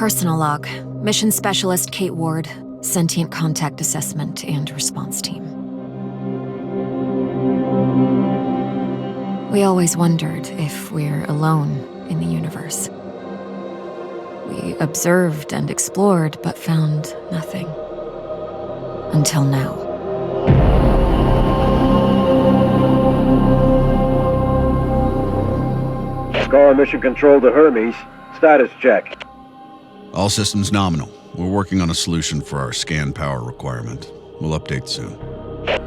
Personal log. Mission Specialist Kate Ward. Sentient Contact Assessment and Response Team. We always wondered if we're alone in the universe. We observed and explored, but found nothing. Until now. Call Mission Control to Hermes. Status check. All systems nominal. We're working on a solution for our scan power requirement. We'll update soon.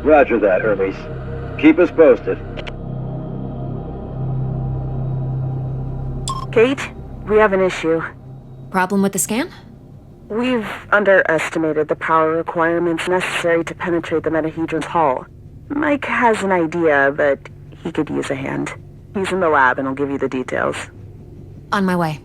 Roger that, Hermes. Keep us posted. Kate, we have an issue. Problem with the scan? We've underestimated the power requirements necessary to penetrate the Metahedron's hull. Mike has an idea, but he could use a hand. He's in the lab and I'll give you the details. On my way.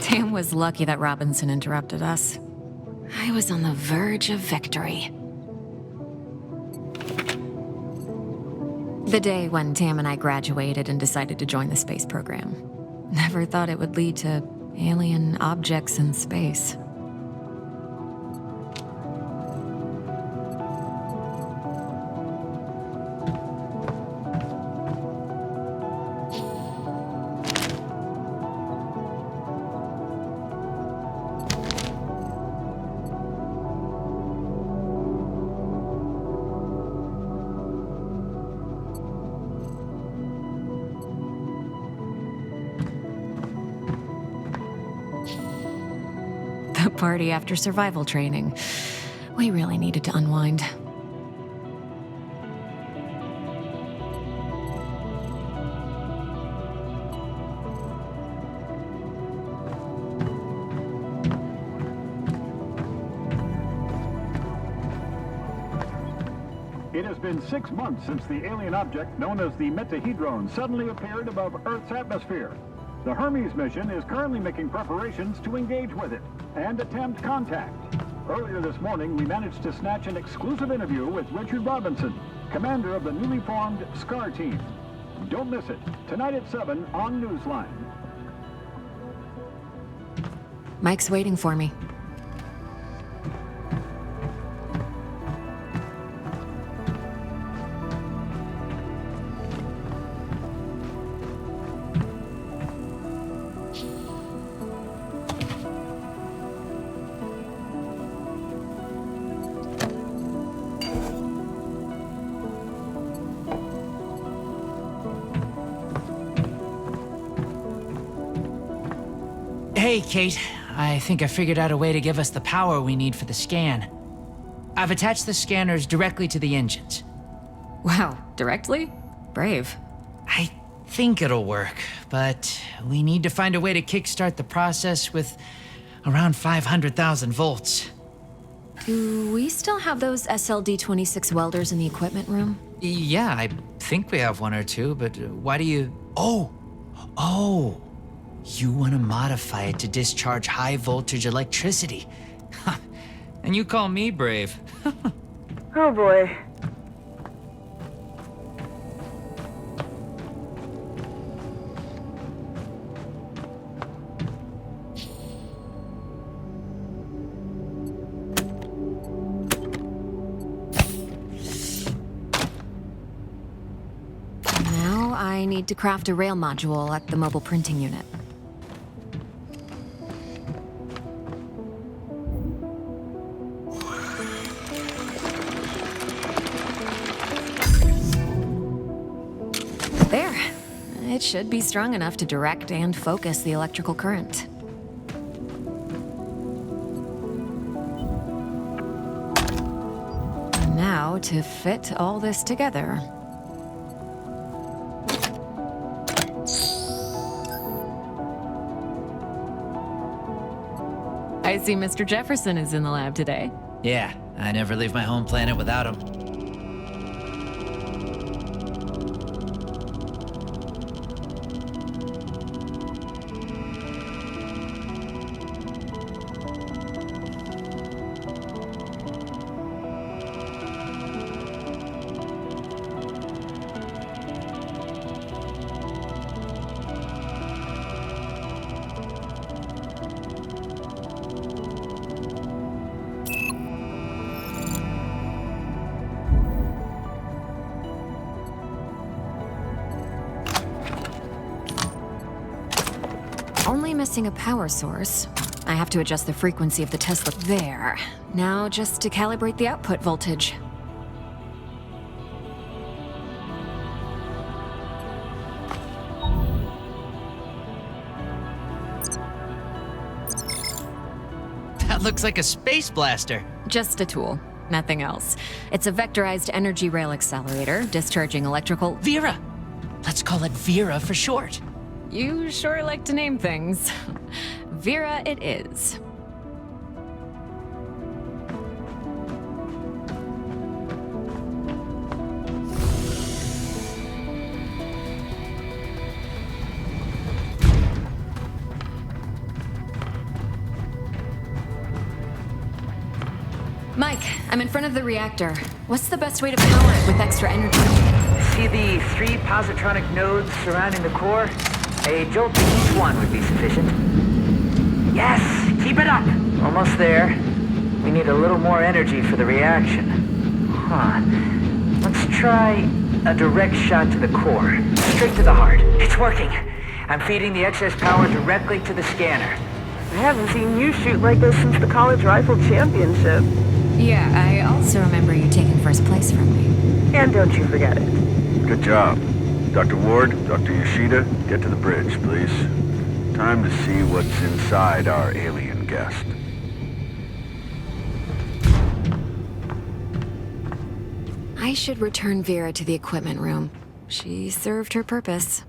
Tam was lucky that Robinson interrupted us. I was on the verge of victory. The day when Tam and I graduated and decided to join the space program. Never thought it would lead to alien objects in space. The party after survival training. We really needed to unwind. It has been 6 months since the alien object known as the Metahedron suddenly appeared above Earth's atmosphere. The Hermes mission is currently making preparations to engage with it and attempt contact. Earlier this morning, we managed to snatch an exclusive interview with Richard Robinson, commander of the newly formed SCAR team. Don't miss it, tonight at 7 on Newsline. Mike's waiting for me. Hey, Kate. I think I figured out a way to give us the power we need for the scan. I've attached the scanners directly to the engines. Wow, directly? Brave. I think it'll work, but we need to find a way to kickstart the process with around 500,000 volts. Do we still have those SLD-26 welders in the equipment room? Yeah, I think we have one or two, but why do you... Oh! You want to modify it to discharge high voltage electricity. And you call me brave. Oh boy. Now I need to craft a rail module at the mobile printing unit. There. It should be strong enough to direct and focus the electrical current. And now to fit all this together. I see Mr. Jefferson is in the lab today. Yeah, I never leave my home planet without him. only missing a power source. I have to adjust the frequency of the Tesla. There. Now just to calibrate the output voltage. That looks like a space blaster. Just a tool, nothing else. It's a vectorized energy rail accelerator, discharging electrical... Vera! Let's call it Vera for short. You sure like to name things. Vera it is. Mike, I'm in front of the reactor. What's the best way to power it with extra energy? See the 3 positronic nodes surrounding the core? A jolt to each one would be sufficient. Yes! Keep it up! Almost there. We need a little more energy for the reaction. Huh. Let's try a direct shot to the core. Straight to the heart. It's working. I'm feeding the excess power directly to the scanner. I haven't seen you shoot like this since the college rifle championship. Yeah, I also remember you taking first place from me. And don't you forget it. Good job. Dr. Ward, Dr. Yoshida, get to the bridge, please. Time to see what's inside our alien guest. I should return Vera to the equipment room. She served her purpose.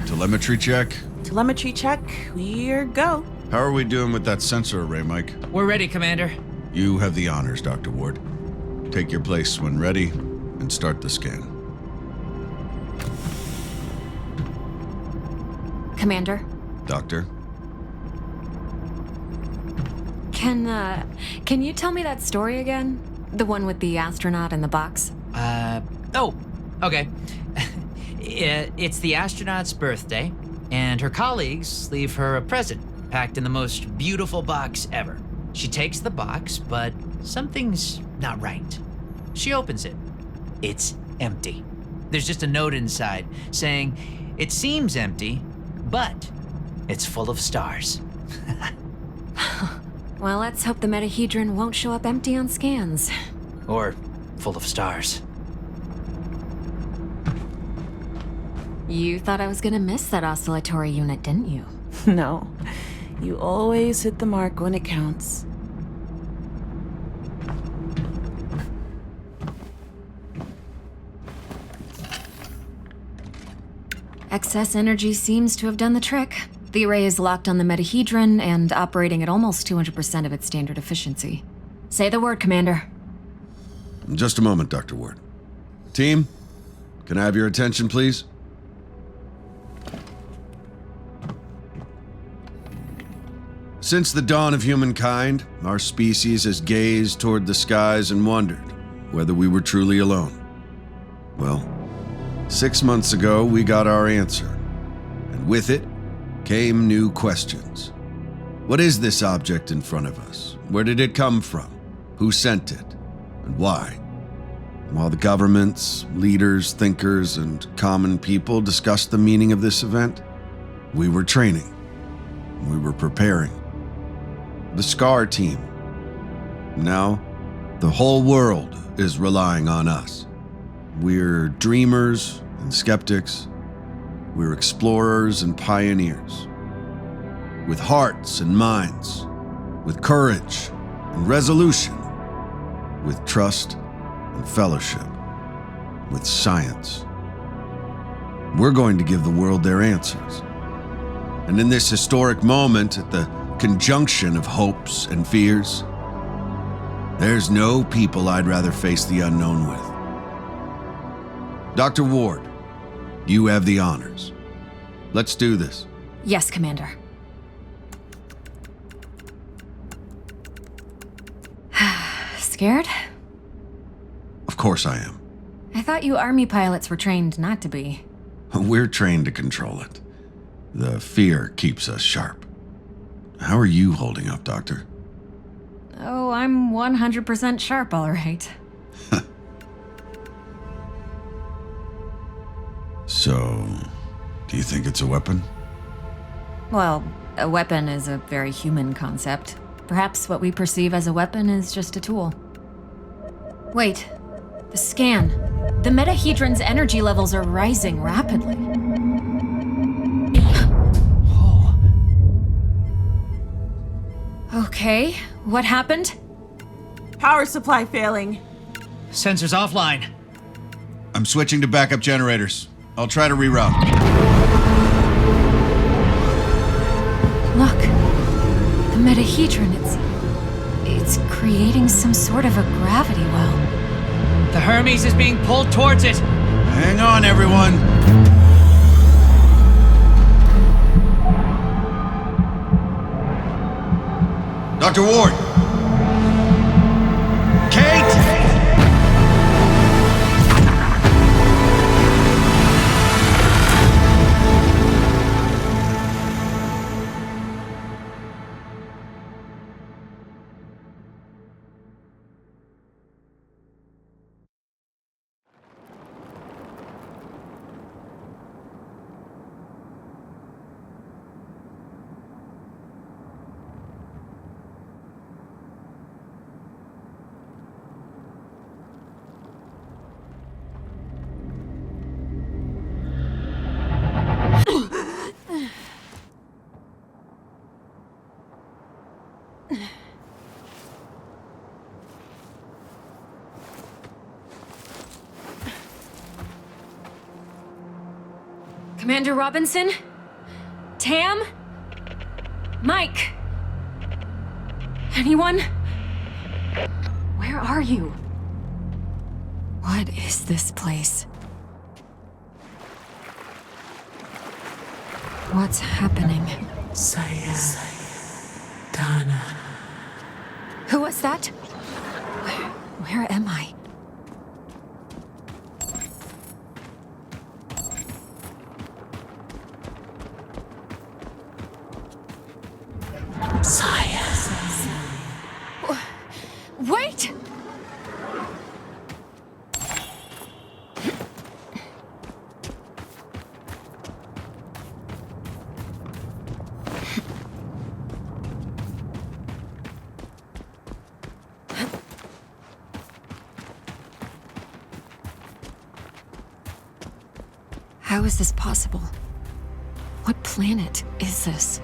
Telemetry check? Telemetry check, we're go. How are we doing with that sensor array, Mike? We're ready, Commander. You have the honors, Dr. Ward. Take your place when ready, and start the scan. Commander? Doctor? Can you tell me that story again? The one with the astronaut in the box? Oh, okay. It's the astronaut's birthday, and her colleagues leave her a present packed in the most beautiful box ever. She takes the box, but something's not right. She opens it. It's empty. There's just a note inside saying, "It seems empty, but it's full of stars." Well, let's hope the metahedron won't show up empty on scans. Or full of stars. You thought I was gonna miss that oscillatory unit, didn't you? No, you always hit the mark when it counts. Excess energy seems to have done the trick. The array is locked on the metahedron and operating at almost 200% of its standard efficiency. Say the word, Commander. Just a moment, Dr. Ward. Team, can I have your attention, please? Since the dawn of humankind, our species has gazed toward the skies and wondered whether we were truly alone. Well, 6 months ago, we got our answer, and with it came new questions. What is this object in front of us? Where did it come from? Who sent it? And why? While the governments, leaders, thinkers, and common people discussed the meaning of this event, we were training. We were preparing. The SCAR team. Now, the whole world is relying on us. We're dreamers and skeptics. We're explorers and pioneers. With hearts and minds, with courage and resolution, with trust and fellowship, with science. We're going to give the world their answers. And in this historic moment, at the conjunction of hopes and fears, there's no people I'd rather face the unknown with. Dr. Ward, you have the honors. Let's do this. Yes, Commander. Scared? Of course I am. I thought you army pilots were trained not to be. We're trained to control it. The fear keeps us sharp. How are you holding up, Doctor? Oh, I'm 100% sharp, all right. So, do you think it's a weapon? Well, a weapon is a very human concept. Perhaps what we perceive as a weapon is just a tool. Wait, the scan. The metahedron's energy levels are rising rapidly. Okay, what happened? Power supply failing. Sensors offline. I'm switching to backup generators. I'll try to reroute. Look, the metahedron, it's creating some sort of a gravity well. The Hermes is being pulled towards it. Hang on, everyone. Dr. Ward! Kate! Commander Robinson? Tam? Mike? Anyone? Where are you? What is this place? What's happening? Dana. Who was that? Where am I? Wait! How is this possible? What planet is this?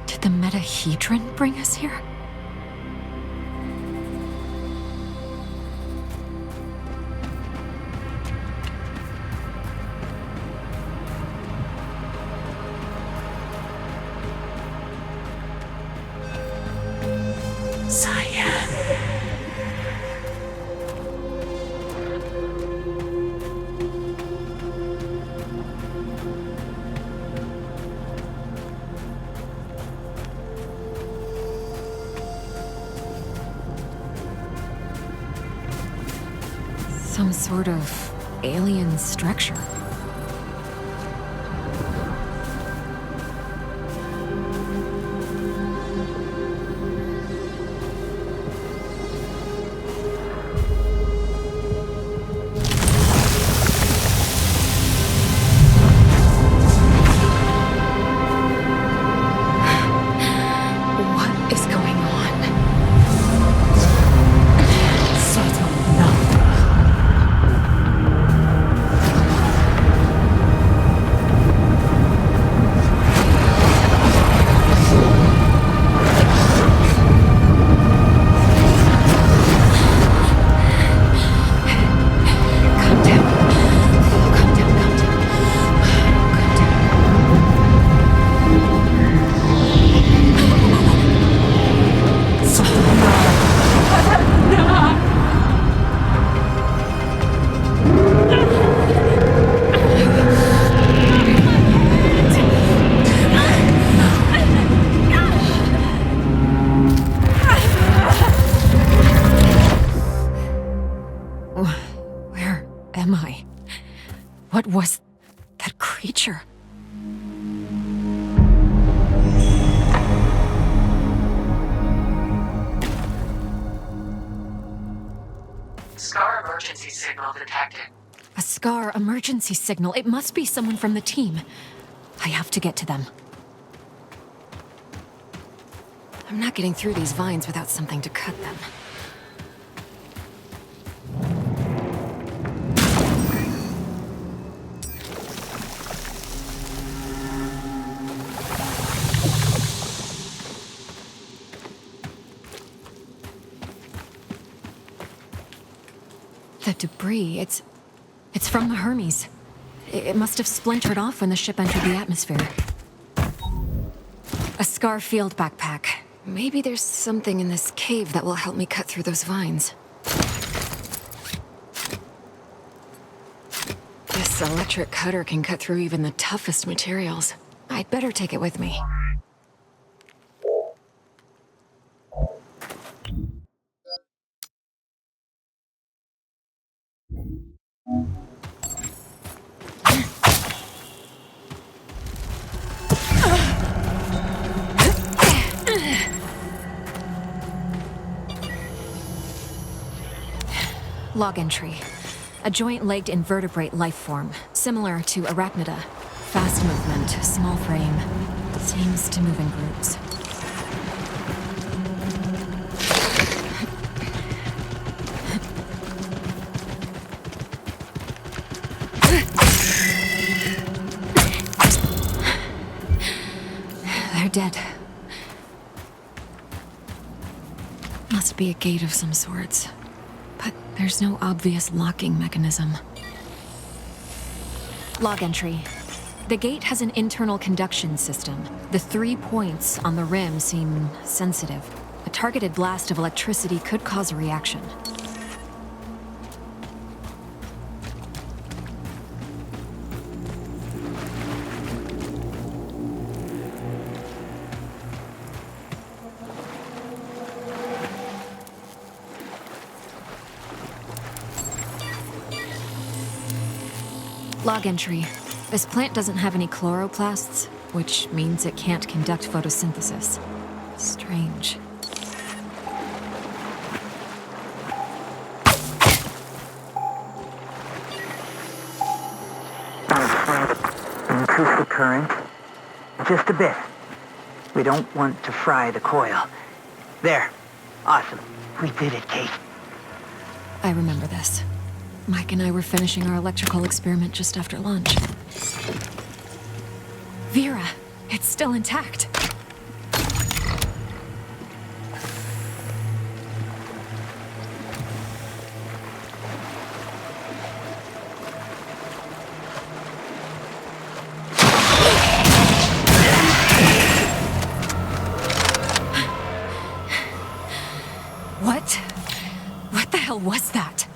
Did the metahedron bring us here? Some sort of alien structure. What is going on? am I? What was that creature? Scar emergency signal detected. A Scar emergency signal. It must be someone from the team. I have to get to them. I'm not getting through these vines without something to cut them. The debris, it's from the Hermes. It must have splintered off when the ship entered the atmosphere. A Scar field backpack. Maybe there's something in this cave that will help me cut through those vines. This electric cutter can cut through even the toughest materials. I'd better take it with me. Log entry. A joint-legged invertebrate life form, similar to arachnida. Fast movement, small frame. Seems to move in groups. They're dead. Must be a gate of some sorts. But there's no obvious locking mechanism. Log entry. The gate has an internal conduction system. The 3 points on the rim seem sensitive. A targeted blast of electricity could cause a reaction. Log entry. This plant doesn't have any chloroplasts, which means it can't conduct photosynthesis. Strange. Increase the current. Just a bit. We don't want to fry the coil. There. Awesome. We did it, Kate. I remember this. Mike and I were finishing our electrical experiment just after lunch. Vera, it's still intact. What the hell was that?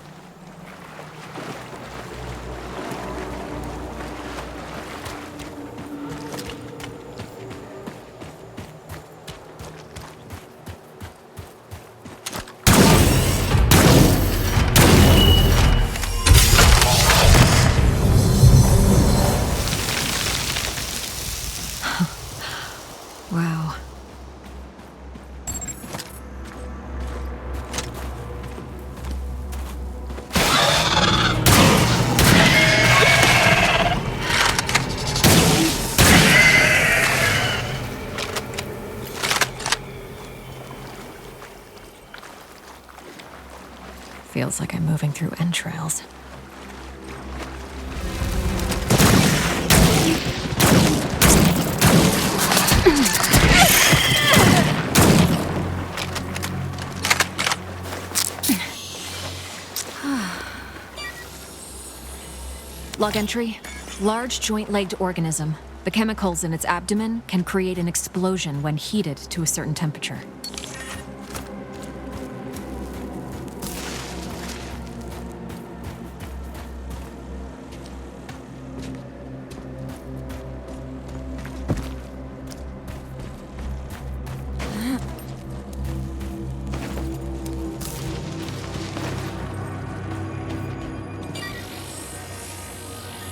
Wow. Feels like I'm moving through entrails. Log entry. Large joint-legged organism. The chemicals in its abdomen can create an explosion when heated to a certain temperature.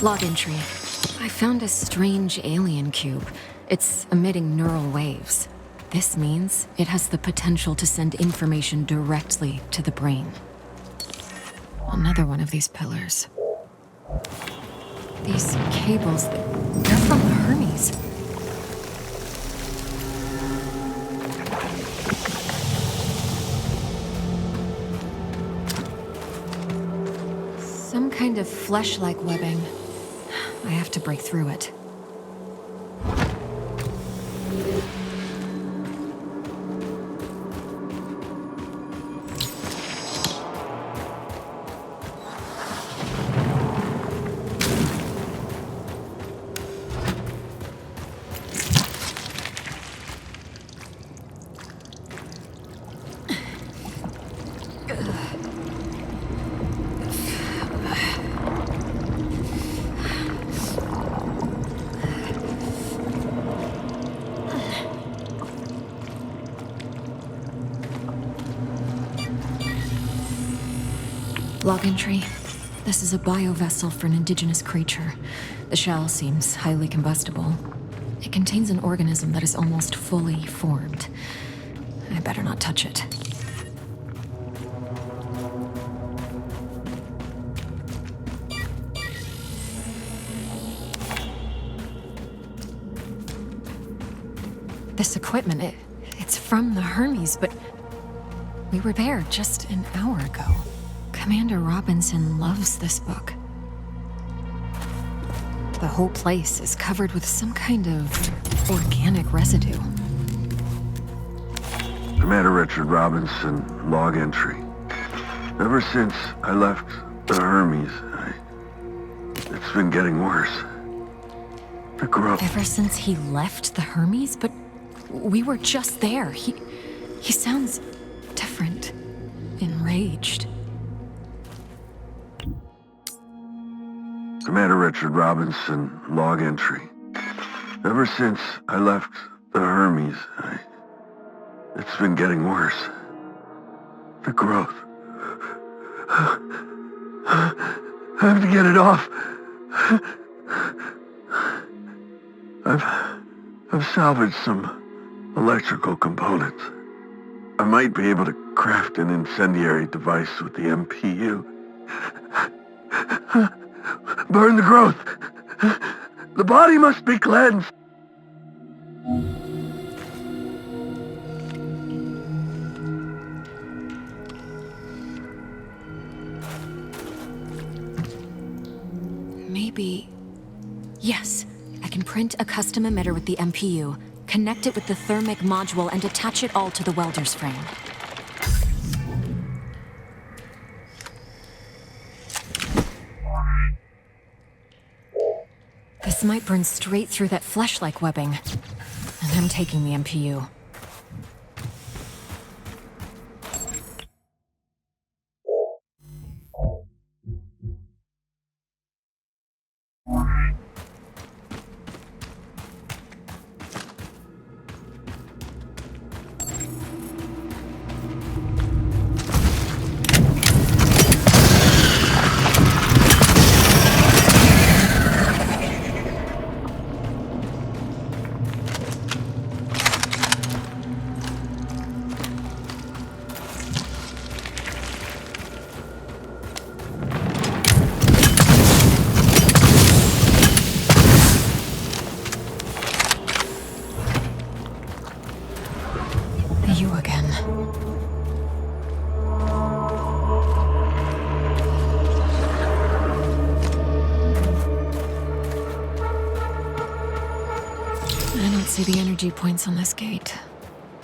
Log entry. I found a strange alien cube. It's emitting neural waves. This means it has the potential to send information directly to the brain. Another one of these pillars. These cables, they're from the Hermes. Some kind of flesh-like webbing. I have to break through it. Log entry. This is a biovessel for an indigenous creature. The shell seems highly combustible. It contains an organism that is almost fully formed. I better not touch it. This equipment, it's from the Hermes, but we were there just an hour ago. Commander Robinson loves this book. The whole place is covered with some kind of organic residue. Commander Richard Robinson, log entry. Ever since I left the Hermes, it's been getting worse. The growth. Ever since he left the Hermes? But we were just there. He sounds different. Enraged. Commander Richard Robinson, log entry. Ever since I left the Hermes, it's been getting worse. The growth. I have to get it off. I've salvaged some electrical components. I might be able to craft an incendiary device with the MPU. Burn the growth. The body must be cleansed. Maybe... Yes, I can print a custom emitter with the MPU, connect it with the thermic module, and attach it all to the welder's frame. This might burn straight through that flesh-like webbing. And I'm taking the MPU. You again. I don't see the energy points on this gate.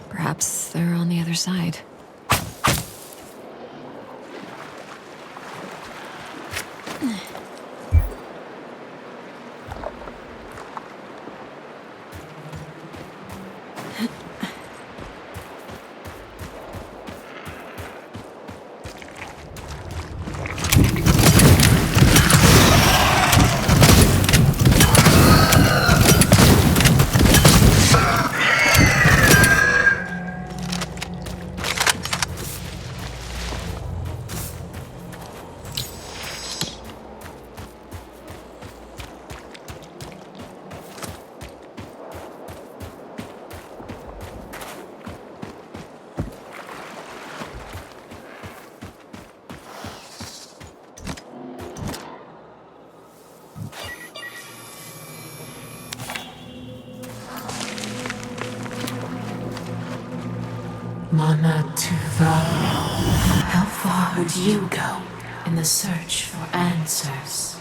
Perhaps they're on the other side. Mana to the. How far would you go in the search for answers?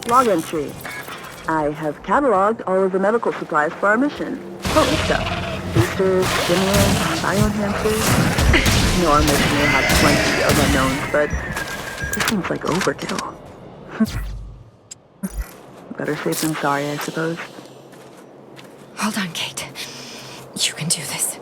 Log entry. I have cataloged all of the medical supplies for our mission. Potent stuff. Boosters, stimulants, bioenhancers. I know our mission will have plenty of unknowns, but this seems like overkill. Better safe than sorry, I suppose. Hold on, Kate. You can do this.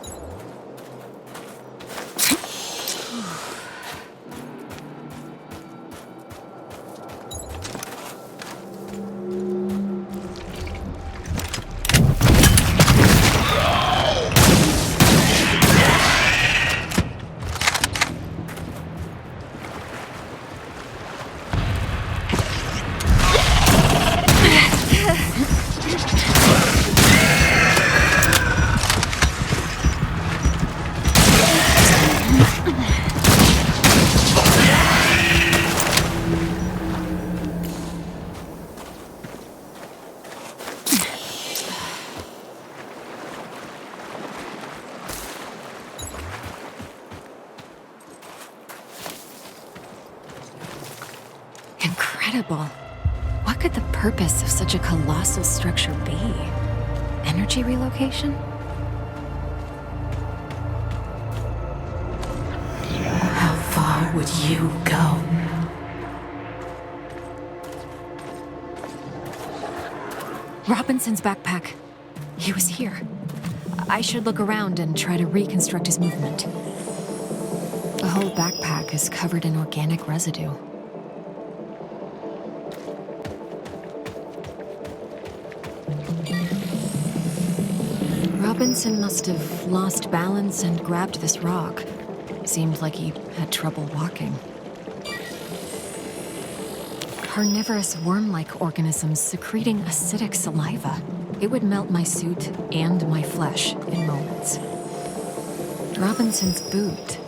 Incredible. What could the purpose of such a colossal structure be? Energy relocation? How far would you go? Robinson's backpack. He was here. I should look around and try to reconstruct his movement. The whole backpack is covered in organic residue. Robinson must have lost balance and grabbed this rock. Seemed like he had trouble walking. Carnivorous worm-like organisms secreting acidic saliva. It would melt my suit and my flesh in moments. Robinson's boot.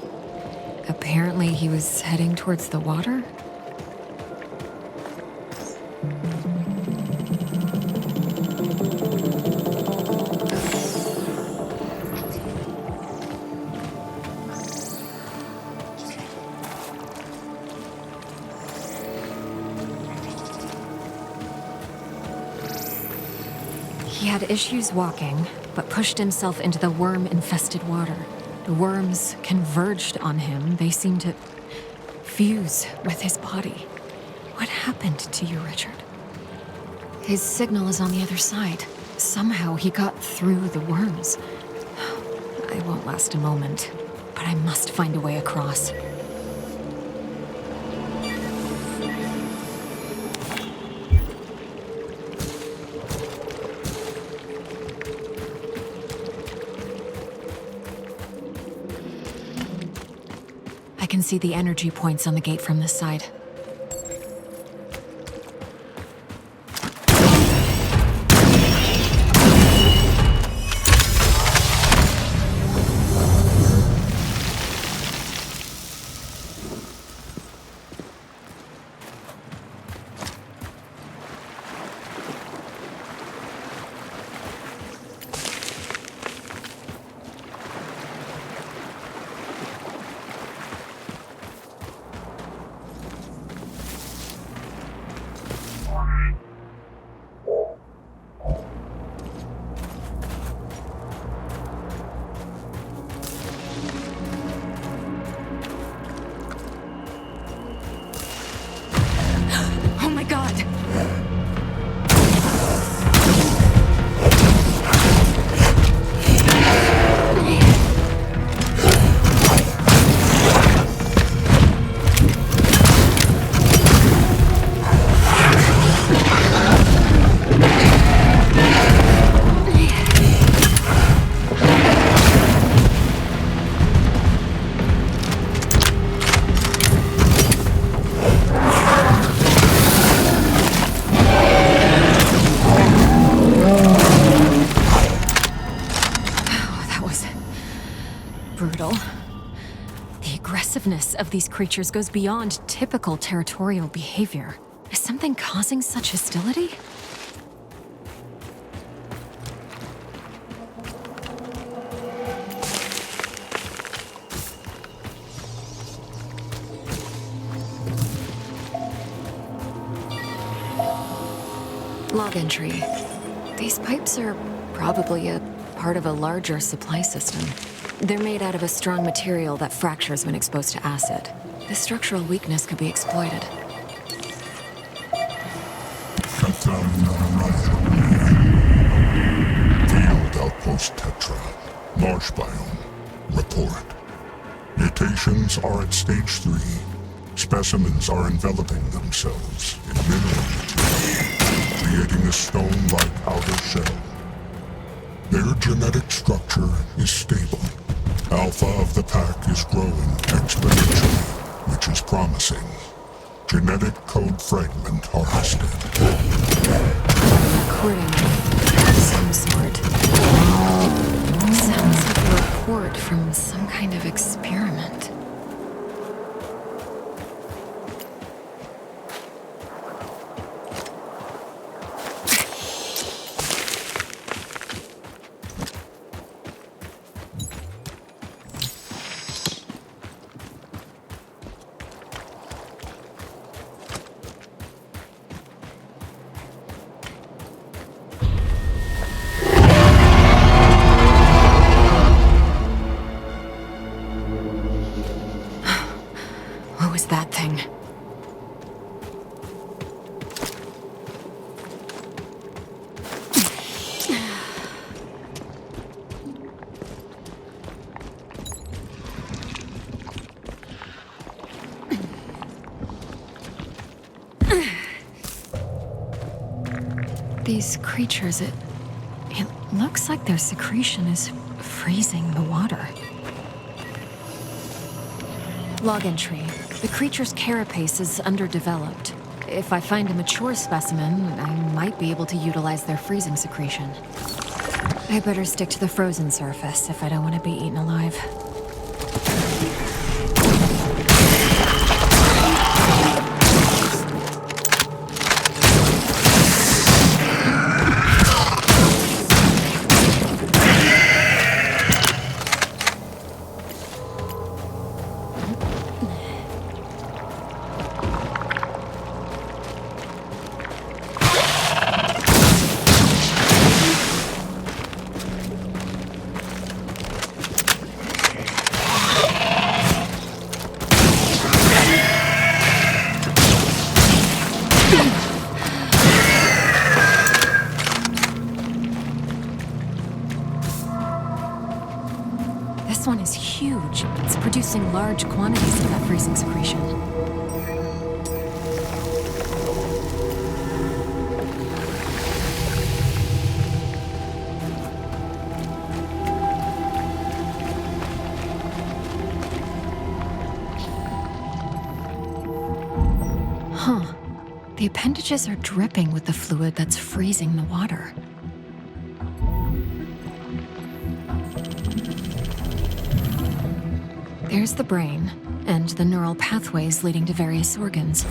Apparently he was heading towards the water? had issues walking, but pushed himself into the worm-infested water. The worms converged on him. They seemed to fuse with his body. What happened to you, Richard? His signal is on the other side. Somehow he got through the worms. I won't last a moment, but I must find a way across. I can see the energy points on the gate from this side. Oh my god! Brutal. The aggressiveness of these creatures goes beyond typical territorial behavior. Is something causing such hostility? Log entry. These pipes are probably a part of a larger supply system. They're made out of a strong material that fractures when exposed to acid. This structural weakness could be exploited. Field outpost Tetra. Marsh biome. Report. Mutations are at stage 3. Specimens are enveloping themselves in mineral material, creating a stone-like outer shell. Their genetic structure is stable. Alpha of the pack is growing exponentially, which is promising. Genetic code fragment harvested. Recording of some sort. Sounds like a report from some kind of experiment. That thing. These creatures, it looks like their secretion is freezing the water. Log entry. The creature's carapace is underdeveloped. If I find a mature specimen, I might be able to utilize their freezing secretion. I better stick to the frozen surface if I don't want to be eaten alive. This one is huge. It's producing large quantities of that freezing secretion. Huh. The appendages are dripping with the fluid that's freezing the water. There's the brain, and the neural pathways leading to various organs.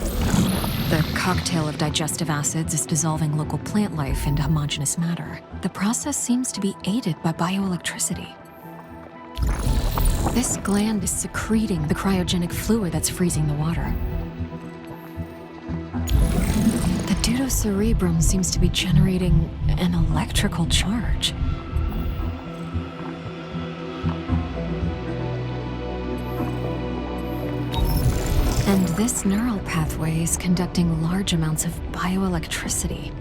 The cocktail of digestive acids is dissolving local plant life into homogeneous matter. The process seems to be aided by bioelectricity. This gland is secreting the cryogenic fluid that's freezing the water. The deuterocerebrum seems to be generating an electrical charge. And this neural pathway is conducting large amounts of bioelectricity.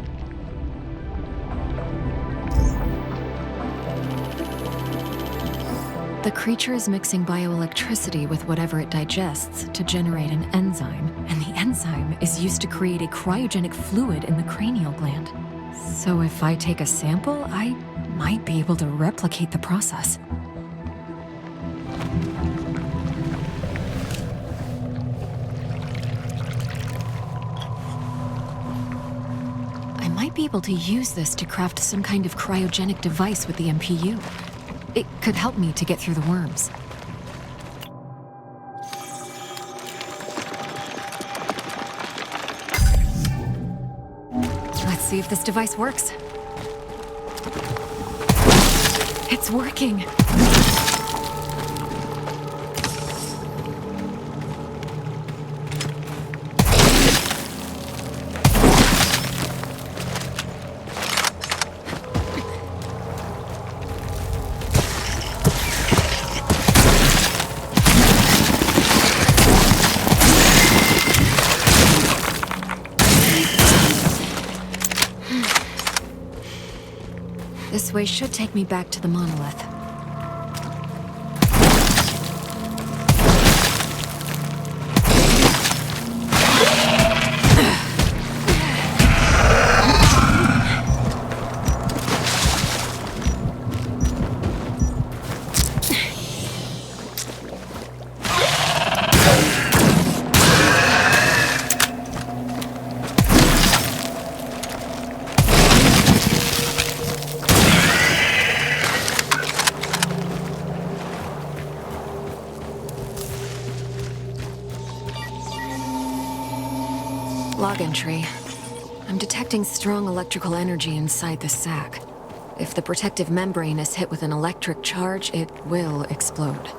The creature is mixing bioelectricity with whatever it digests to generate an enzyme, and the enzyme is used to create a cryogenic fluid in the cranial gland. So if I take a sample, I might be able to replicate the process. I might be able to use this to craft some kind of cryogenic device with the MPU. It could help me to get through the worms. Let's see if this device works. It's working! This way should take me back to the monolith. Log entry. I'm detecting strong electrical energy inside the sac. If the protective membrane is hit with an electric charge, it will explode.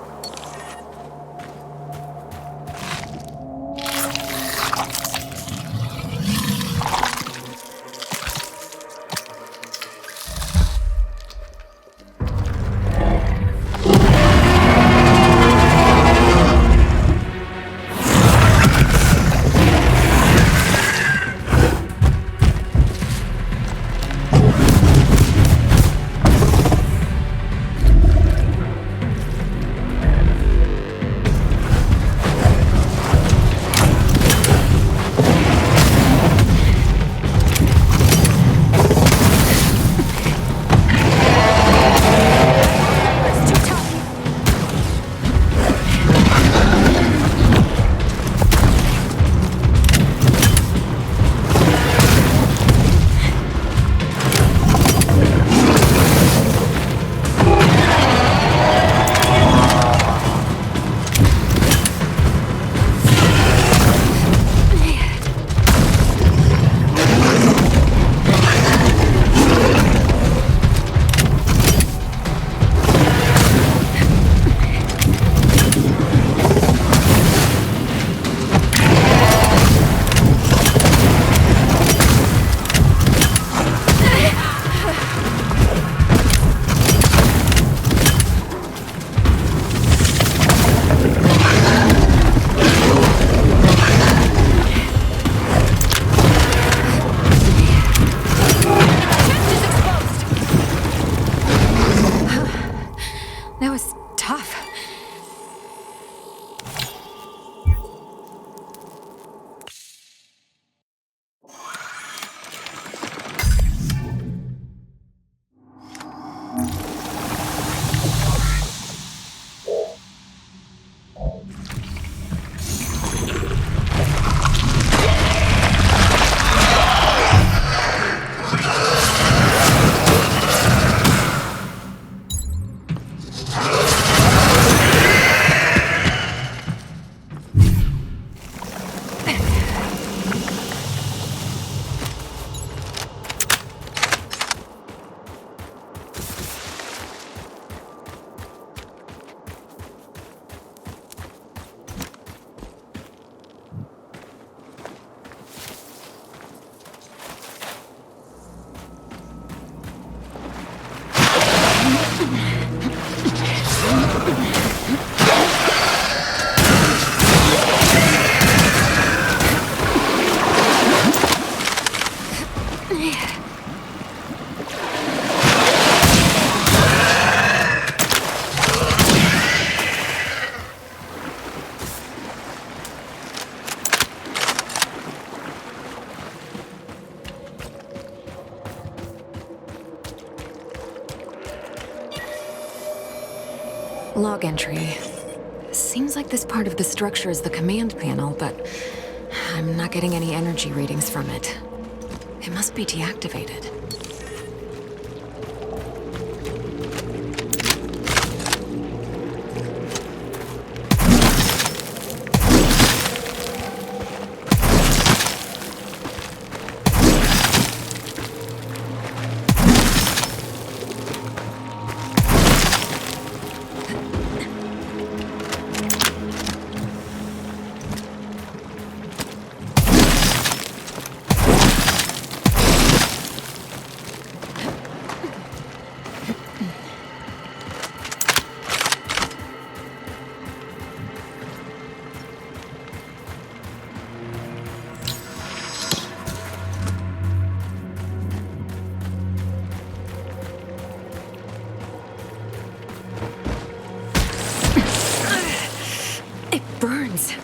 That was tough. Log entry. Seems like this part of the structure is the command panel, but I'm not getting any energy readings from it. It must be deactivated. Burns.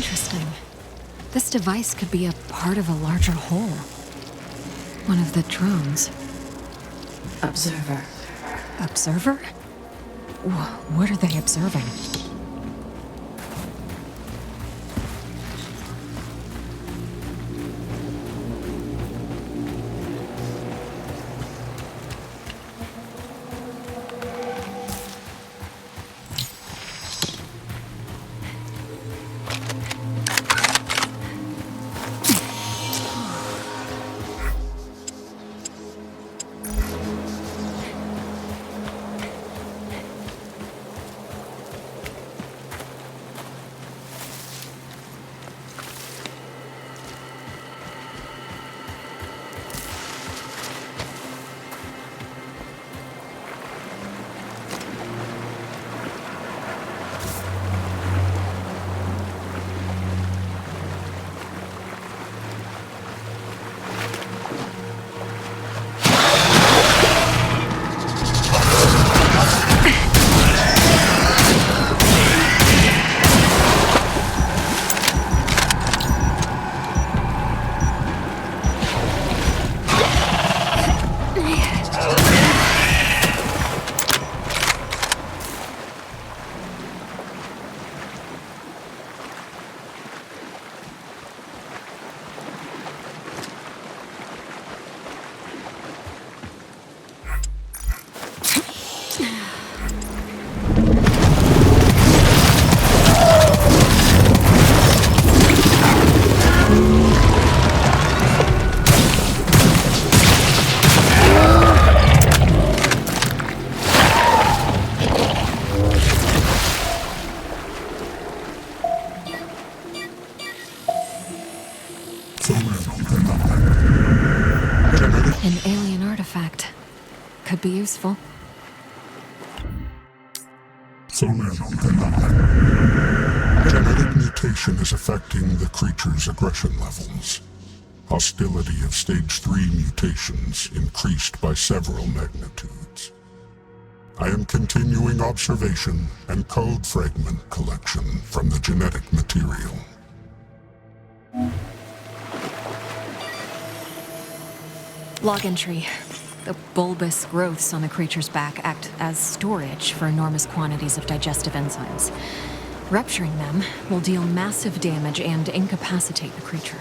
Interesting. This device could be a part of a larger whole. One of the drones. Observer. Observer? What are they observing? An alien artifact. Could be useful. Genetic mutation is affecting the creature's aggression levels. Hostility of stage 3 mutations increased by several magnitudes. I am continuing observation and code fragment collection from the genetic material. Log entry. The bulbous growths on the creature's back act as storage for enormous quantities of digestive enzymes. Rupturing them will deal massive damage and incapacitate the creature.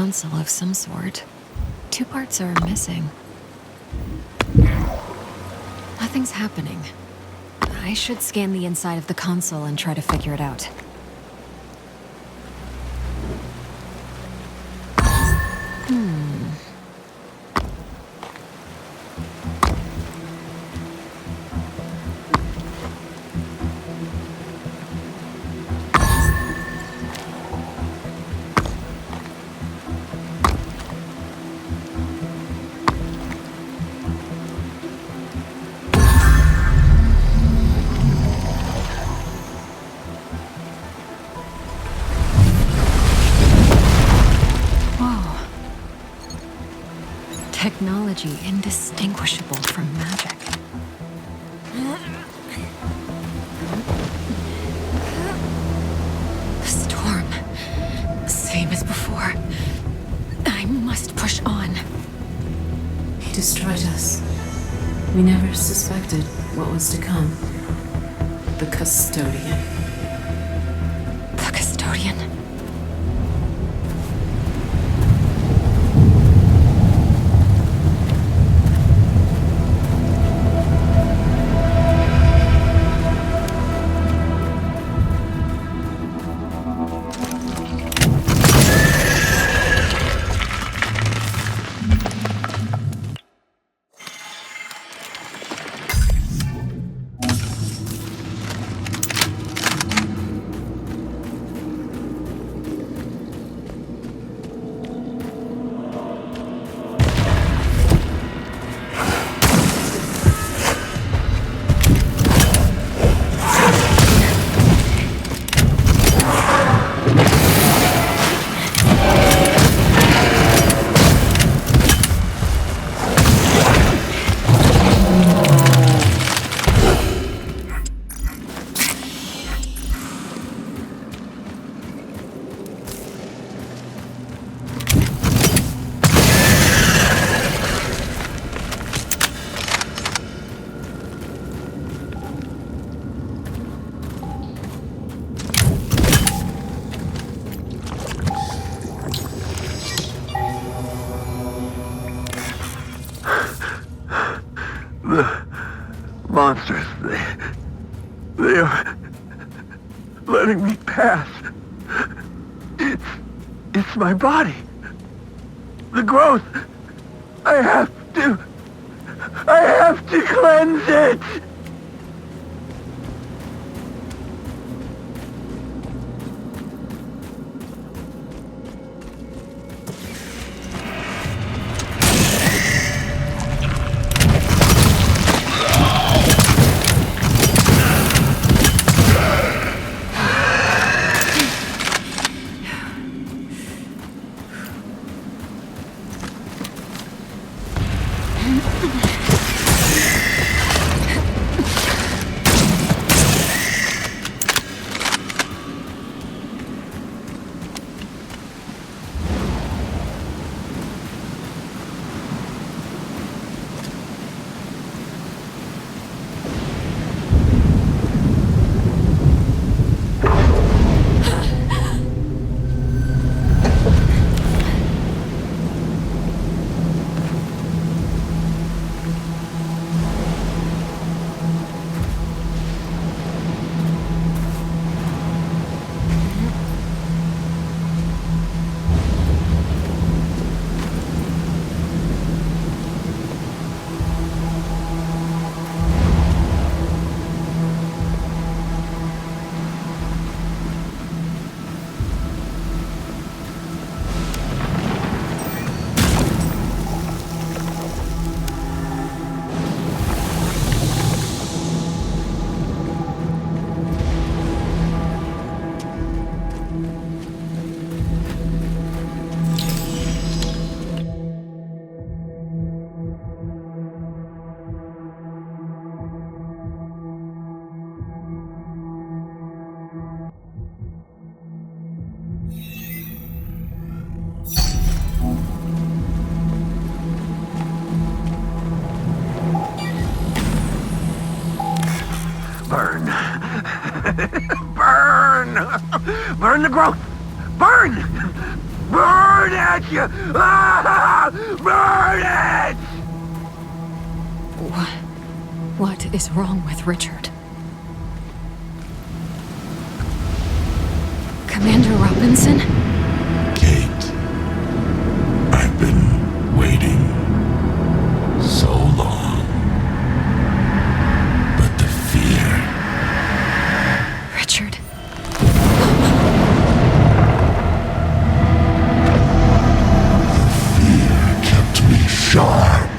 console of some sort. 2 parts are missing. Nothing's happening. I should scan the inside of the console and try to figure it out. Technology indistinguishable from magic. Storm. Same as before. I must push on. He destroyed us. We never suspected what was to come. The custodian. The custodian? Monsters, they are letting me pass. It's my body. The growth. I have to cleanse it. Burn. Burn! Burn the growth! Burn! Burn it! Ah! Burn it! What is wrong with Richard? Commander Robinson? Kate, I've been waiting so long. But the fear... Richard. Fear kept me sharp.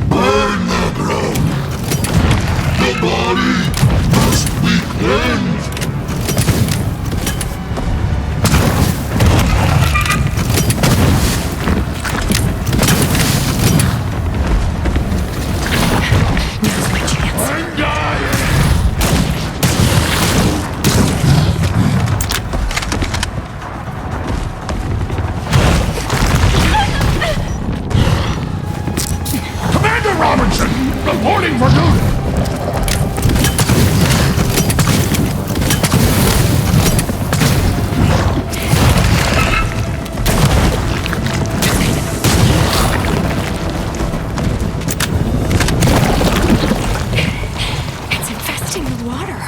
Burn the ground. The body must be cleansed. Now's my chance. I'm dying. Commander Robinson, reporting for duty. It's infesting the water.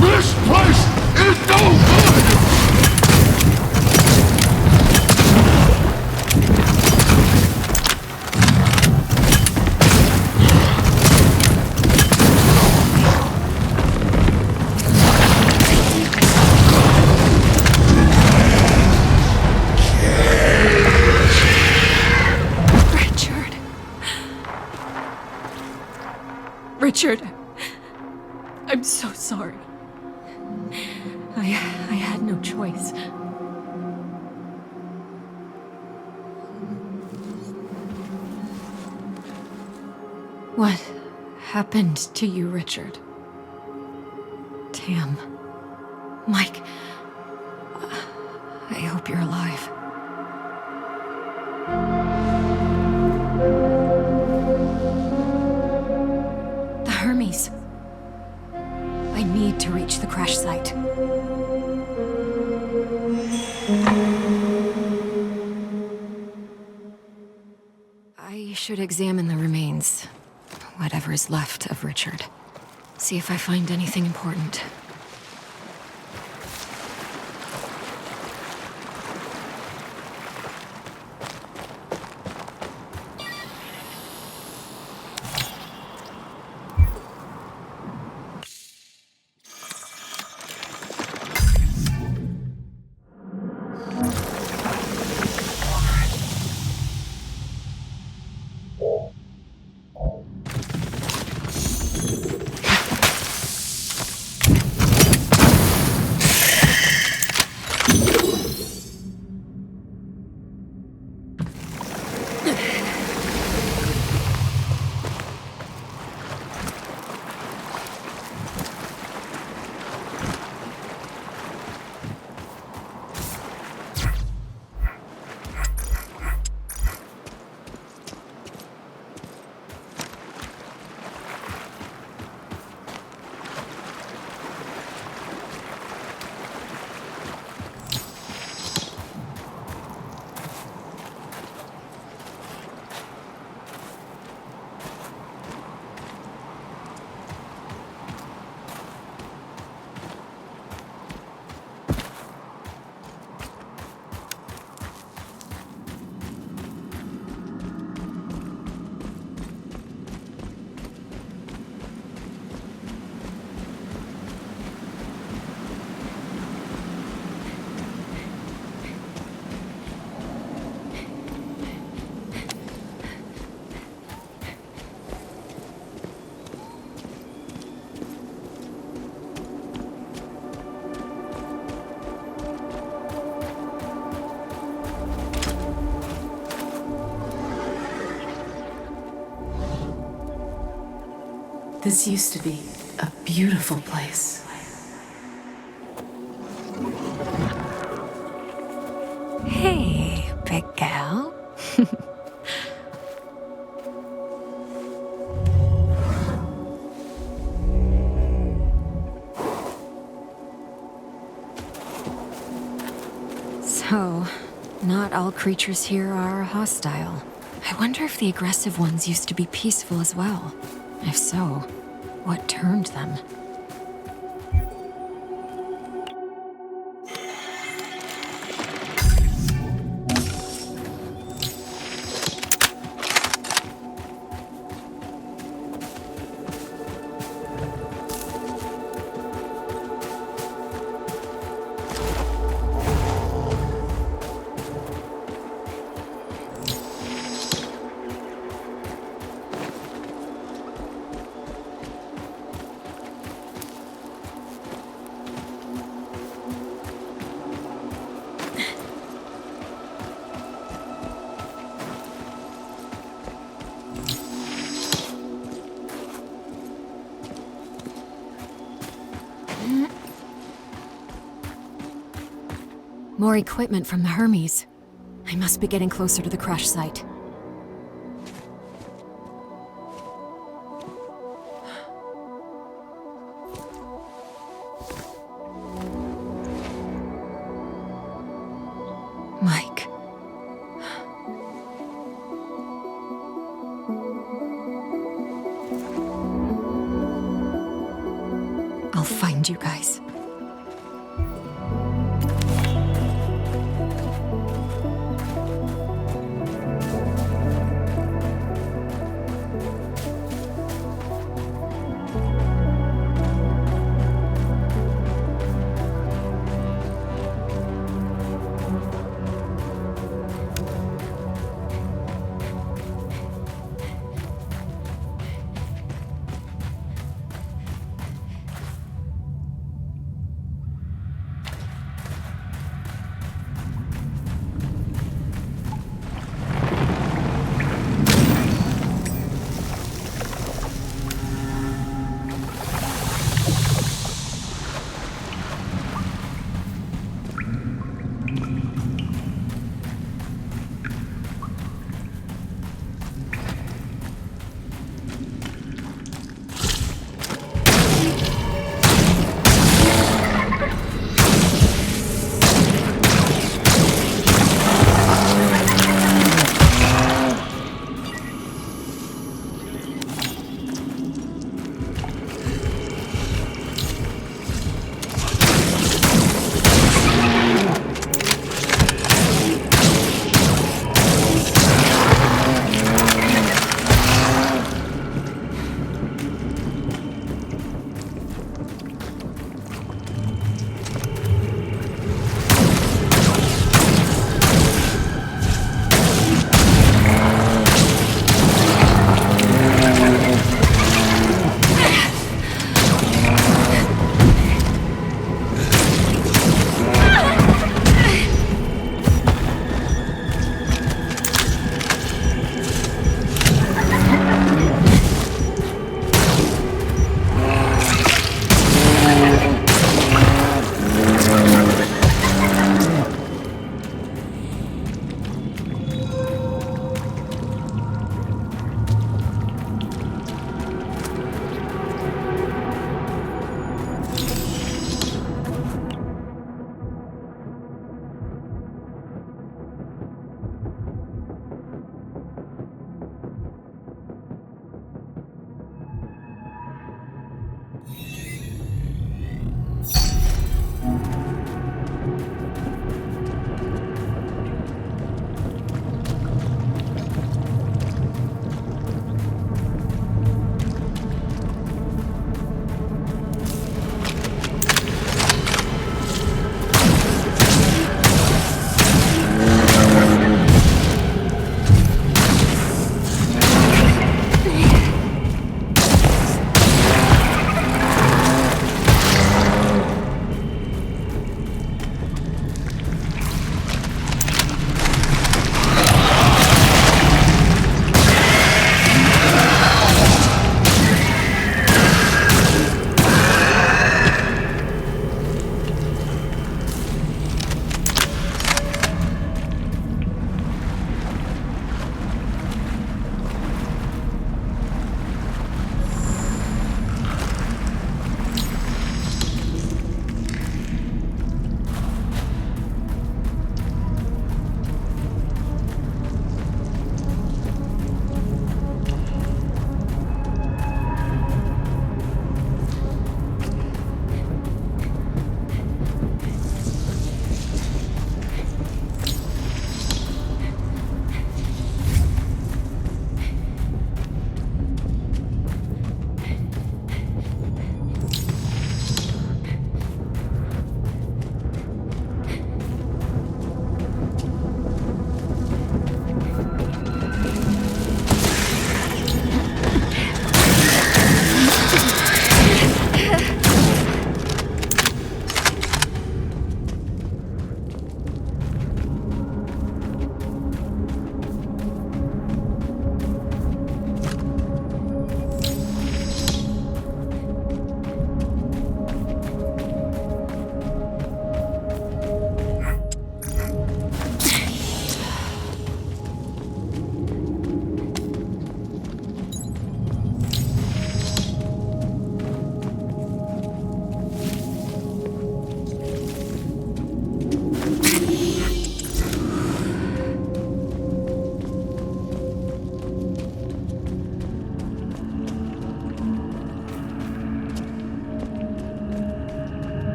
This place is no good! Richard, I'm so sorry. I had no choice. What happened to you, Richard? Tam. Mike. I hope you're alive. The Hermes. I need to reach the crash site. I should examine the remains. Whatever is left of Richard. See if I find anything important. This used to be a beautiful place. Hey, big gal. So, not all creatures here are hostile. I wonder if the aggressive ones used to be peaceful as well. If so, what turned them? More equipment from the Hermes. I must be getting closer to the crash site. Mike. I'll find you guys.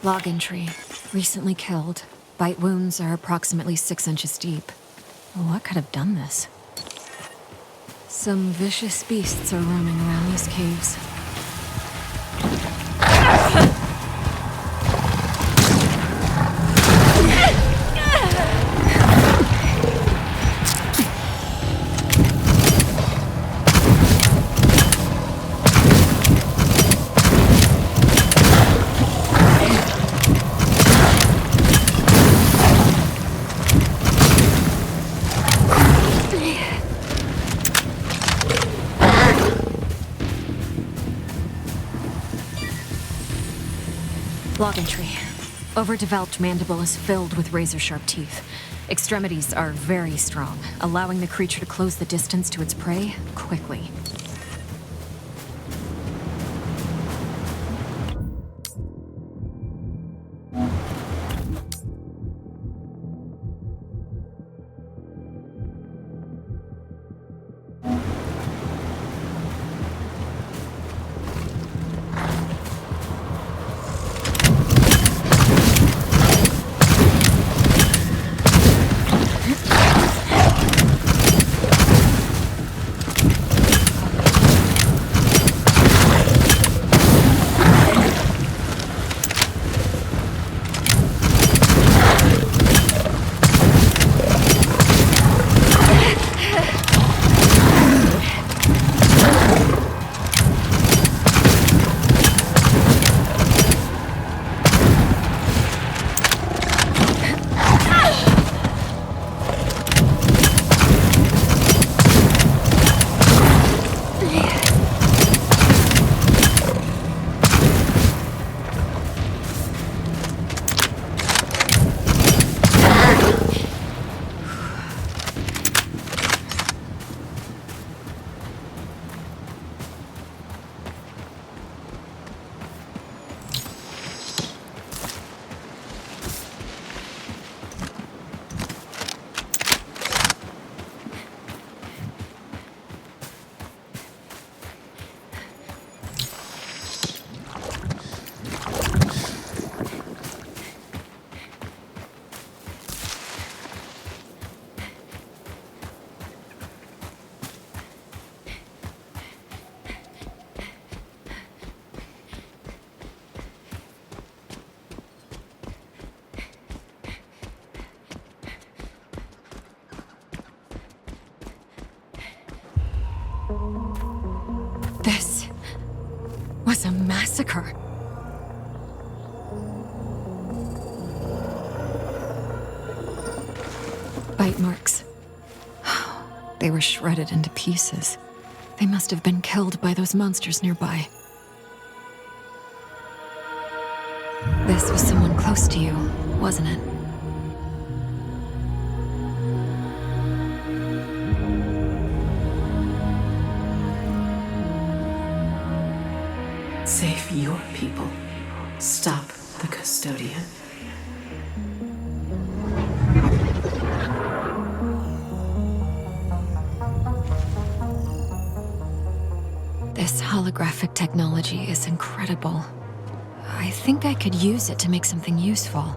Log entry. Recently killed. Bite wounds are approximately 6 inches deep. What could have done this? Some vicious beasts are roaming around these caves. Log entry. Overdeveloped mandible is filled with razor-sharp teeth. Extremities are very strong, allowing the creature to close the distance to its prey quickly. This was a massacre. Bite marks. They were shredded into pieces. They must have been killed by those monsters nearby. This was someone close to you, wasn't it? Save your people. Stop the custodian. This holographic technology is incredible. I think I could use it to make something useful.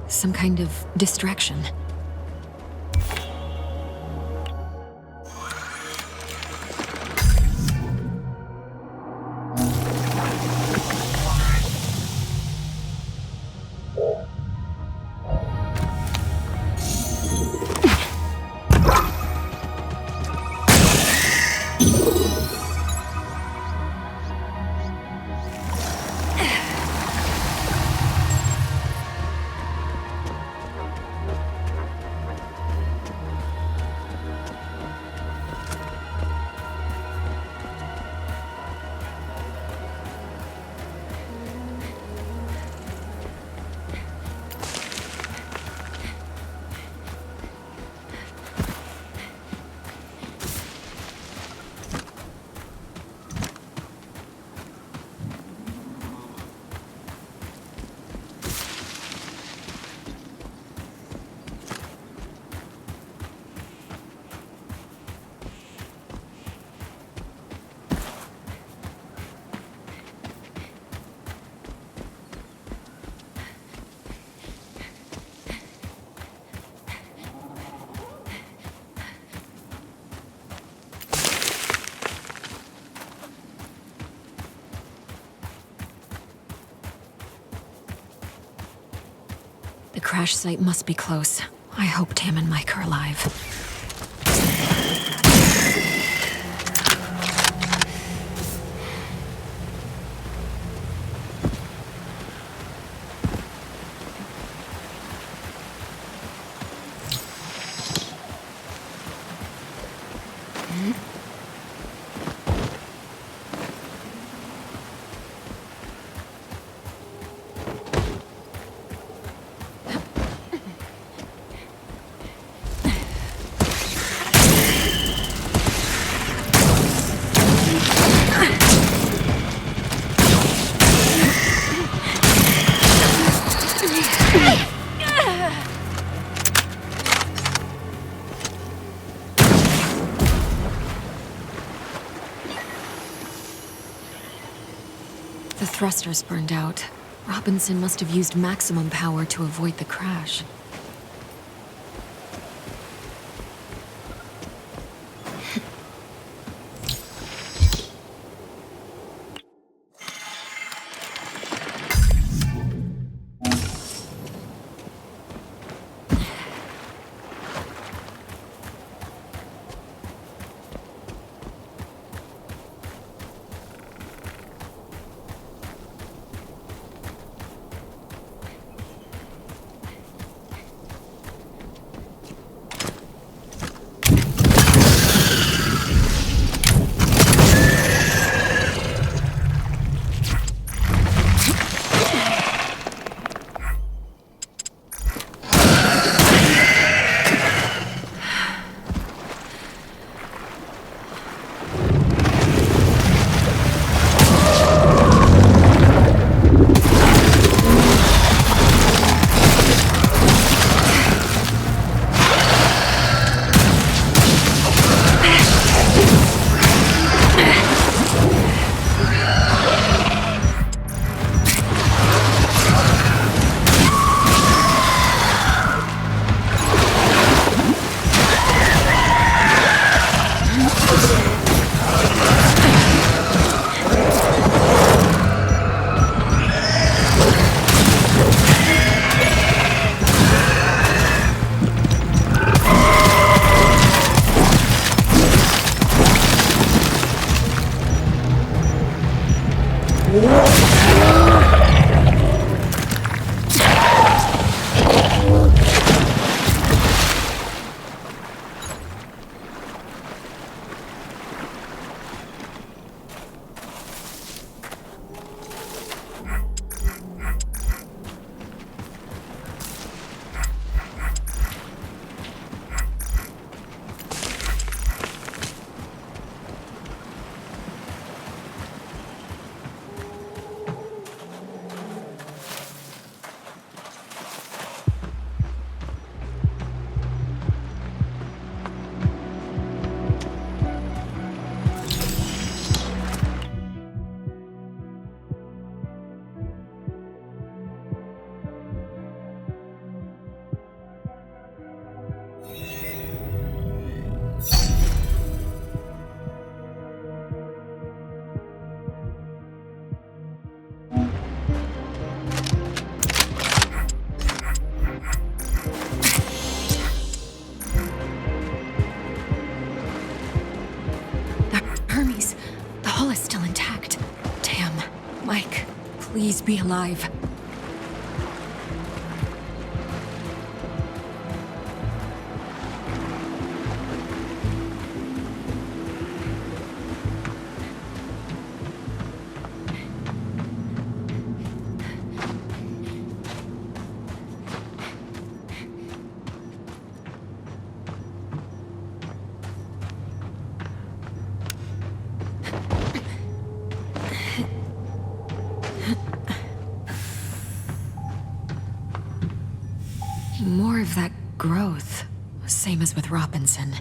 Some kind of distraction. crash site must be close. I hope Tam and Mike are alive. The thrusters burned out. Robinson must have used maximum power to avoid the crash. Please be alive. More of that growth. Same as with Robinson.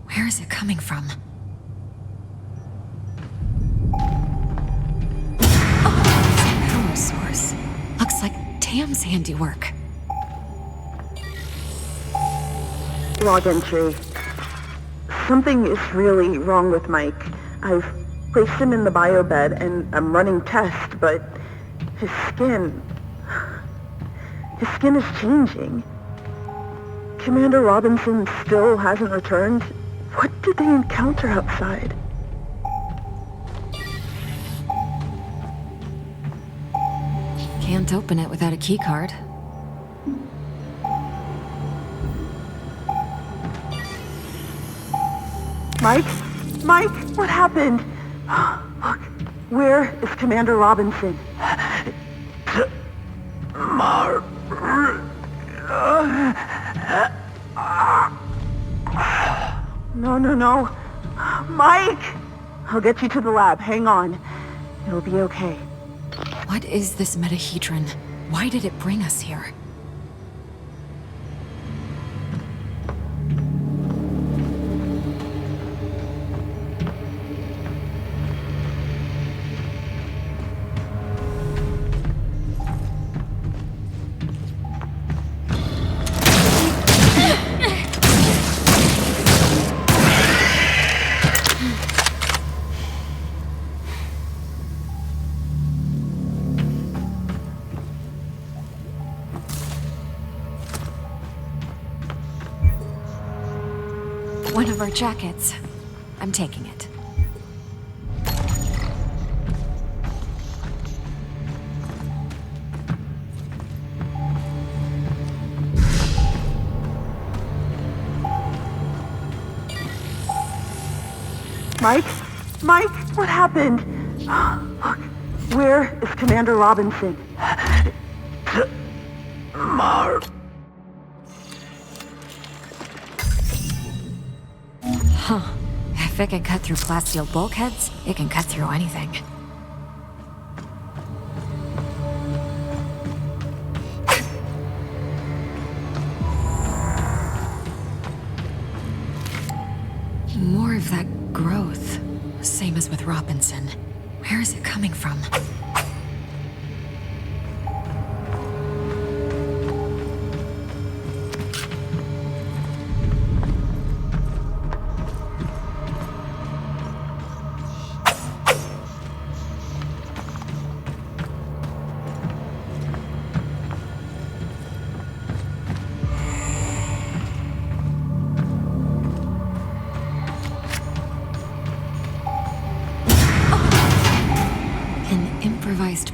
Where is it coming from? Oh, power source. Looks like Tam's handiwork. Log entry. Something is really wrong with Mike. I've placed him in the bio bed and I'm running tests, but his skin... His skin is changing. Commander Robinson still hasn't returned. What did they encounter outside? Can't open it without a keycard. Mike? Mike, what happened? Look, where is Commander Robinson? No. Mike! I'll get you to the lab. Hang on. It'll be okay. What is this metahedron? Why did it bring us here? One of our jackets. I'm taking it. Mike? Mike, what happened? Look, where is Commander Robinson? Huh. If it can cut through plasteel bulkheads, it can cut through anything. More of that growth. Same as with Robinson. Where is it coming from?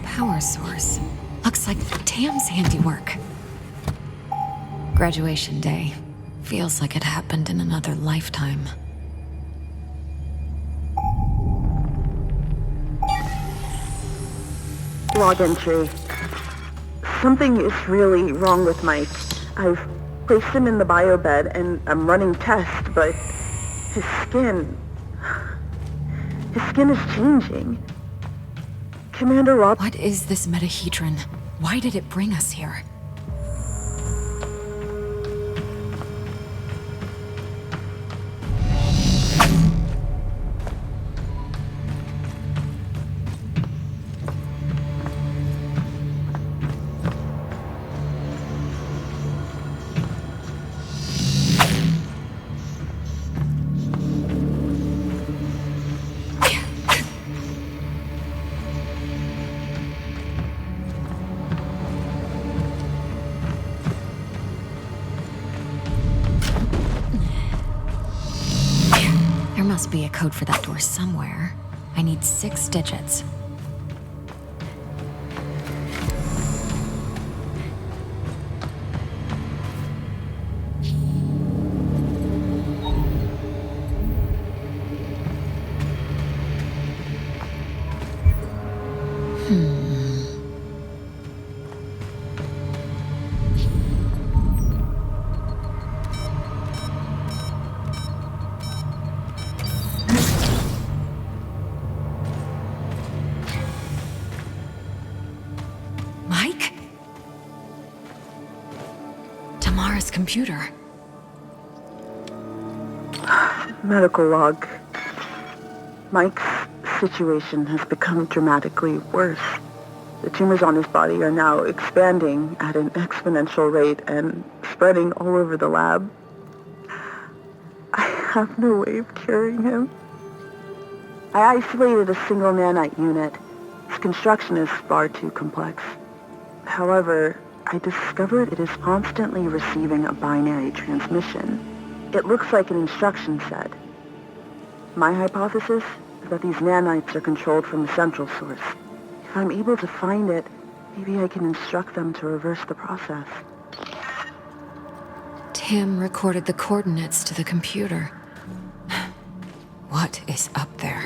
Power source. Looks like Tam's handiwork. Graduation day. Feels like it happened in another lifetime. Log entry. Something is really wrong with Mike. I've placed him in the bio bed and I'm running tests, but his skin is changing. Commander Rob... What is this metahedron? Why did it bring us here? There must be a code for that door somewhere. I need 6 digits. Computer. Medical log. Mike's situation has become dramatically worse. The tumors on his body are now expanding at an exponential rate and spreading all over the lab. I have no way of curing him. I isolated a single nanite unit. Its construction is far too complex. However, I discovered it is constantly receiving a binary transmission. It looks like an instruction set. My hypothesis is that these nanites are controlled from the central source. If I'm able to find it, maybe I can instruct them to reverse the process. Tim recorded the coordinates to the computer. What is up there?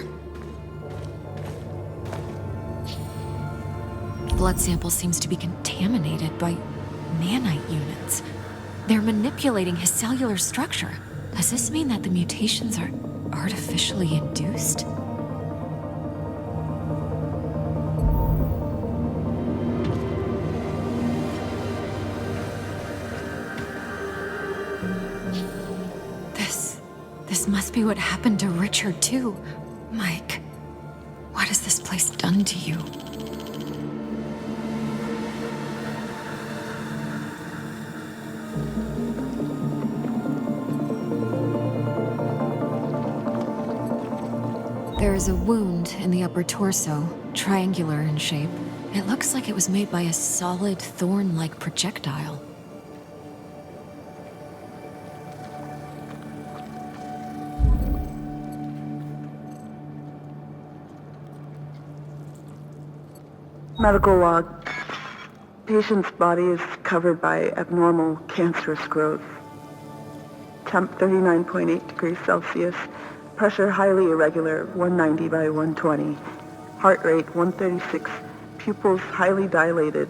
Blood sample seems to be contaminated by nanite units. They're manipulating his cellular structure. Does this mean that the mutations are artificially induced? This must be what happened to Richard, too. Mike, what has this place done to you? There is a wound in the upper torso, triangular in shape. It looks like it was made by a solid thorn-like projectile. Medical log. Patient's body is covered by abnormal cancerous growth. Temp 39.8 degrees Celsius. Pressure highly irregular, 190 by 120. Heart rate 136. Pupils highly dilated.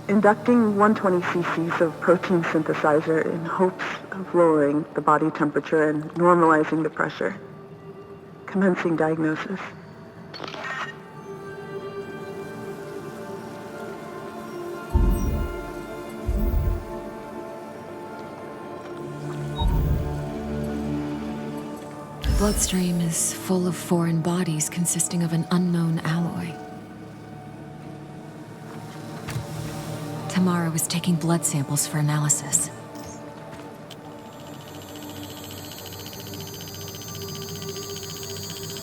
Inducting 120 cc's of protein synthesizer in hopes of lowering the body temperature and normalizing the pressure. Commencing diagnosis. Bloodstream is full of foreign bodies consisting of an unknown alloy. Tamara was taking blood samples for analysis.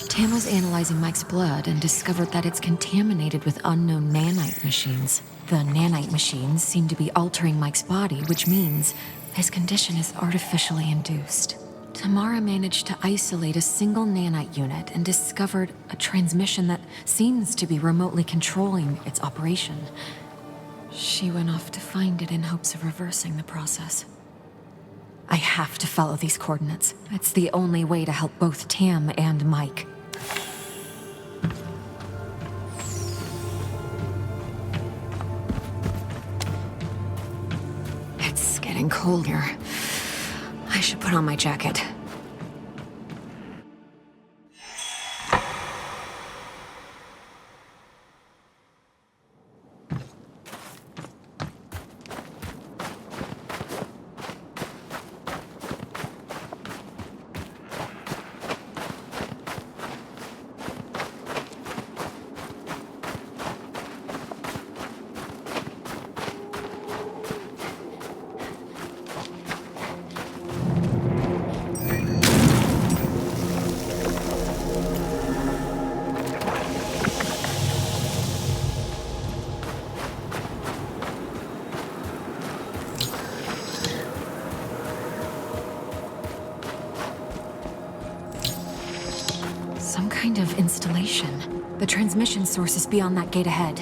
Tam was analyzing Mike's blood and discovered that it's contaminated with unknown nanite machines. The nanite machines seem to be altering Mike's body, which means his condition is artificially induced. Tamara managed to isolate a single nanite unit and discovered a transmission that seems to be remotely controlling its operation. She went off to find it in hopes of reversing the process. I have to follow these coordinates. It's the only way to help both Tam and Mike. It's getting colder. I should put on my jacket. Some kind of installation. The transmission source is beyond that gate ahead.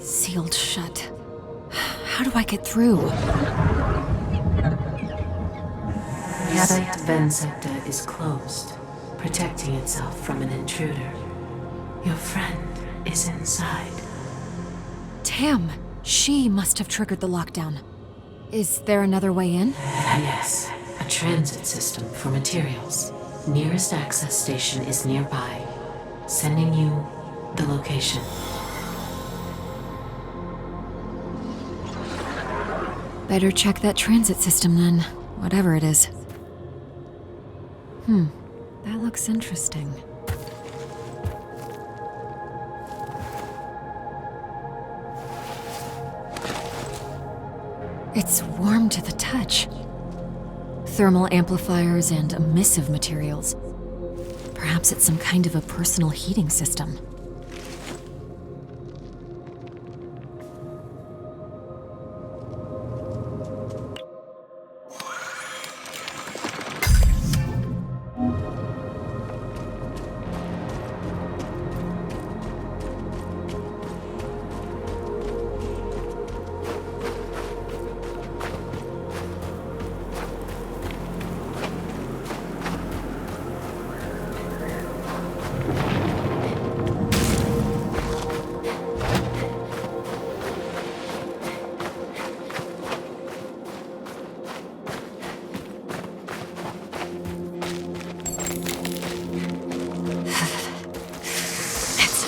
Sealed shut. How do I get through? The site vent sector is closed, protecting itself from an intruder. Your friend is inside. Tam! She must have triggered the lockdown. Is there another way in? Yes, a transit system for materials. Nearest access station is nearby. Sending you the location. Better check that transit system then, whatever it is. That looks interesting. It's warm to the touch. Thermal amplifiers and emissive materials. Perhaps it's some kind of a personal heating system.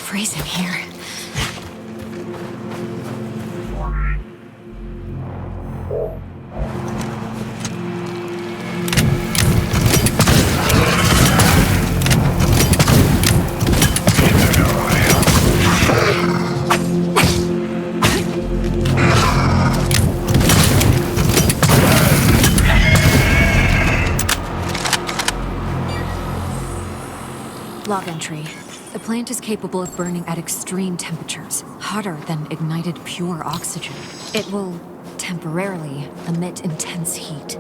Freezing here. Log entry. The plant is capable of burning at extreme temperatures, hotter than ignited pure oxygen. It will temporarily emit intense heat.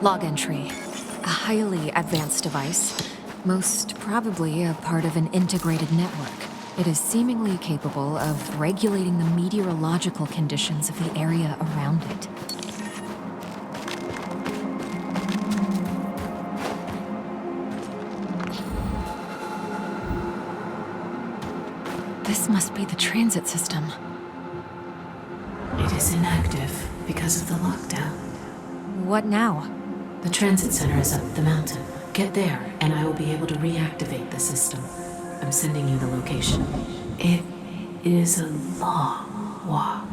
Log entry. A highly advanced device, most probably a part of an integrated network. It is seemingly capable of regulating the meteorological conditions of the area around it. This must be the transit system. It is inactive because of the lockdown. What now? The transit center is up the mountain. Get there, and I will be able to reactivate the system. I'm sending you the location. It is a long walk.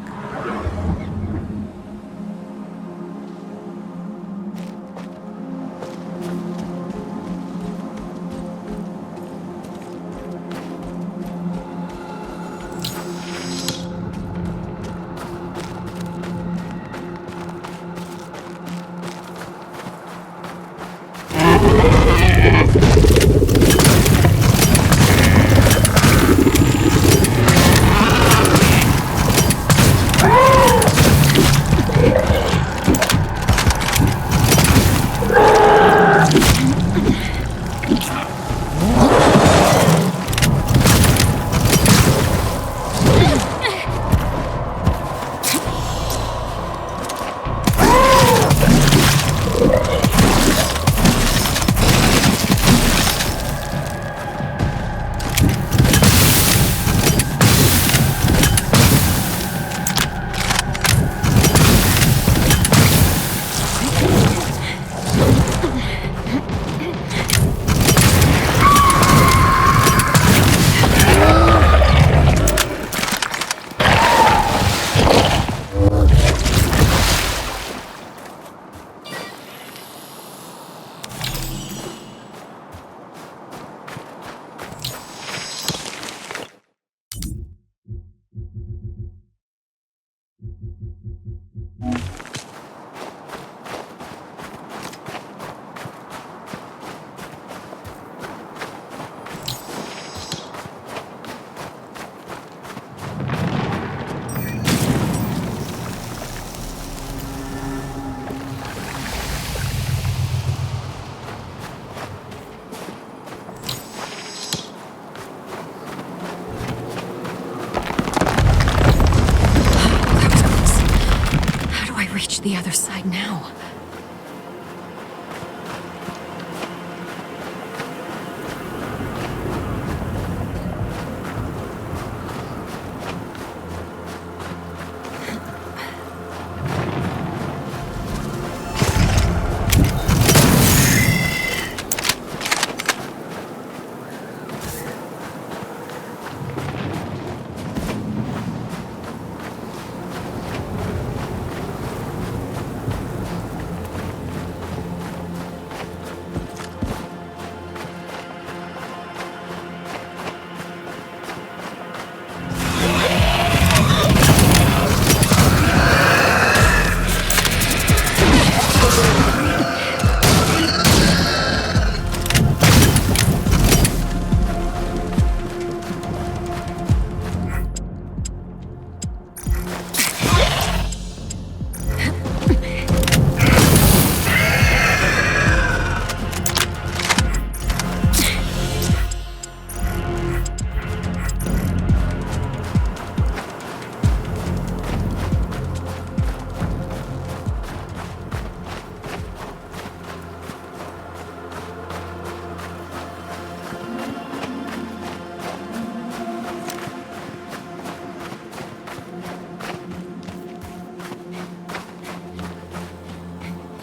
The other side now.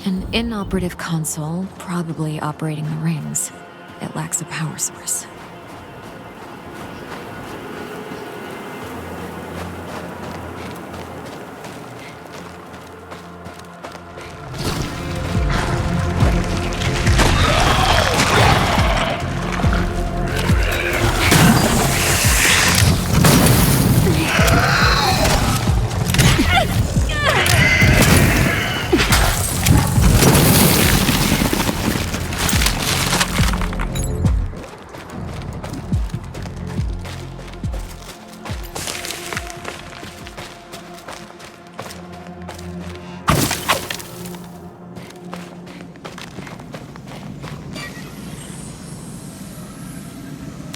An inoperative console, probably operating the rings. It lacks a power source.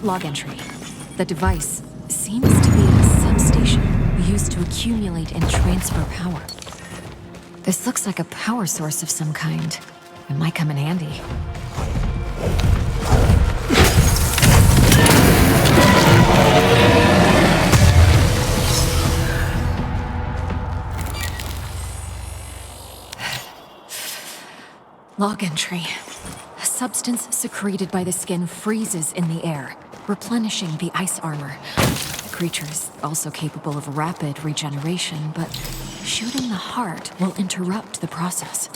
Log entry. The device seems to be a substation used to accumulate and transfer power. This looks like a power source of some kind. It might come in handy. Log entry. A substance secreted by the skin freezes in the air, replenishing the ice armor. The creature is also capable of rapid regeneration, but shooting the heart will interrupt the process.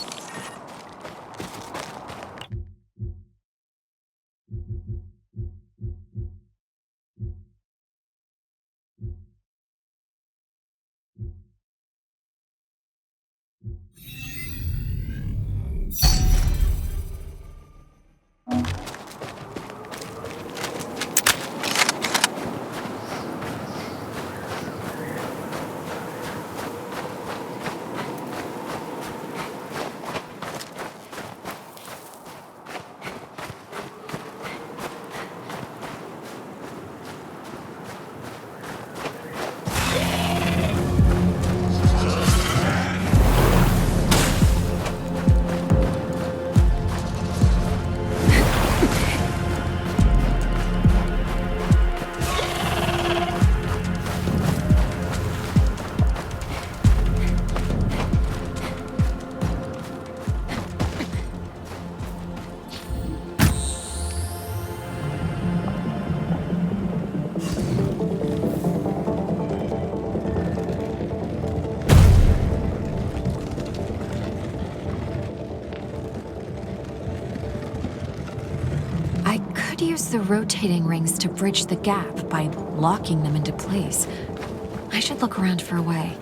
Use the rotating rings to bridge the gap by locking them into place. I should look around for a way.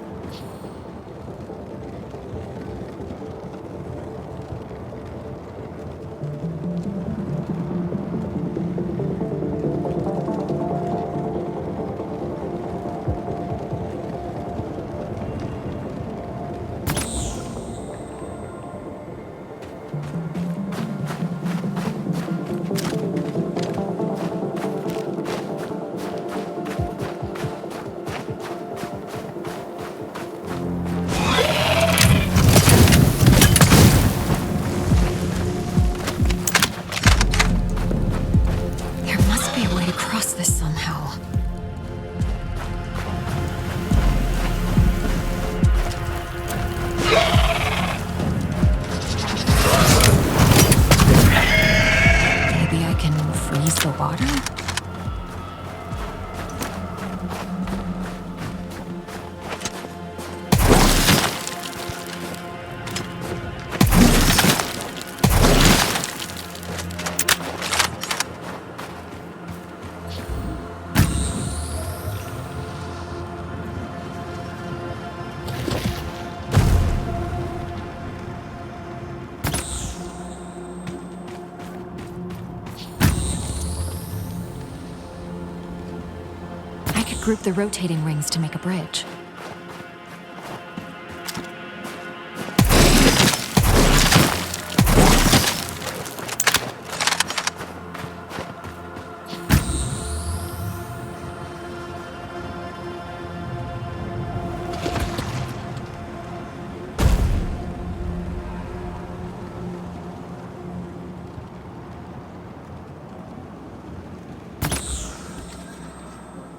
Group the rotating rings to make a bridge.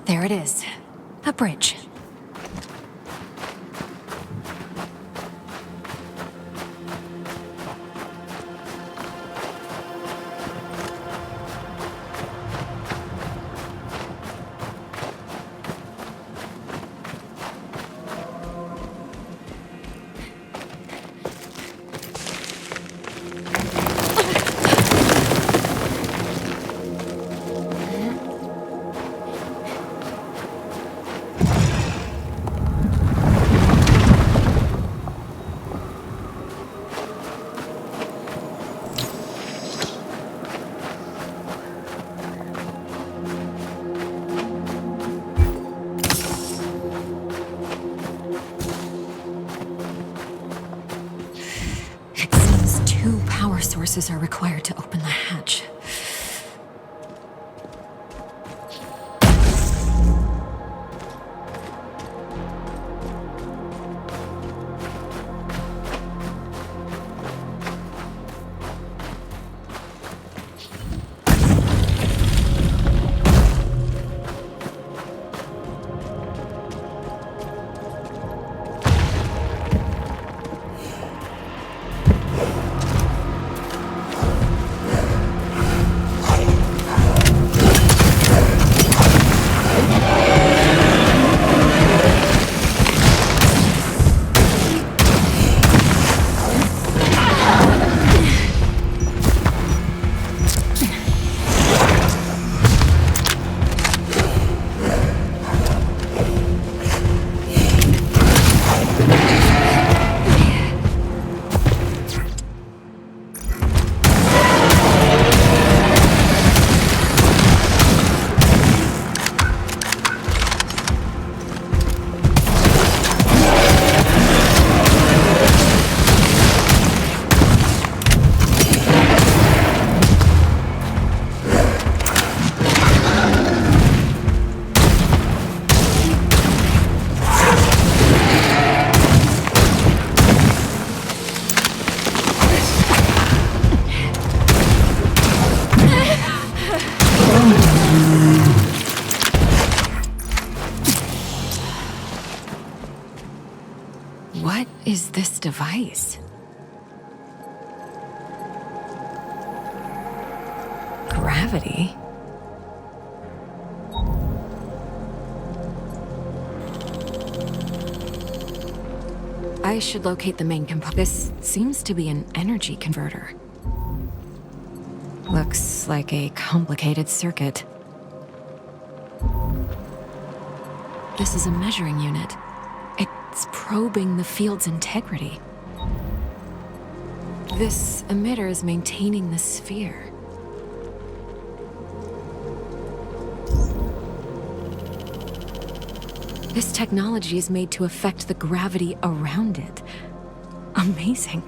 There it is. A bridge. Sources are required to open the hatch. is this device? Gravity? I should locate the main component. This seems to be an energy converter. Looks like a complicated circuit. This is a measuring unit. It's probing the field's integrity. This emitter is maintaining the sphere. This technology is made to affect the gravity around it. Amazing.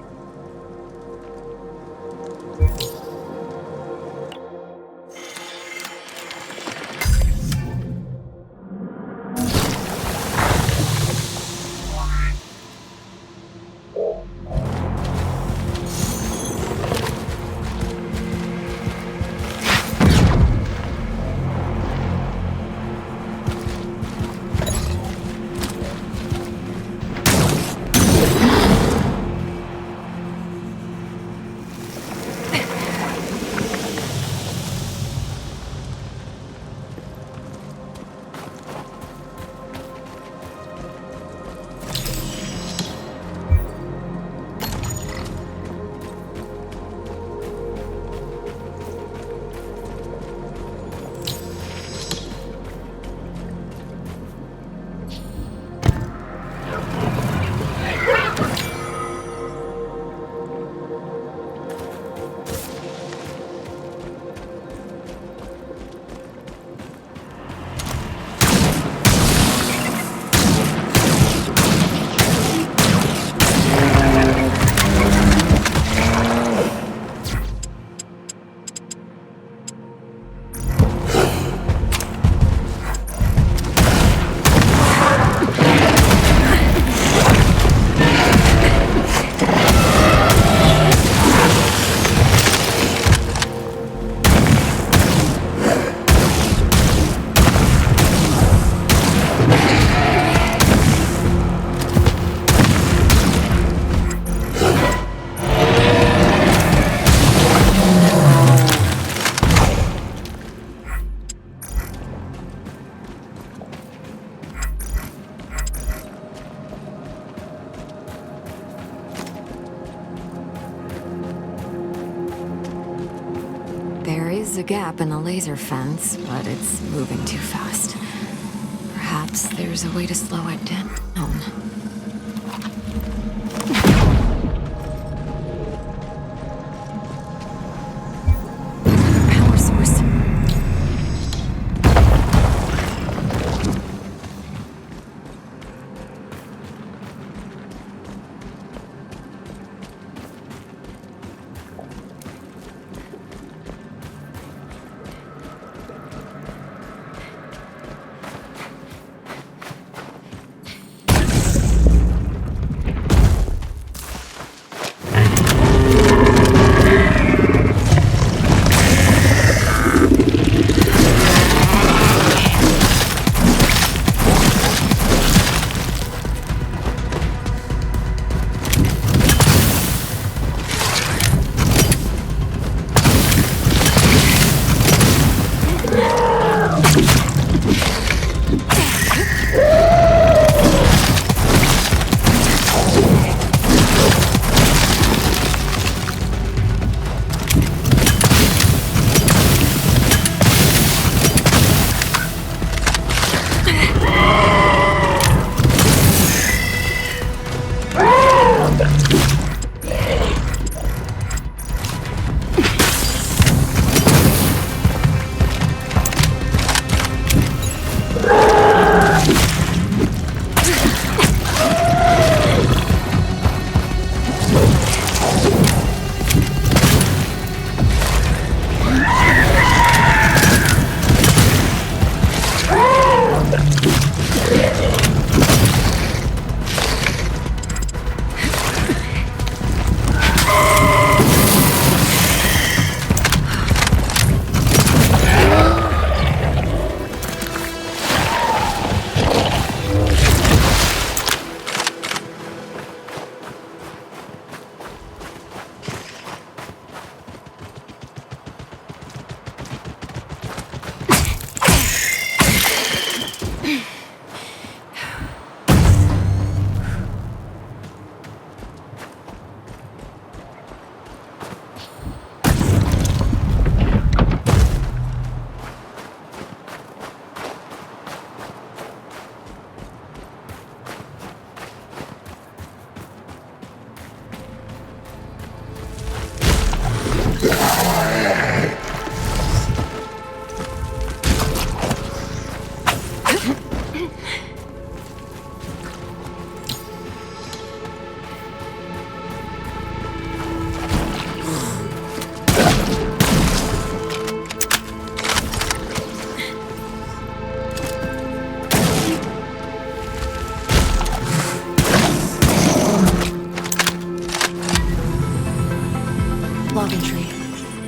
There's a gap in the laser fence, but it's moving too fast. Perhaps there's a way to slow it down. Power source.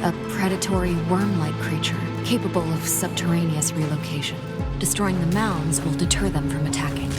A predatory worm-like creature capable of subterraneous relocation. Destroying the mounds will deter them from attacking.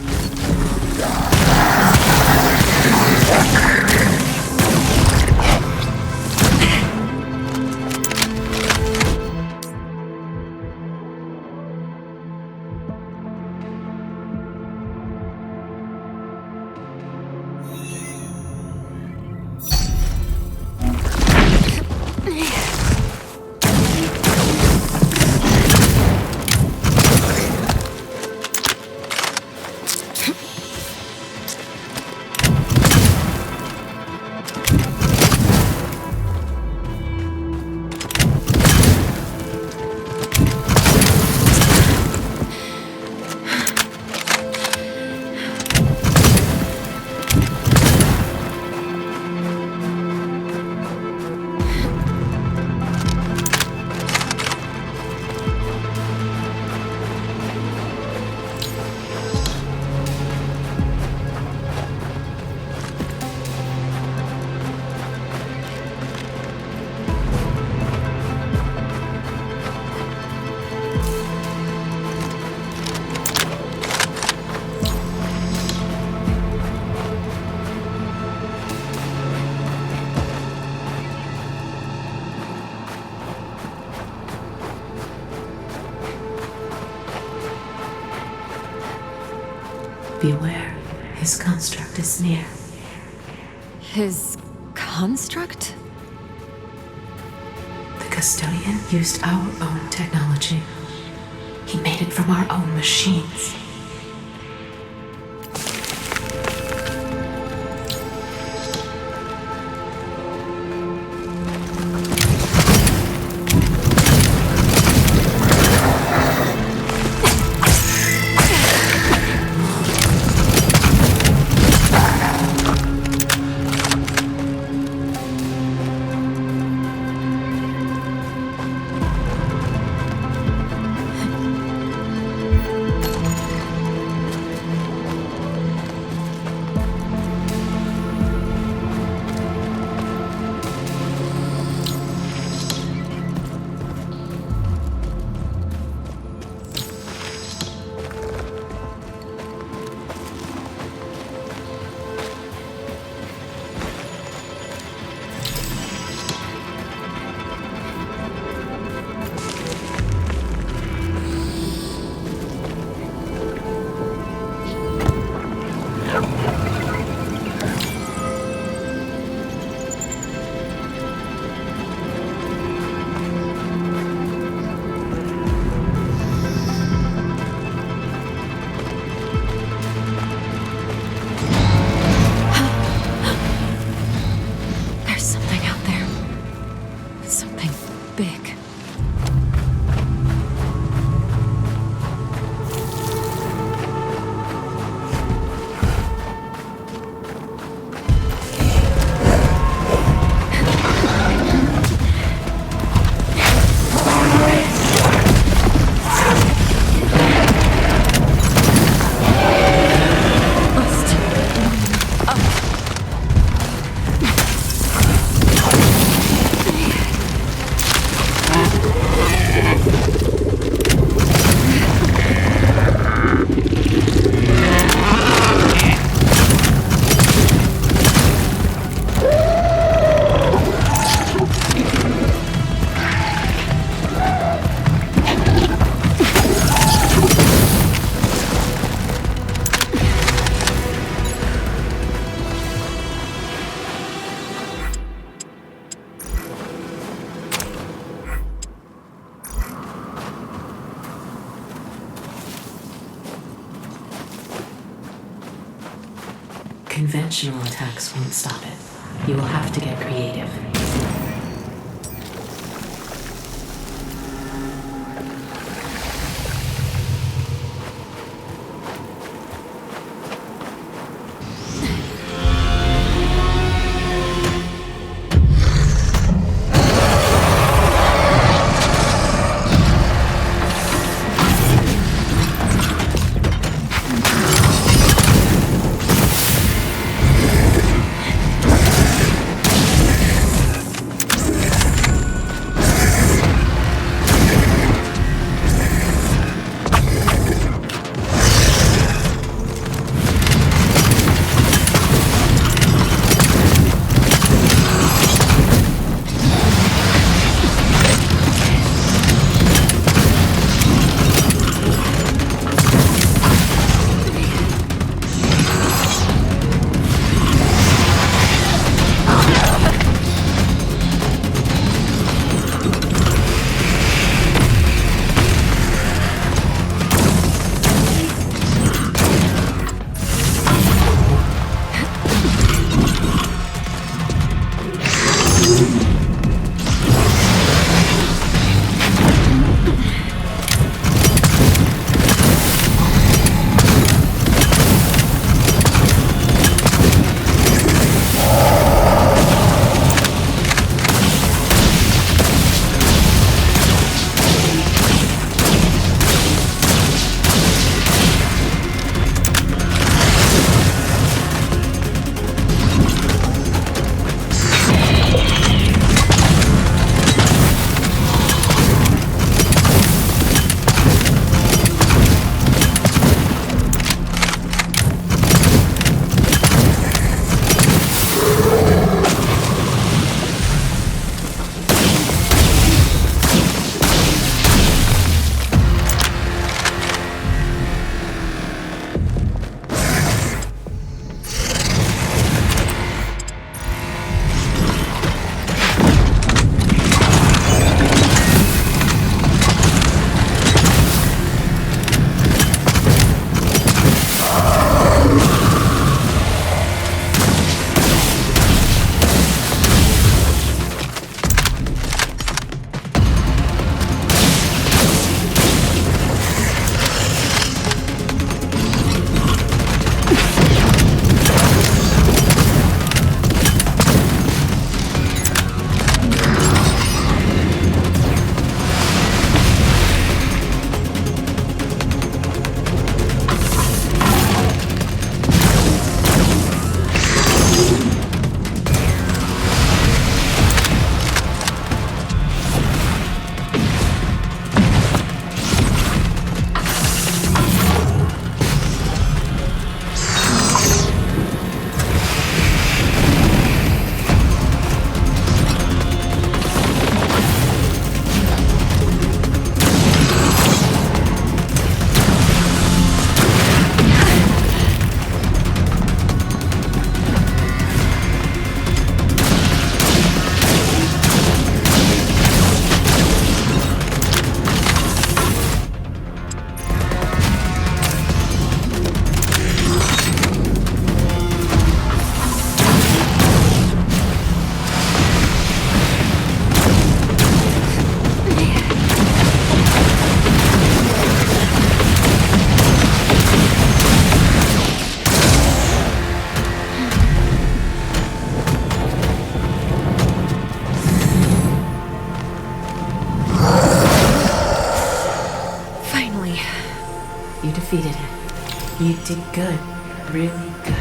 Beware, his construct is near. His construct? The custodian used our own technology. He made it from our own machines. Conventional attacks won't stop it. You will have to get creative. defeated him. You did good. Really good.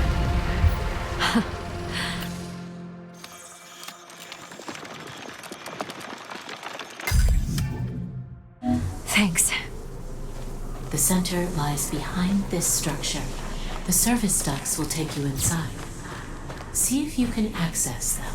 Thanks. The center lies behind this structure. The service ducts will take you inside. See if you can access them.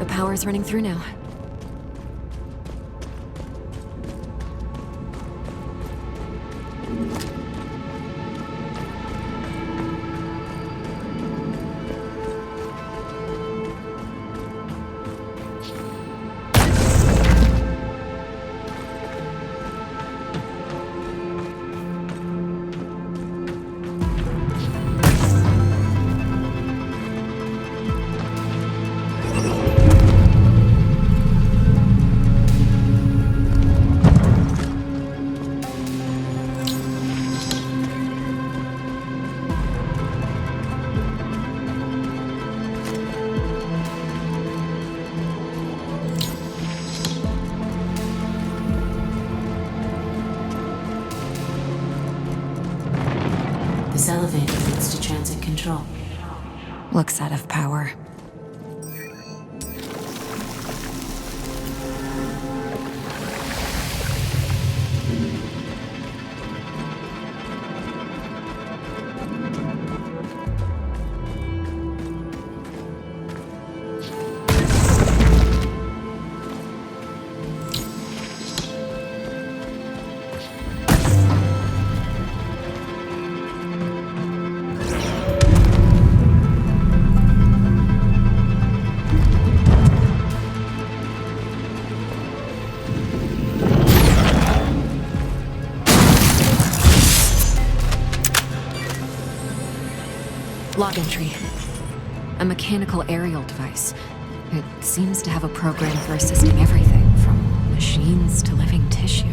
Power's running through now. This elevator leads to transit control. Looks out of power. Log entry. A mechanical aerial device. It seems to have a program for assisting everything, from machines to living tissue.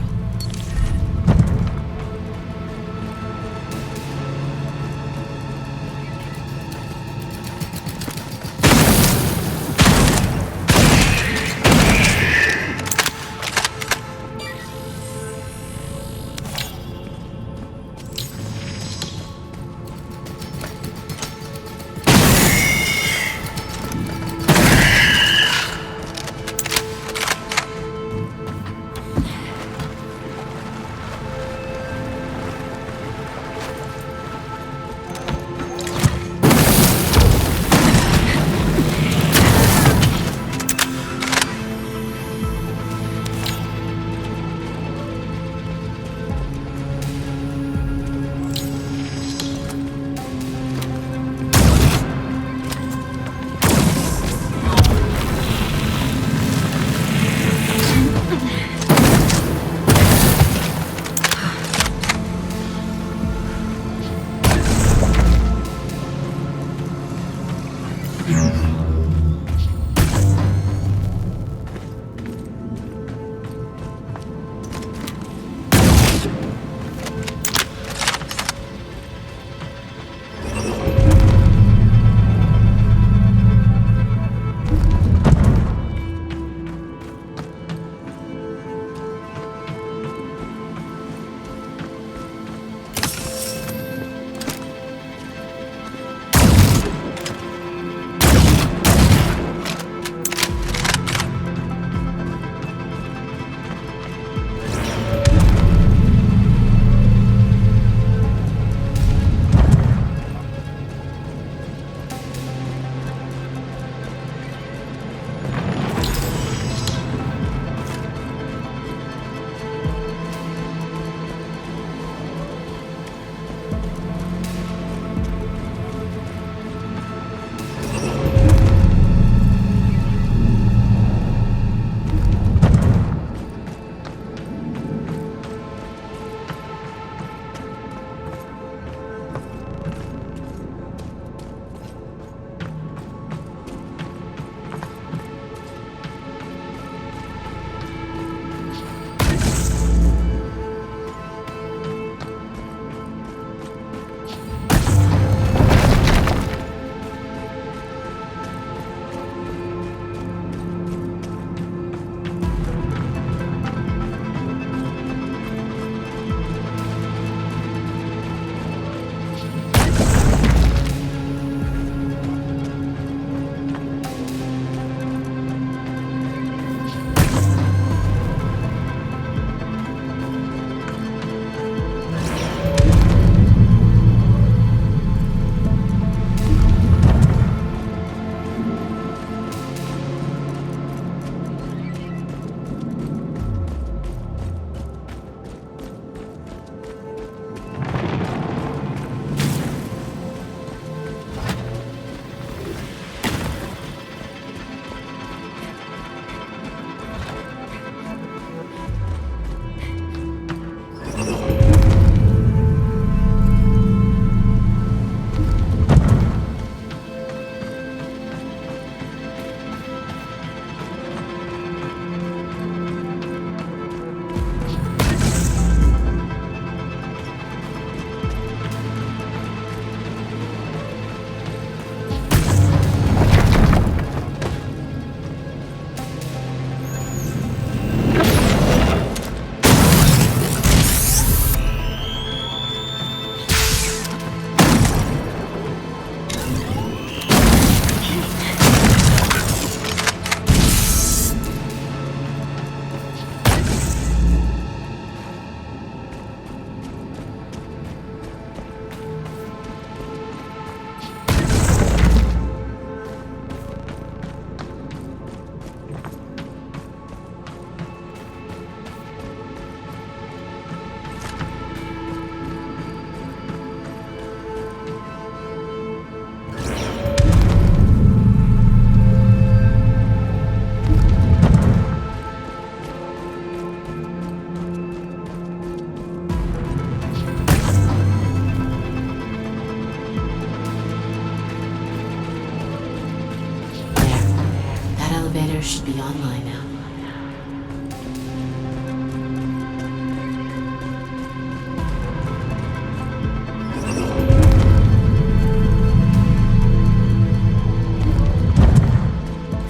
should be online now.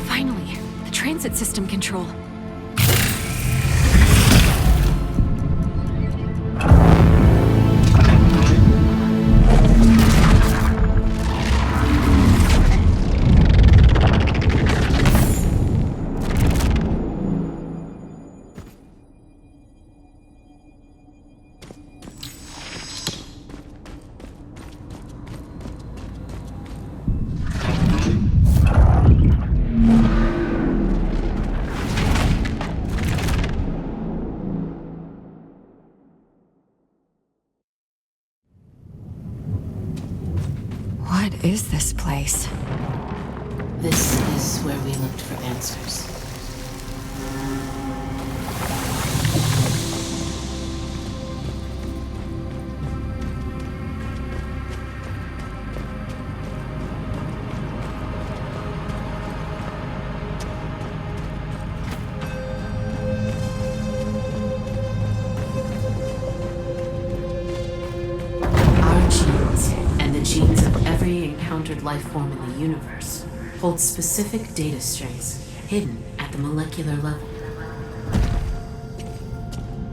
Finally, the transit system control. What is this place? This is where we looked for answers. Our genes, and the genes of every encountered life form in the universe, hold specific data strings hidden at the molecular level.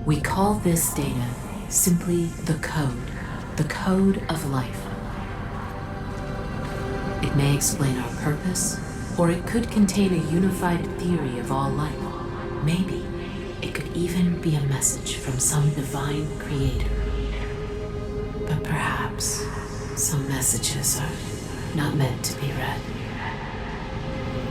We call this data simply the code of life. It may explain our purpose, or it could contain a unified theory of all life. Maybe it could even be a message from some divine creator. But perhaps some messages are not meant to be read.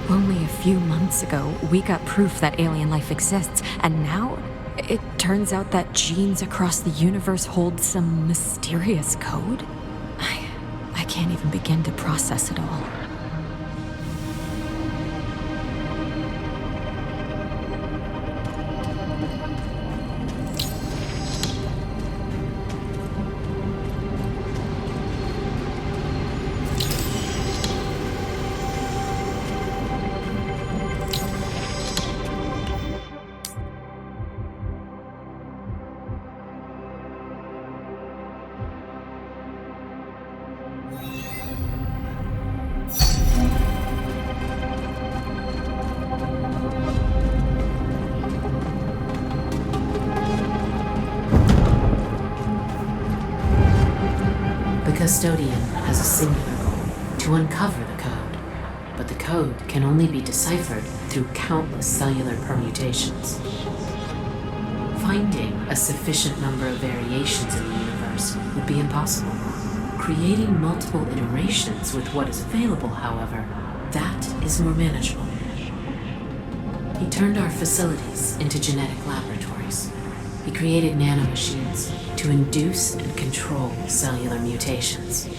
Only a few months ago, we got proof that alien life exists, and now it turns out that genes across the universe hold some mysterious code? I can't even begin to process it all. The custodian has a singular goal: to uncover the code. But the code can only be deciphered through countless cellular permutations. Finding a sufficient number of variations in the universe would be impossible. Creating multiple iterations with what is available, however, that is more manageable. He turned our facilities into genetic laboratories. He created nanomachines to induce and control cellular mutations.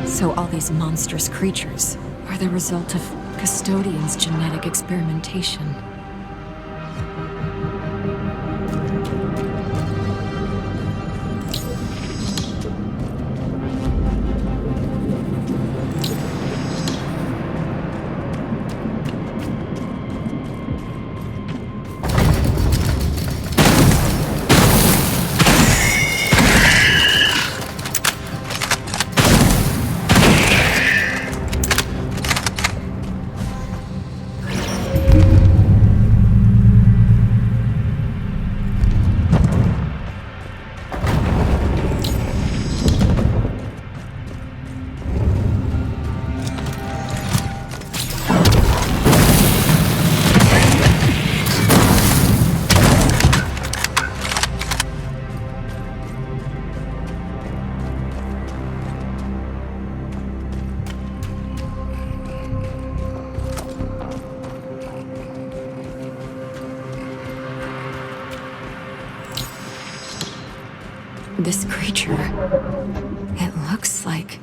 So all these monstrous creatures are the result of Custodian's genetic experimentation. This creature, it looks like...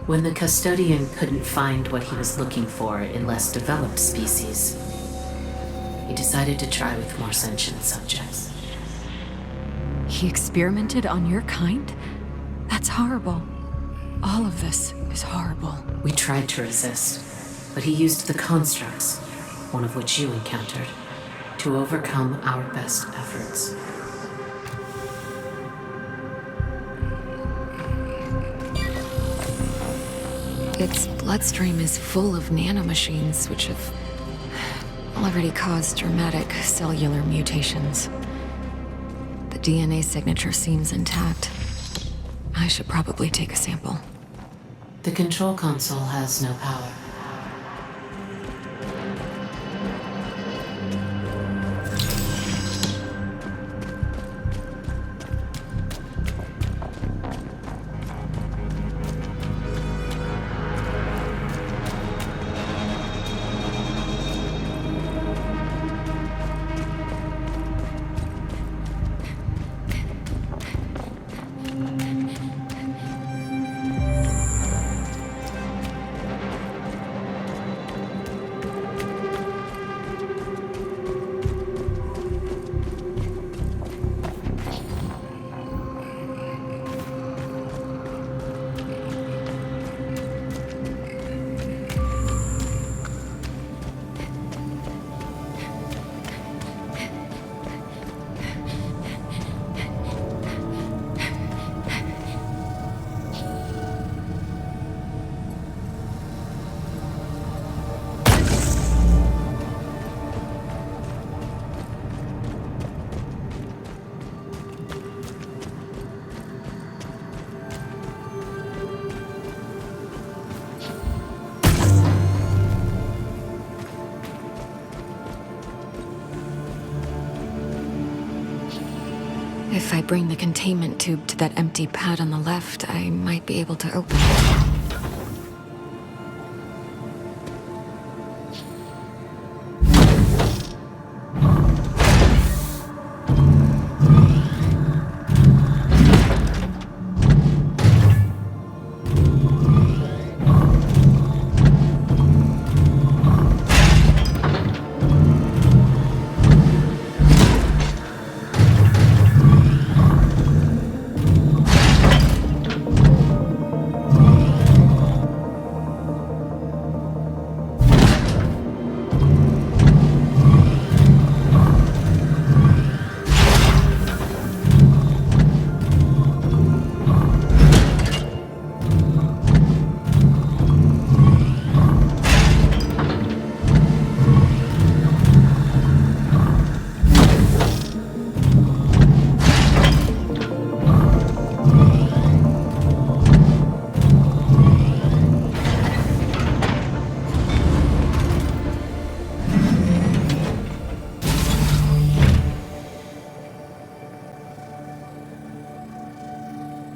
When the custodian couldn't find what he was looking for in less developed species, he decided to try with more sentient subjects. He experimented on your kind? That's horrible. All of this is horrible. We tried to resist, but he used the constructs, one of which you encountered, to overcome our best efforts. Its bloodstream is full of nanomachines, which have already caused dramatic cellular mutations. The DNA signature seems intact. I should probably take a sample. The control console has no power. If I bring the containment tube to that empty pad on the left, I might be able to open it.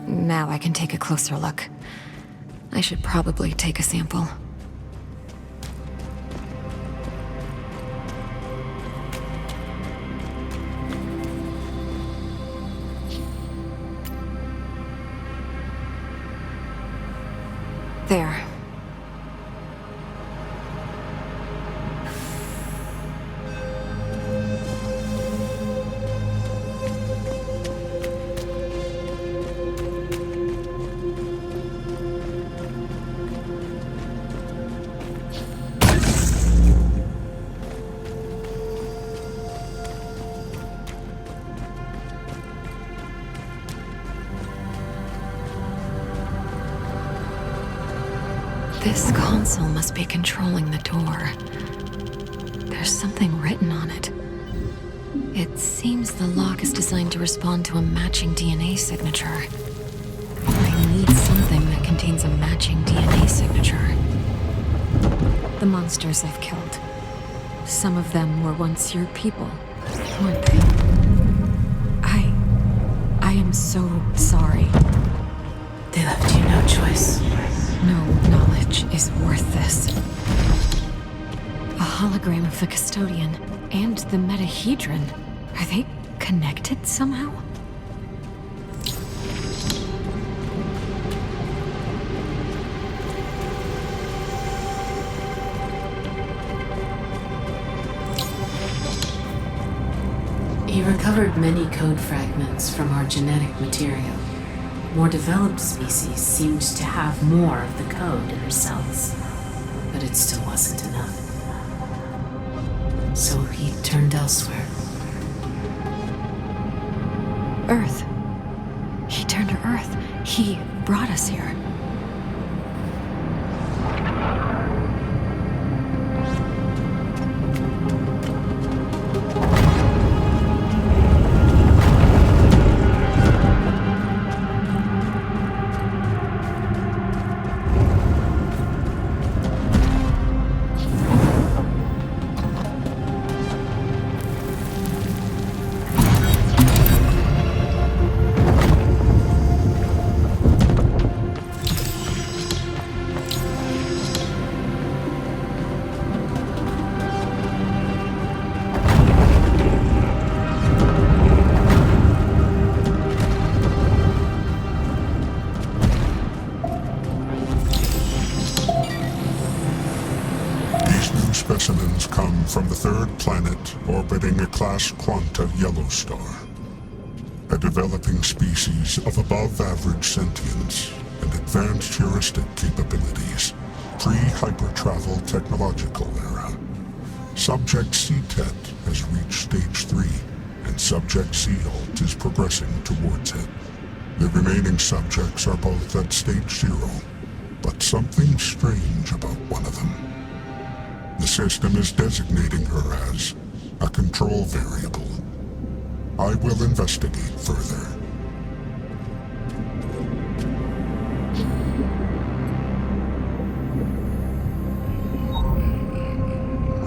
Now I can take a closer look. I should probably take a sample. There. This console must be controlling the door. There's something written on it. It seems the lock is designed to respond to a matching DNA signature. I need something that contains a matching DNA signature. The monsters I've killed. Some of them were once your people, weren't they? I am so sorry. They left you no choice. No knowledge is worth this. A hologram of the custodian and the metahedron. Are they connected somehow? You recovered many code fragments from our genetic material. More developed species seemed to have more of the code in their cells. But but it still wasn't enough. So he turned elsewhere. Earth. He turned to Earth. He brought us here. Specimens come from the third planet orbiting a class Quanta yellow star, a developing species of above-average sentience and advanced heuristic capabilities, pre-hypertravel technological era. Subject CTET has reached stage 3, and Subject C-Alt is progressing towards it. The remaining subjects are both at stage 0, but something strange about one of them. The system is designating her as a control variable. I will investigate further.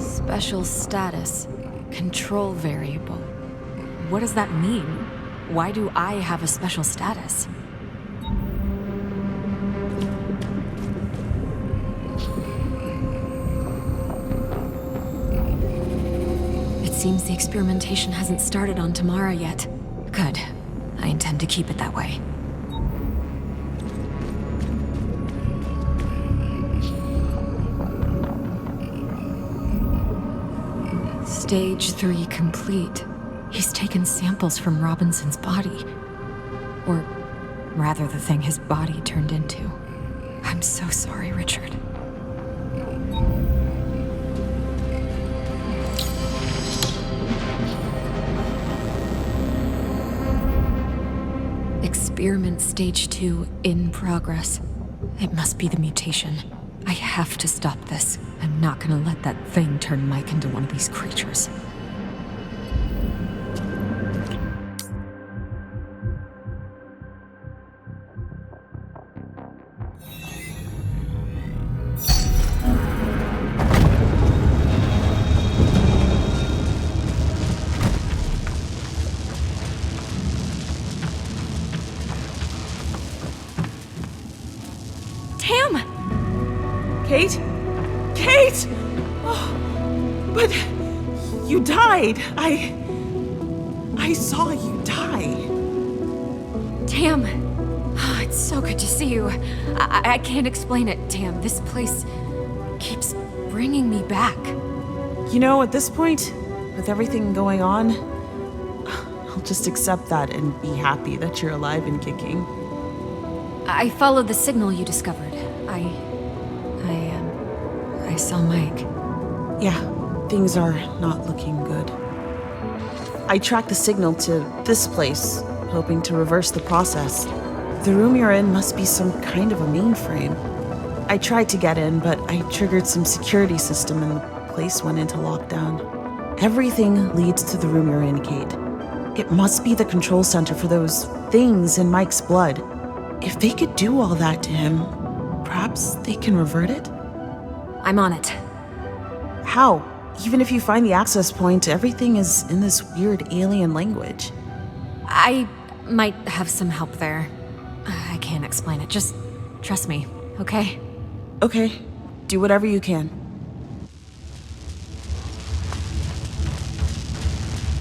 Special status. Control variable. What does that mean? Why do I have a special status? Seems the experimentation hasn't started on Tamara yet. Good. I intend to keep it that way. Stage 3 complete. He's taken samples from Robinson's body. Or rather, the thing his body turned into. I'm so sorry, Richard. Experiment stage 2 in progress. It must be the mutation. I have to stop this. I'm not gonna let that thing turn Mike into one of these creatures. Kate? Kate! Oh, but you died. I saw you die. Tam! Oh, it's so good to see you. I can't explain it, Tam. This place keeps bringing me back. You know, at this point, with everything going on, I'll just accept that and be happy that you're alive and kicking. I followed the signal you discovered. I saw Mike. Yeah, things are not looking good. I tracked the signal to this place, hoping to reverse the process. The room you're in must be some kind of a mainframe. I tried to get in, but I triggered some security system and the place went into lockdown. Everything leads to the room you're in, Kate. It must be the control center for those things in Mike's blood. If they could do all that to him, perhaps they can revert it? I'm on it. How? Even if you find the access point, everything is in this weird alien language. I might have some help there. I can't explain it. Just trust me, okay? Okay. Do whatever you can.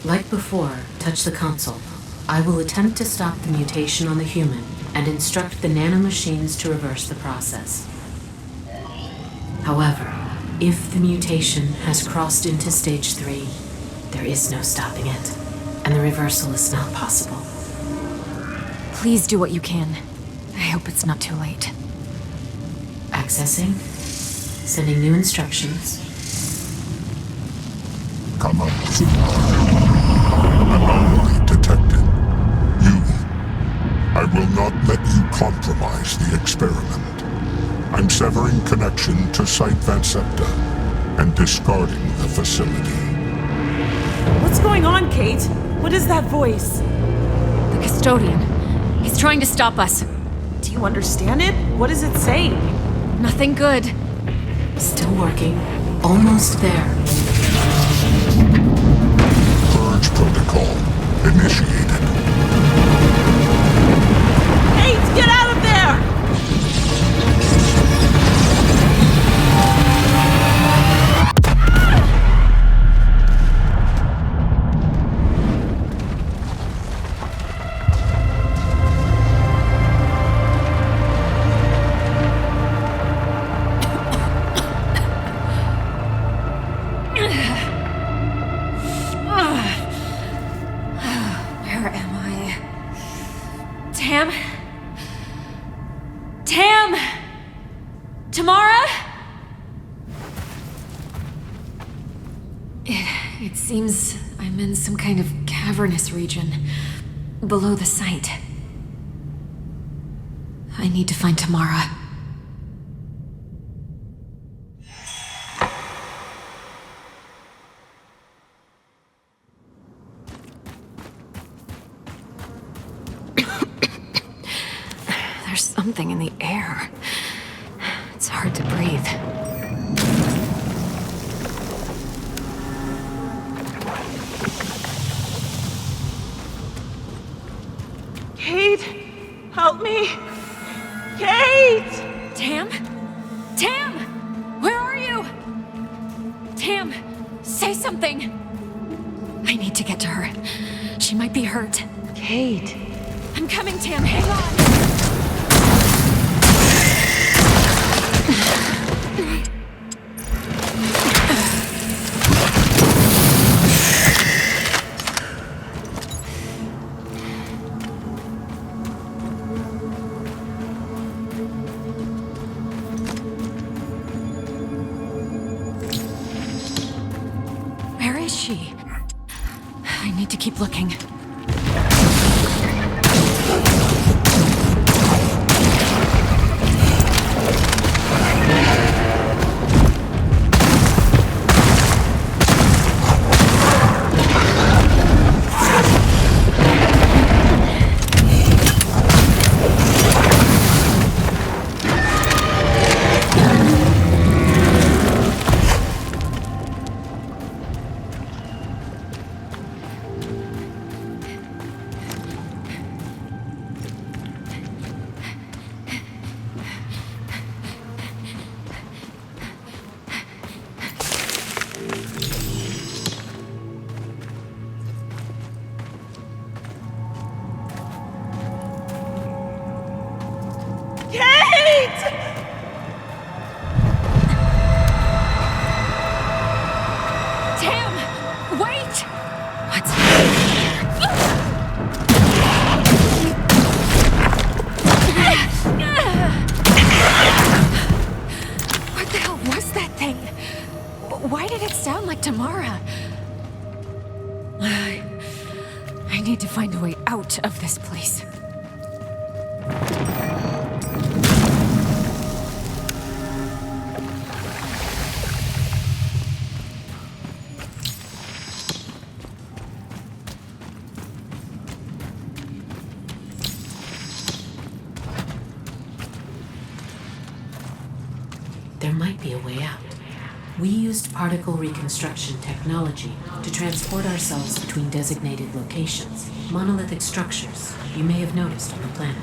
Like before, touch the console. I will attempt to stop the mutation on the human and instruct the nanomachines to reverse the process. However, if the mutation has crossed into stage 3, there is no stopping it, and the reversal is not possible. Please do what you can. I hope it's not too late. Accessing. Sending new instructions. Come out. Anomaly detected. You. I will not let you compromise the experiment. I'm severing connection to Site Vansepta and discarding the facility. What's going on, Kate? What is that voice? The custodian. He's trying to stop us. Do you understand it? What is it saying? Nothing good. Still working. Almost there. Purge protocol initiated. Kate, get out of there! It seems I'm in some kind of cavernous region below the site. I need to find Tamara. There's something in the air. It's hard to breathe. Kate! Help me! Kate! Tam? Tam! Where are you? Tam, say something! I need to get to her. She might be hurt. Kate! I'm coming, Tam, hang on! I need to keep looking. Why did it sound like Tamara? I need to find a way out of this place. There might be a way out. We used particle reconstruction technology to transport ourselves between designated locations, monolithic structures you may have noticed on the planet.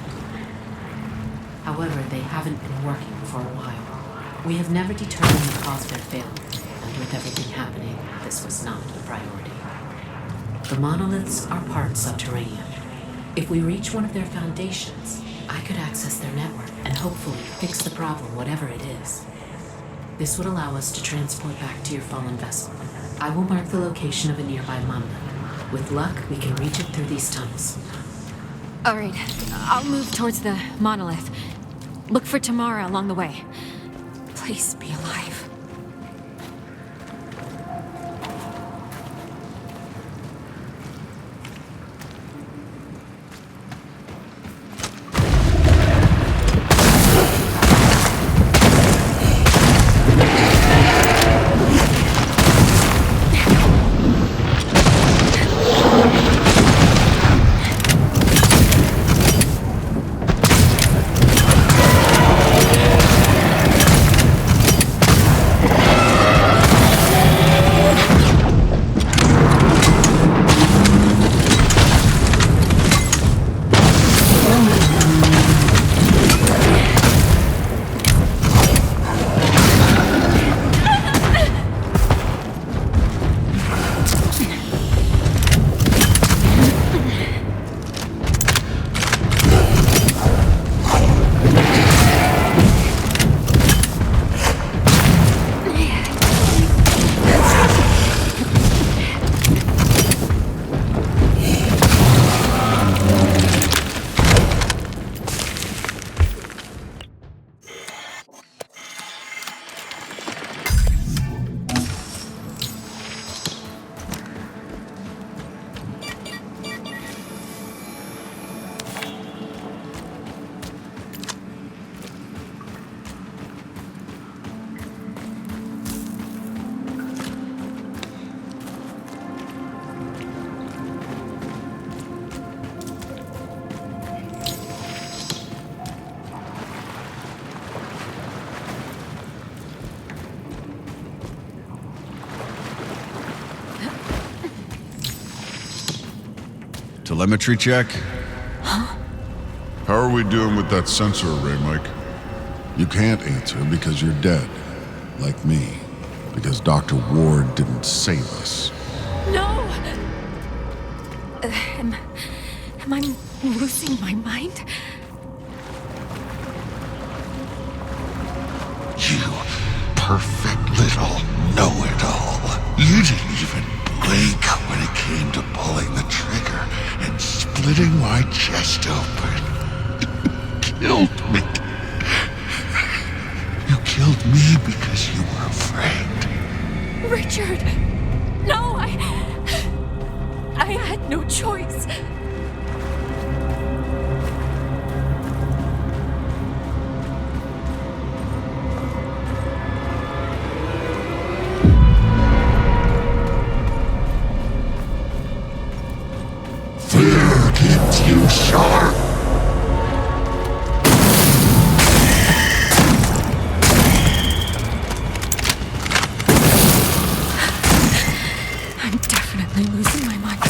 However, they haven't been working for a while. We have never determined the cause of their failure, and with everything happening, this was not a priority. The monoliths are part subterranean. If we reach one of their foundations, I could access their network and hopefully fix the problem, whatever it is. This would allow us to transport back to your fallen vessel. I will mark the location of a nearby monolith. With luck, we can reach it through these tunnels. All right, I'll move towards the monolith. Look for Tamara along the way. Please be alive. Telemetry check? How are we doing with that sensor array, Mike? You can't answer because you're dead. Like me. Because Dr. Ward didn't save us. No! Am I losing my mind? You perfect little know-it-all. You didn't even blink when it came to pulling the trigger and splitting my chest open. You killed me. You killed me because you were afraid. Richard! No, I had no choice. Fear keeps you sharp. I'm definitely losing my mind.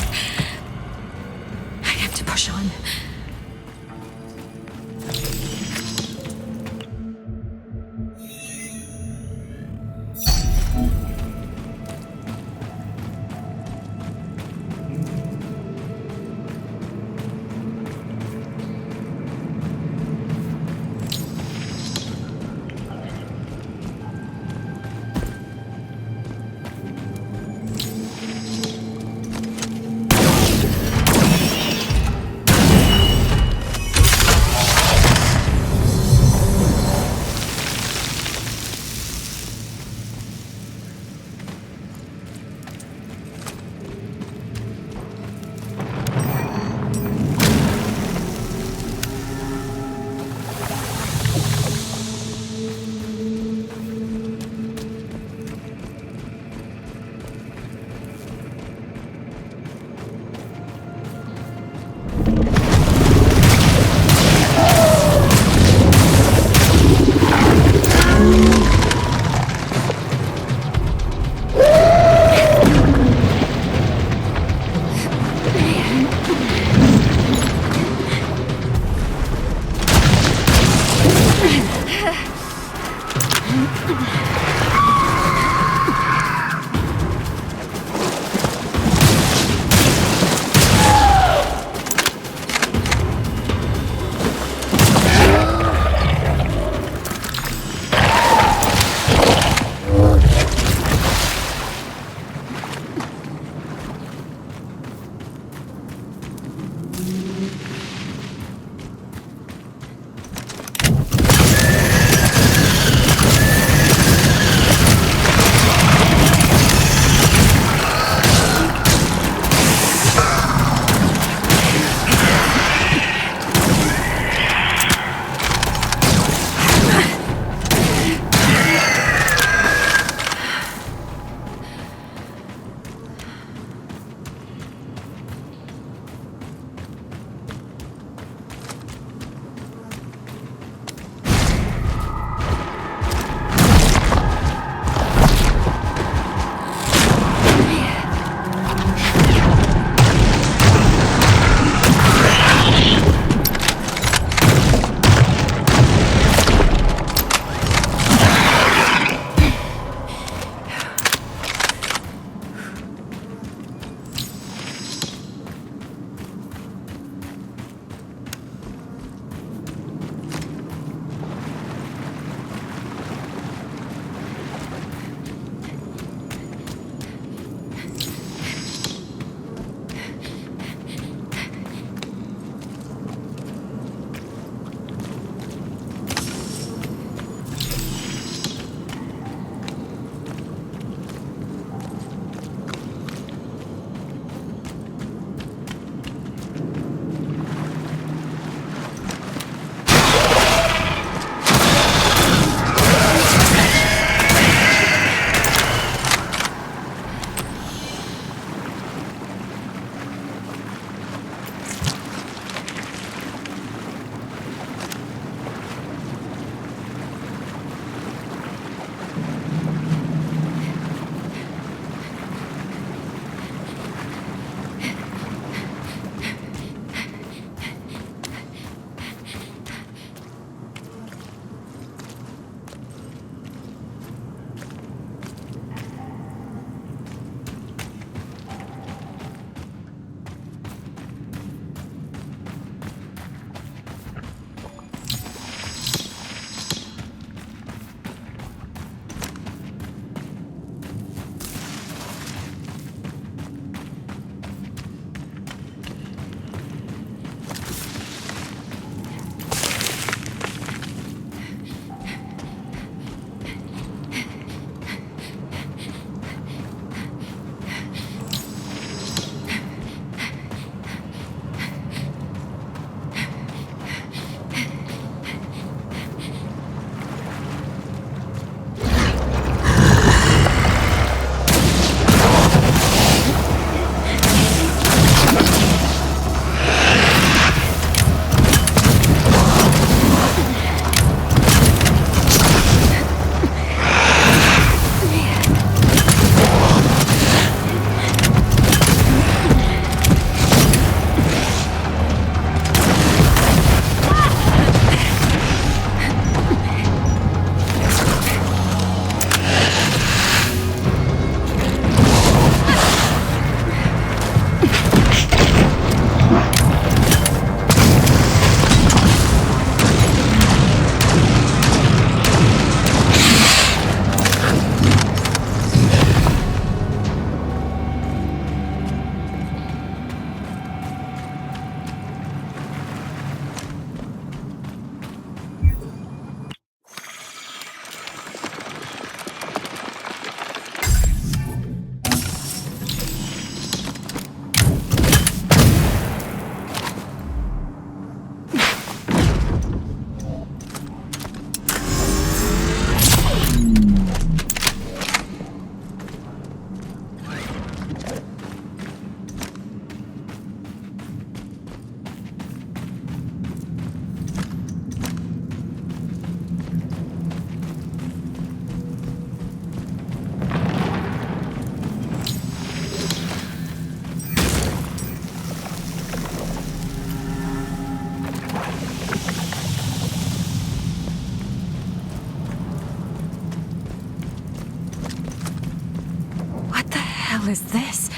Is this?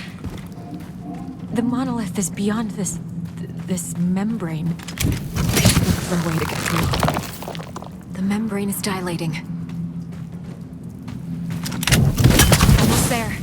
The monolith is beyond this membrane. I should look for a way to get through. The membrane is dilating. Almost there.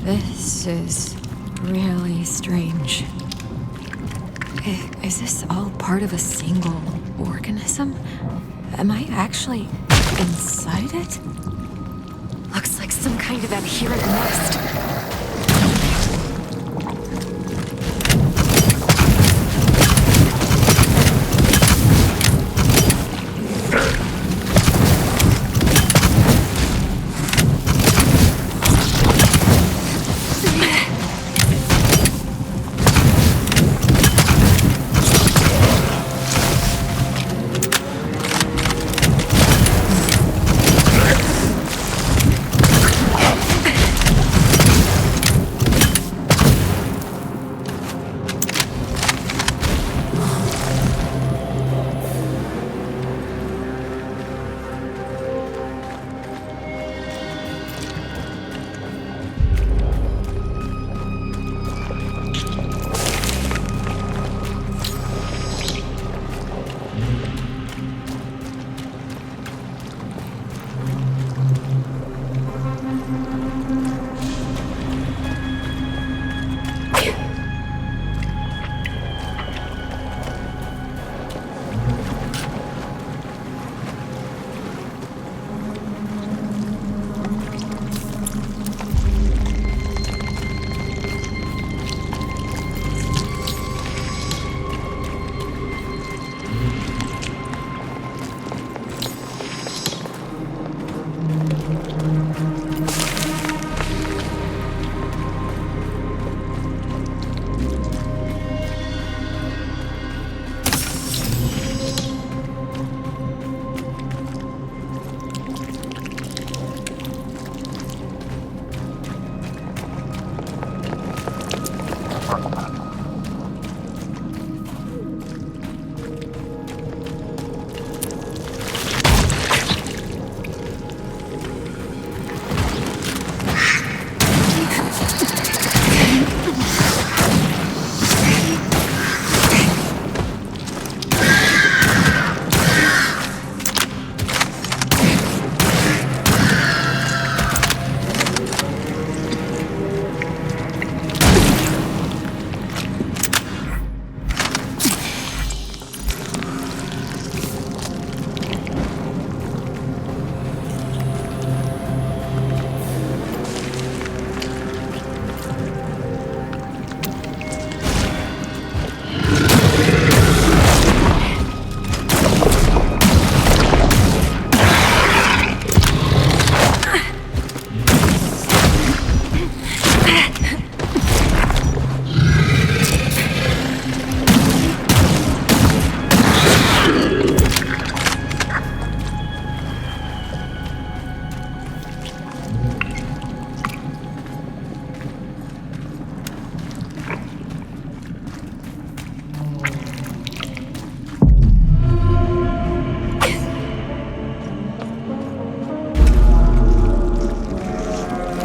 This is really strange. Is this all part of a single organism? Am I actually inside it? Looks like some kind of adherent nest.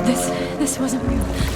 This wasn't real.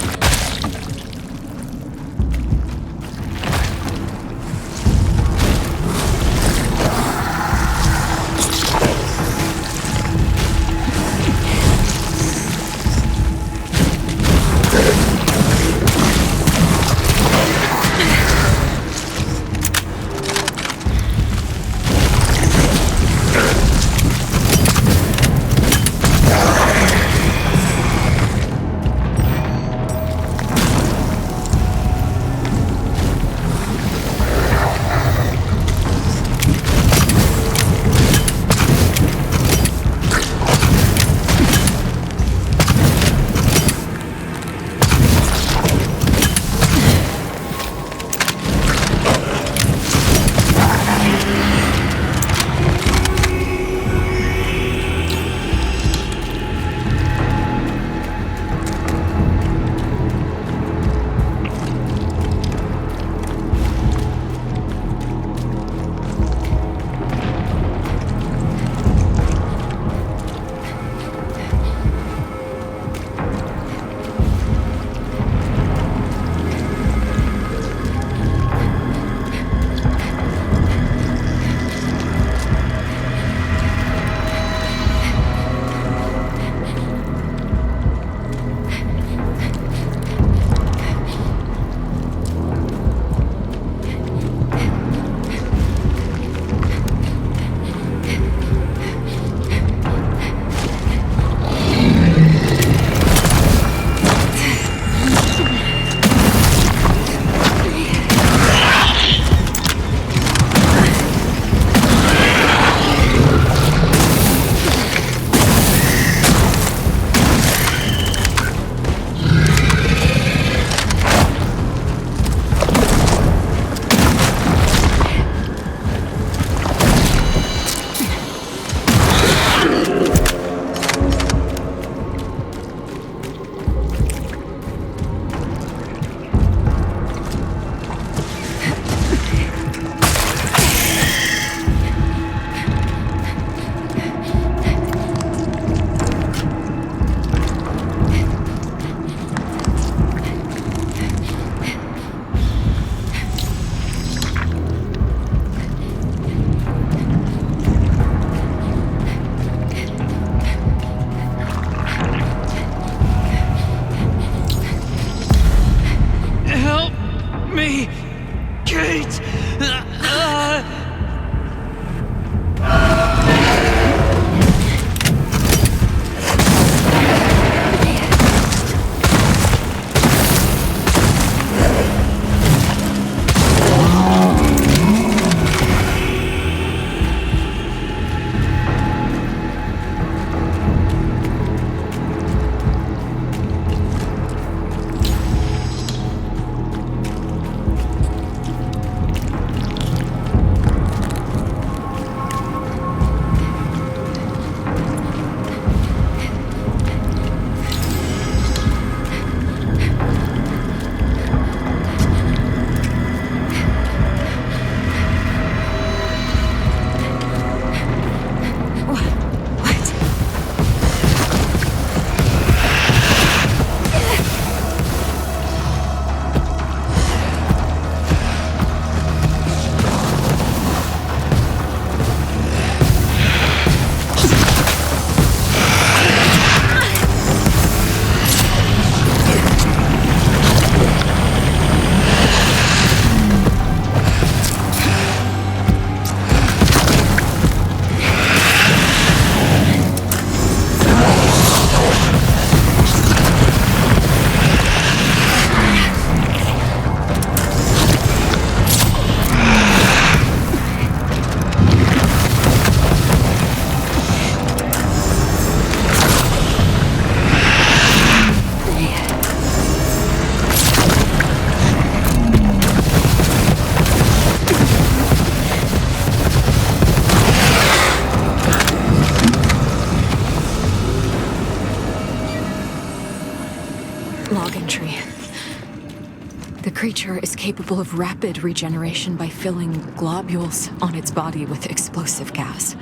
creature is capable of rapid regeneration by filling globules on its body with explosive gas.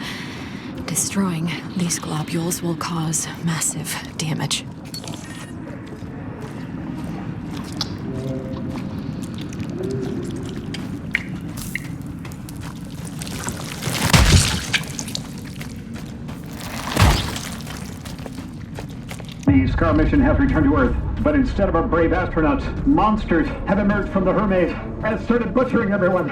Destroying these globules will cause massive damage. The SCAR mission has returned to Earth, but instead of our brave astronauts, monsters have emerged from the Hermes and started butchering everyone.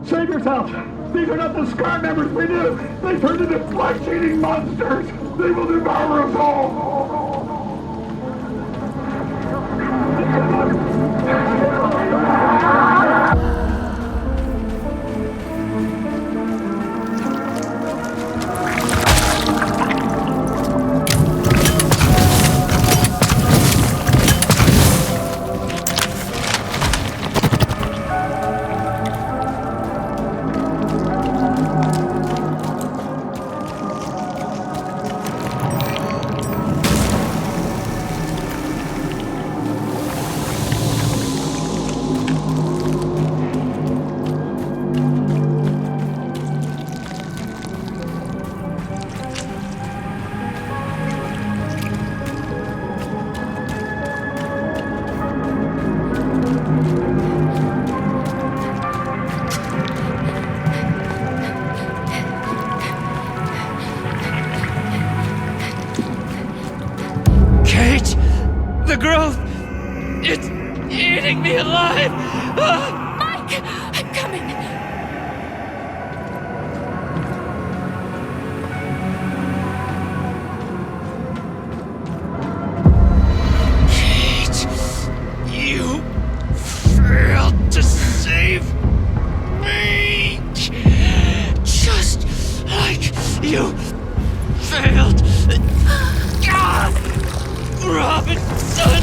Save yourselves! These are not the SCAR members we knew! They turned into flesh-eating monsters! They will devour us all! The growth! It's eating me alive! Mike! I'm coming! Kate! You failed to save me! Just like you failed! Robinson!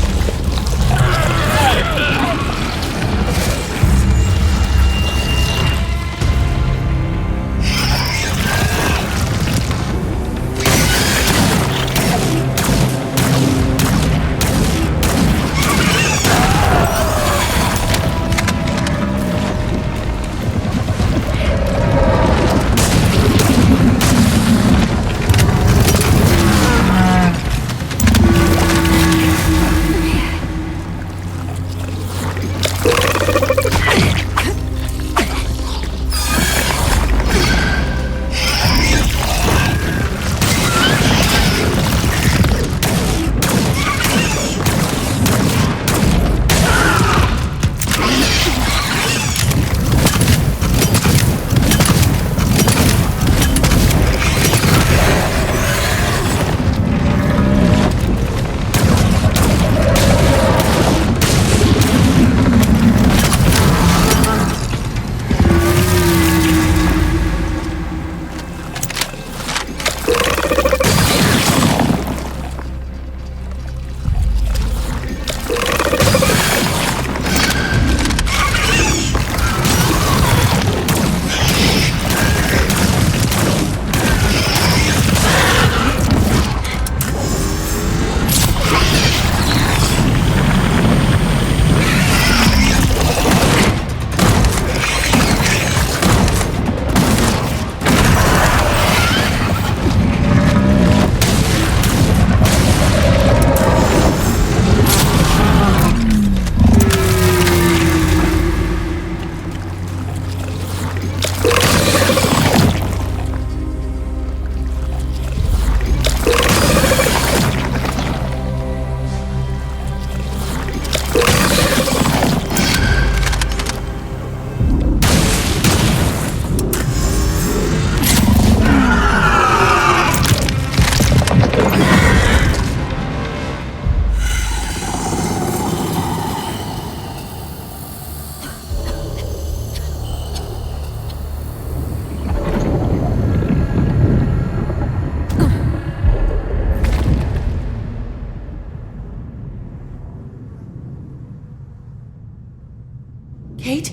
Kate?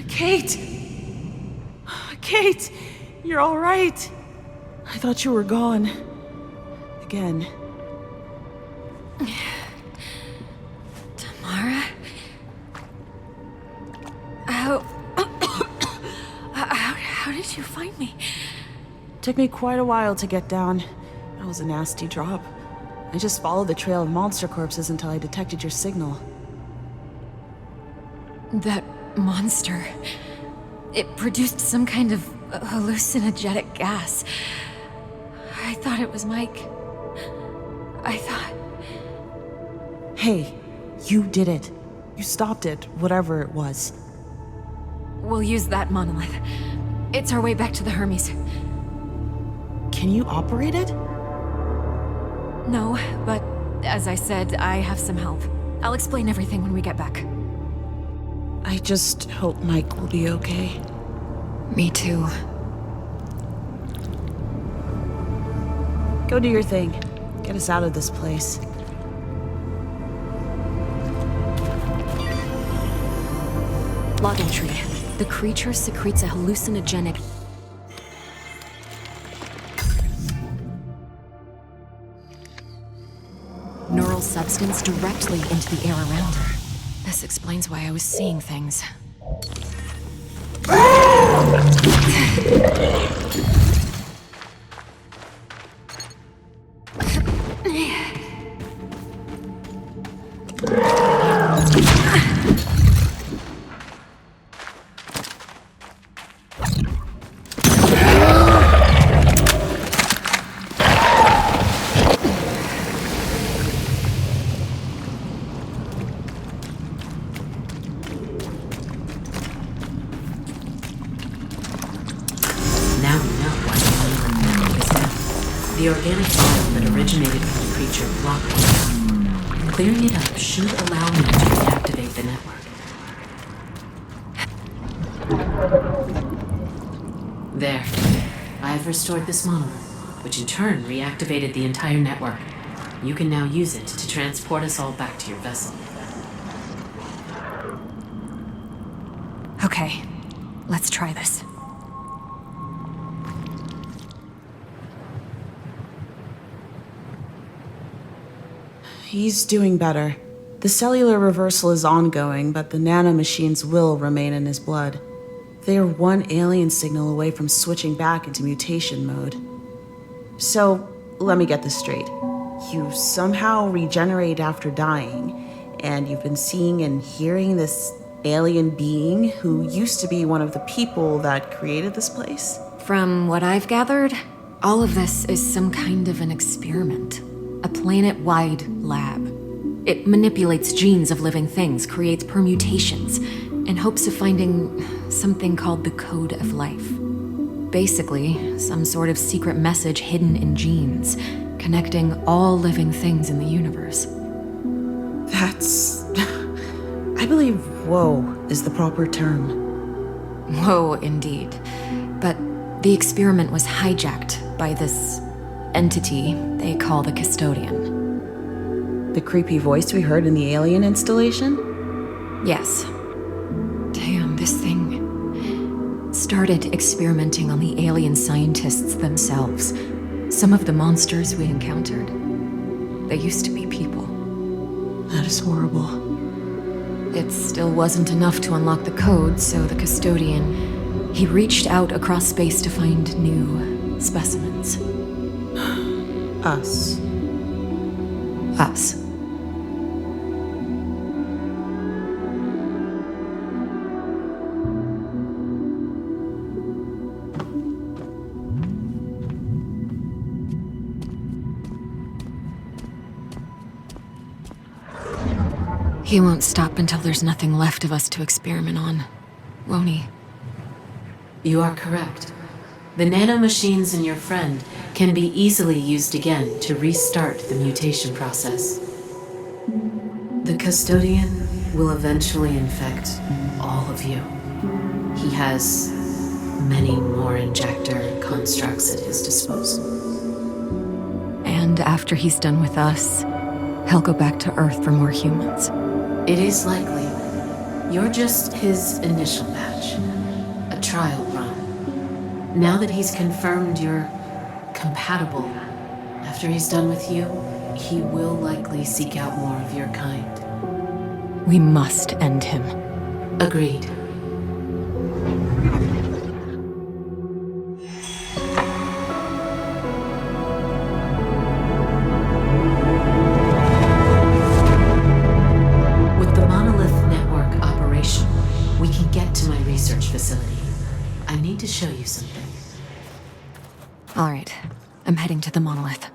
Kate! Kate! You're all right. I thought you were gone. Again. Tamara? How did you find me? Took me quite a while to get down. That was a nasty drop. I just followed the trail of monster corpses until I detected your signal. That monster. It produced some kind of hallucinogenic gas. I thought it was Mike. I thought... Hey, you did it. You stopped it, whatever it was. We'll use that monolith. It's our way back to the Hermes. Can you operate it? No, but as I said, I have some help. I'll explain everything when we get back. I just hope Mike will be okay. Me too. Go do your thing. Get us out of this place. Log entry. The creature secretes a hallucinogenic... neural substance directly into the air around her. This explains why I was seeing things. The organic file that originated from the creature blocked me. Clearing it up should allow me to reactivate the network. There. I've restored this monolith, which in turn reactivated the entire network. You can now use it to transport us all back to your vessel. Okay, let's try this. He's doing better. The cellular reversal is ongoing, but the nanomachines will remain in his blood. They are one alien signal away from switching back into mutation mode. So, let me get this straight. You somehow regenerate after dying, and you've been seeing and hearing this alien being who used to be one of the people that created this place? From what I've gathered, all of this is some kind of an experiment. A planet-wide lab. It manipulates genes of living things, creates permutations, in hopes of finding something called the Code of Life. Basically, some sort of secret message hidden in genes, connecting all living things in the universe. That's... I believe "whoa" is the proper term. Whoa, indeed. But the experiment was hijacked by this entity they call the Custodian. The creepy voice we heard in the alien installation? Yes. Damn, this thing started experimenting on the alien scientists themselves. Some of the monsters we encountered, they used to be people. That is horrible. It still wasn't enough to unlock the code, so the Custodian, he reached out across space to find new specimens. Us. Us. He won't stop until there's nothing left of us to experiment on, won't he? You are correct. The nanomachines in your friend can be easily used again to restart the mutation process. The Custodian will eventually infect all of you. He has many more injector constructs at his disposal. And after he's done with us, he'll go back to Earth for more humans. It is likely. You're just his initial batch. A trial run. Now that he's confirmed you're compatible, after he's done with you, he will likely seek out more of your kind. We must end him. Agreed. With the monolith network operation, we can get to my research facility. I need to show you something. All right, I'm heading to the monolith.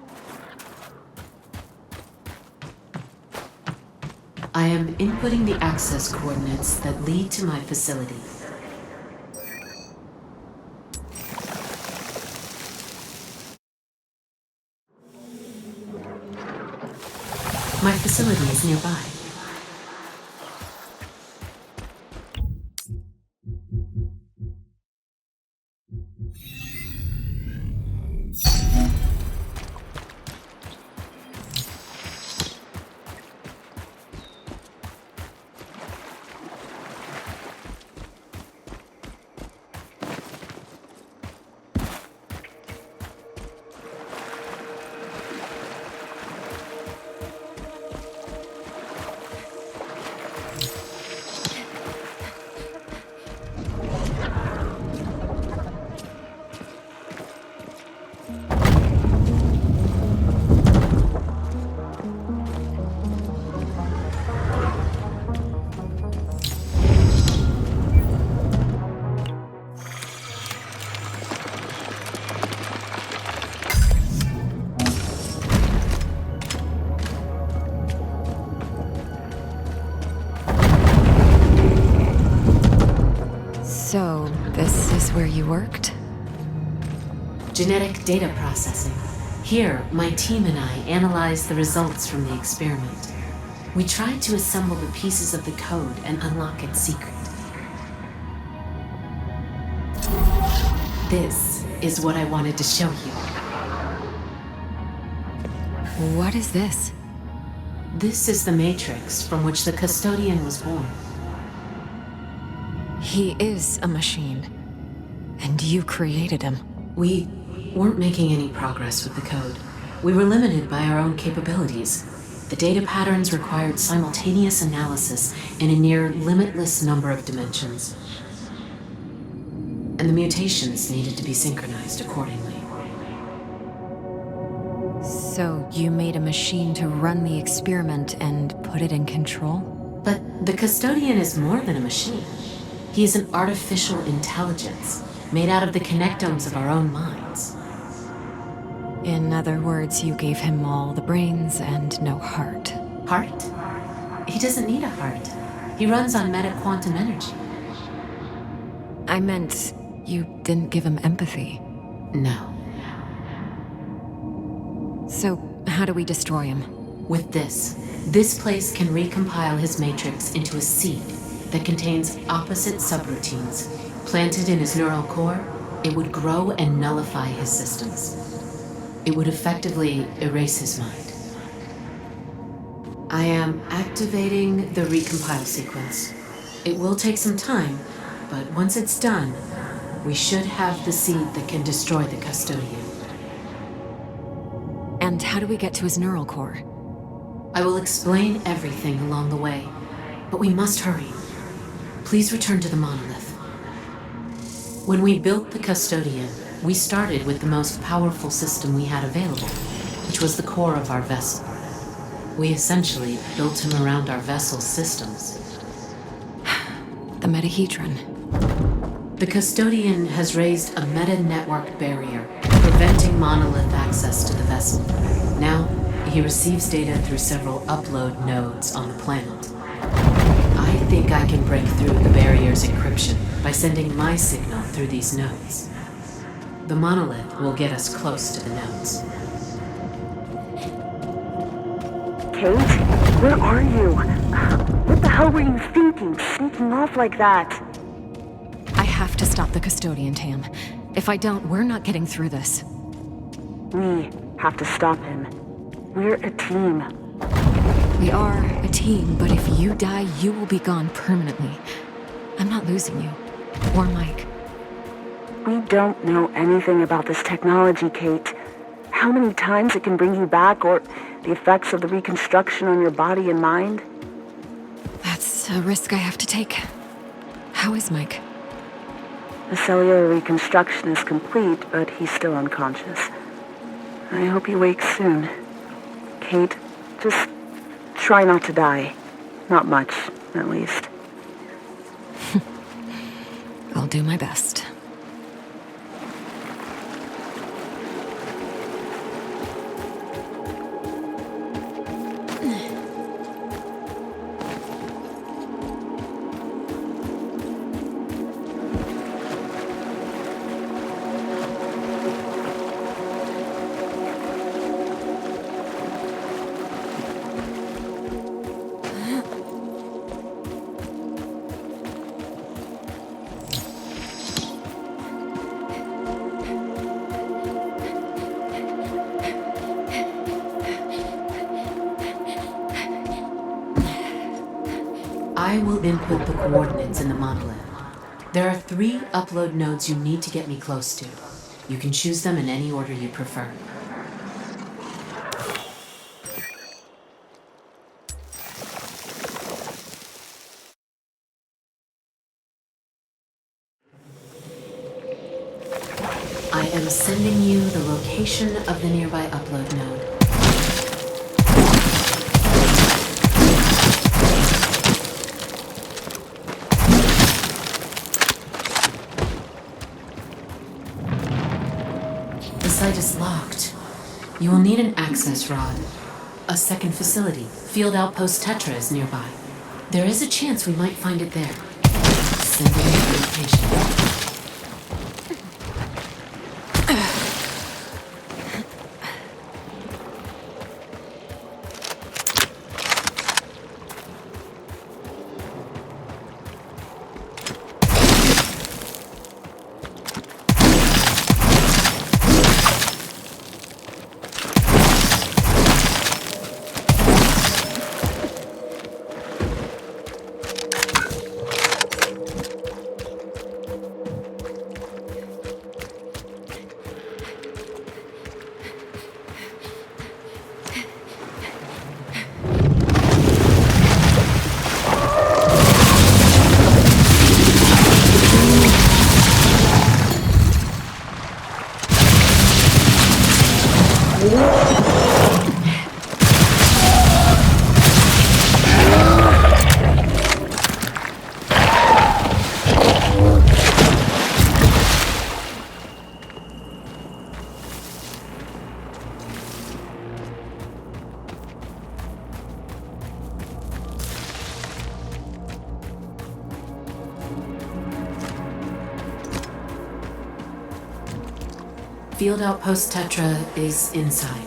I am inputting the access coordinates that lead to my facility. My facility is nearby. So, this is where you worked? Genetic data processing. Here, my team and I analyzed the results from the experiment. We tried to assemble the pieces of the code and unlock its secret. This is what I wanted to show you. What is this? This is the matrix from which the custodian was born. He is a machine. And you created him. We weren't making any progress with the code. We were limited by our own capabilities. The data patterns required simultaneous analysis in a near limitless number of dimensions. And the mutations needed to be synchronized accordingly. So you made a machine to run the experiment and put it in control? But the custodian is more than a machine. He is an artificial intelligence made out of the connectomes of our own minds. In other words, you gave him all the brains and no heart. Heart? He doesn't need a heart. He runs on meta-quantum energy. I meant you didn't give him empathy. No. So, how do we destroy him? With this. This place can recompile his matrix into a seed that contains opposite subroutines. Planted in his neural core, it would grow and nullify his systems. It would effectively erase his mind. I am activating the recompile sequence. It will take some time, but once it's done, we should have the seed that can destroy the custodian. And how do we get to his neural core? I will explain everything along the way, but we must hurry. Please return to the monolith. When we built the custodian, we started with the most powerful system we had available, which was the core of our vessel. We essentially built him around our vessel's systems. The metahedron. The custodian has raised a meta-network barrier, preventing monolith access to the vessel. Now, he receives data through several upload nodes on the planet. I think I can break through the barrier's encryption by sending my signal through these nodes. The monolith will get us close to the nodes. Kate, where are you? What the hell were you thinking, sneaking off like that? I have to stop the custodian, Tam. If I don't, we're not getting through this. We have to stop him. We're a team. We are a team, but if you die, you will be gone permanently. I'm not losing you. Or Mike. We don't know anything about this technology, Kate. How many times it can bring you back, or the effects of the reconstruction on your body and mind? That's a risk I have to take. How is Mike? The cellular reconstruction is complete, but he's still unconscious. I hope he wakes soon. Kate, just try not to die. Not much, at least. I'll do my best. I will input the coordinates in the monolith. There are 3 upload nodes you need to get me close to. You can choose them in any order you prefer. I am sending you the location of the nearby upload node. The site is locked. You will need an access rod. A second facility, Field Outpost Tetra, is nearby. There is a chance we might find it there. Sending you the location. Field Outpost Tetra is inside.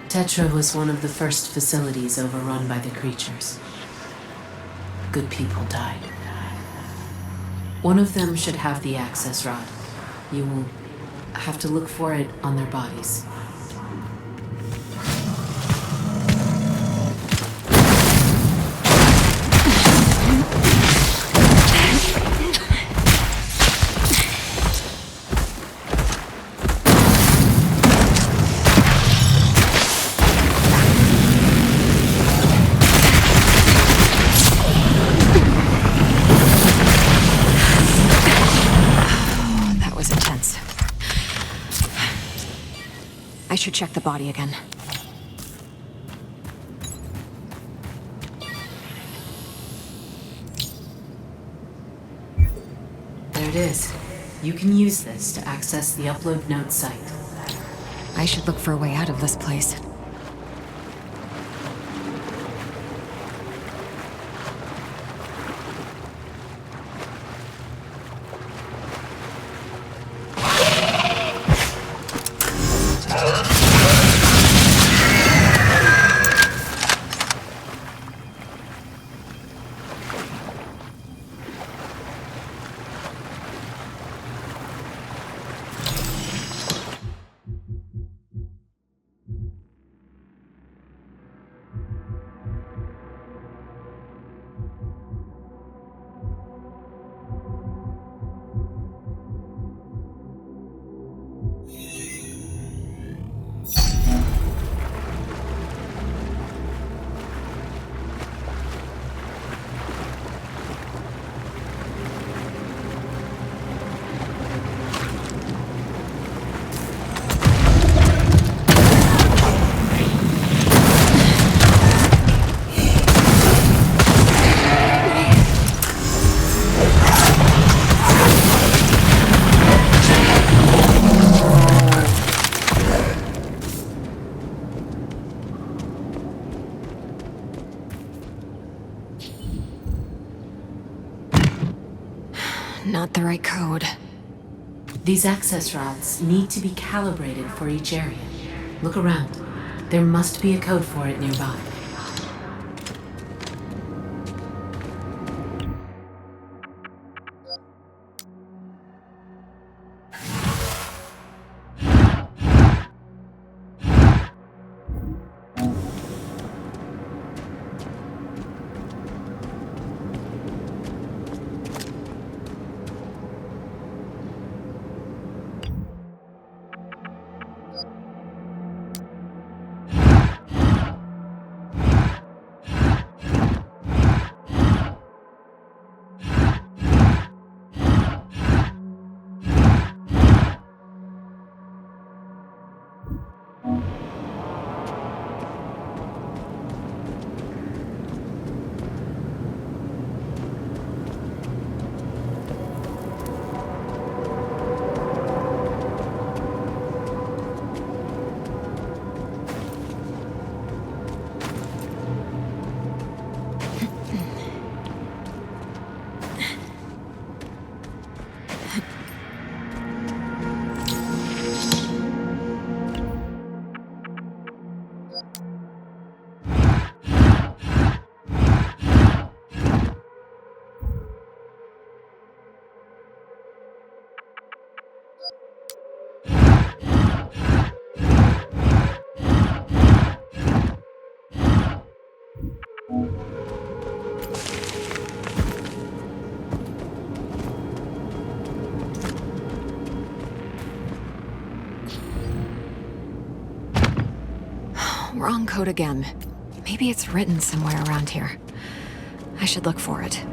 Tetra was one of the first facilities overrun by the creatures. Good people died. One of them should have the access rod. You will have to look for it on their bodies. I should check the body again. There it is. You can use this to access the upload node site. I should look for a way out of this place. Not the right code. These access routes need to be calibrated for each area. Look around. There must be a code for it nearby. Wrong code again. Maybe it's written somewhere around here. I should look for it.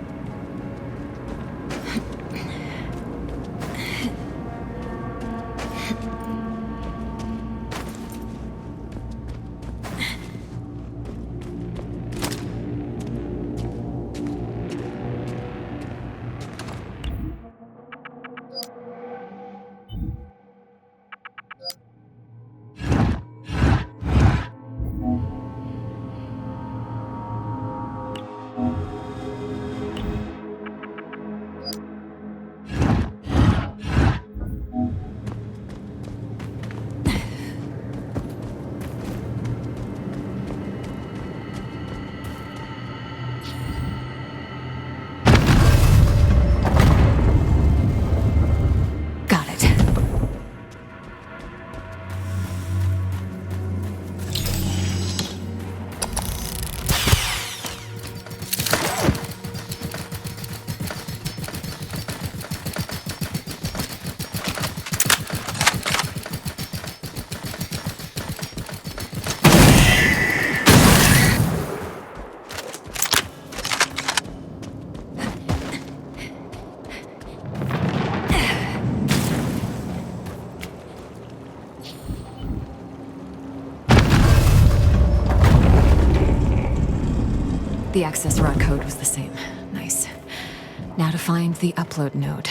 The access route code was the same. Nice. Now to find the upload node.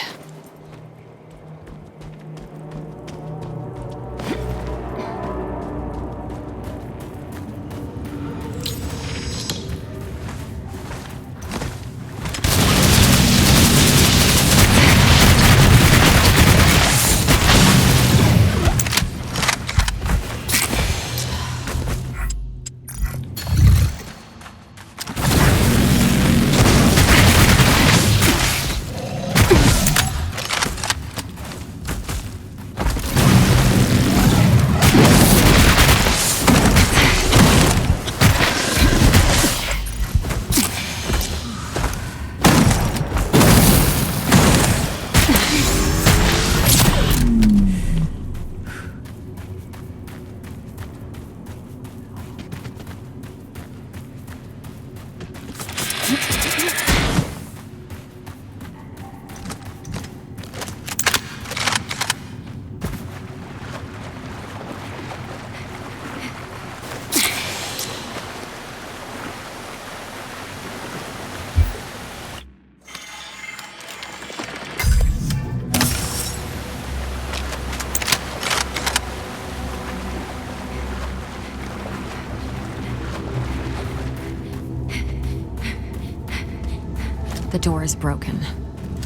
The door is broken.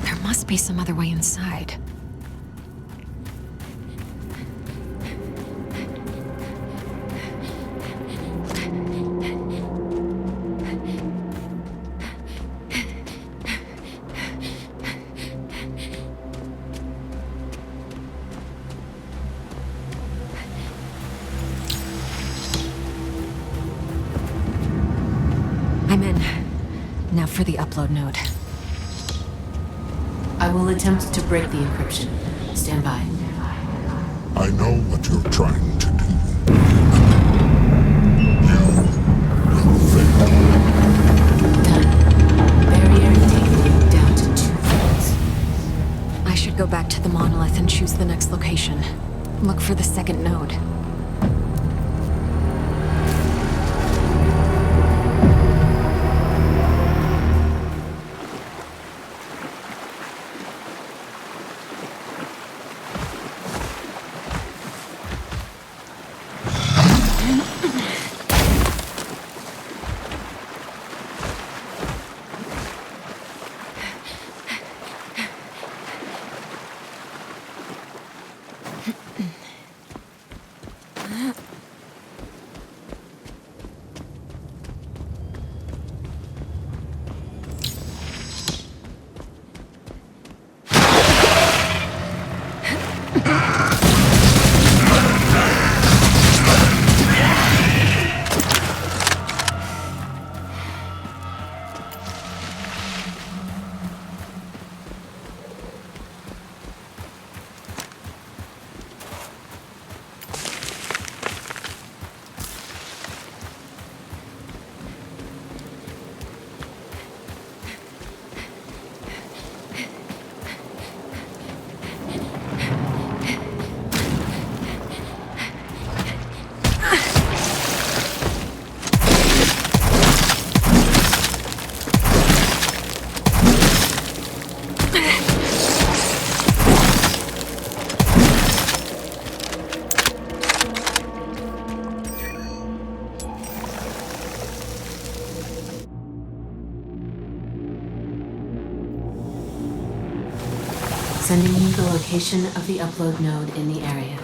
There must be some other way inside. I'm in. Now for the upload node. I will attempt to break the encryption. Stand by. I know what you're trying to do. You will fail. Done. Barrier taken down to 2/3. I should go back to the monolith and choose the next location. Look for the second node. Sending you the location of the upload node in the area.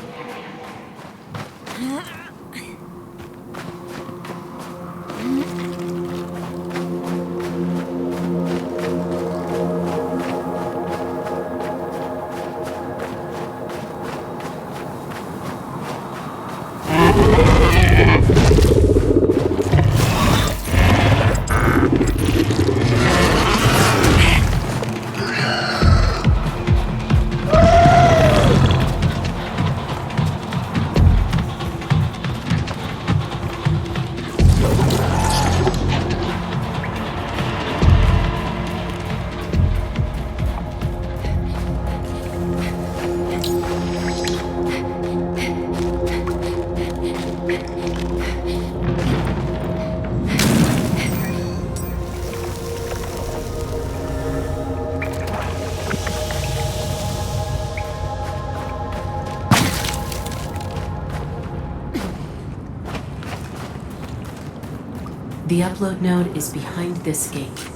The upload node is behind this gate.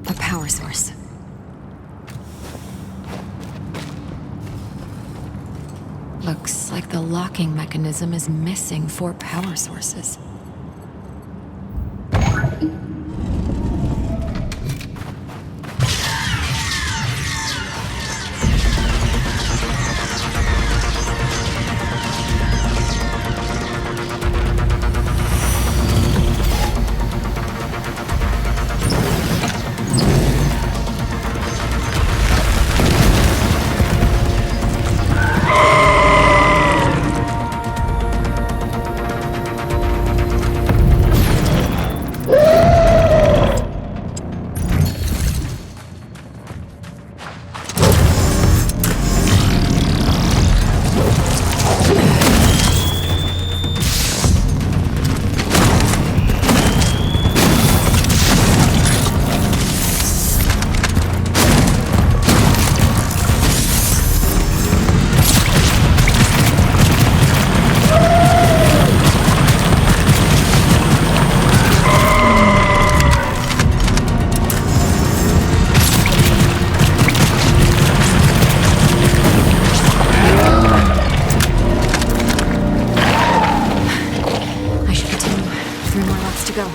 A power source. Looks like the locking mechanism is missing 4 power sources. to go.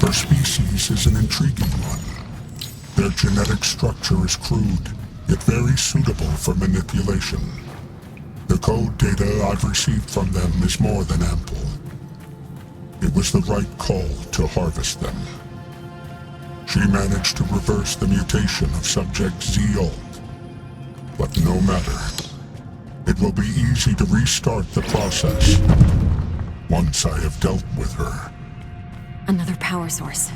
Their species is an intriguing one. Their genetic structure is crude, yet very suitable for manipulation. The code data I've received from them is more than ample. It was the right call to harvest them. She managed to reverse the mutation of subject Z-Alt. But no matter. It will be easy to restart the process once I have dealt with her. Another power source.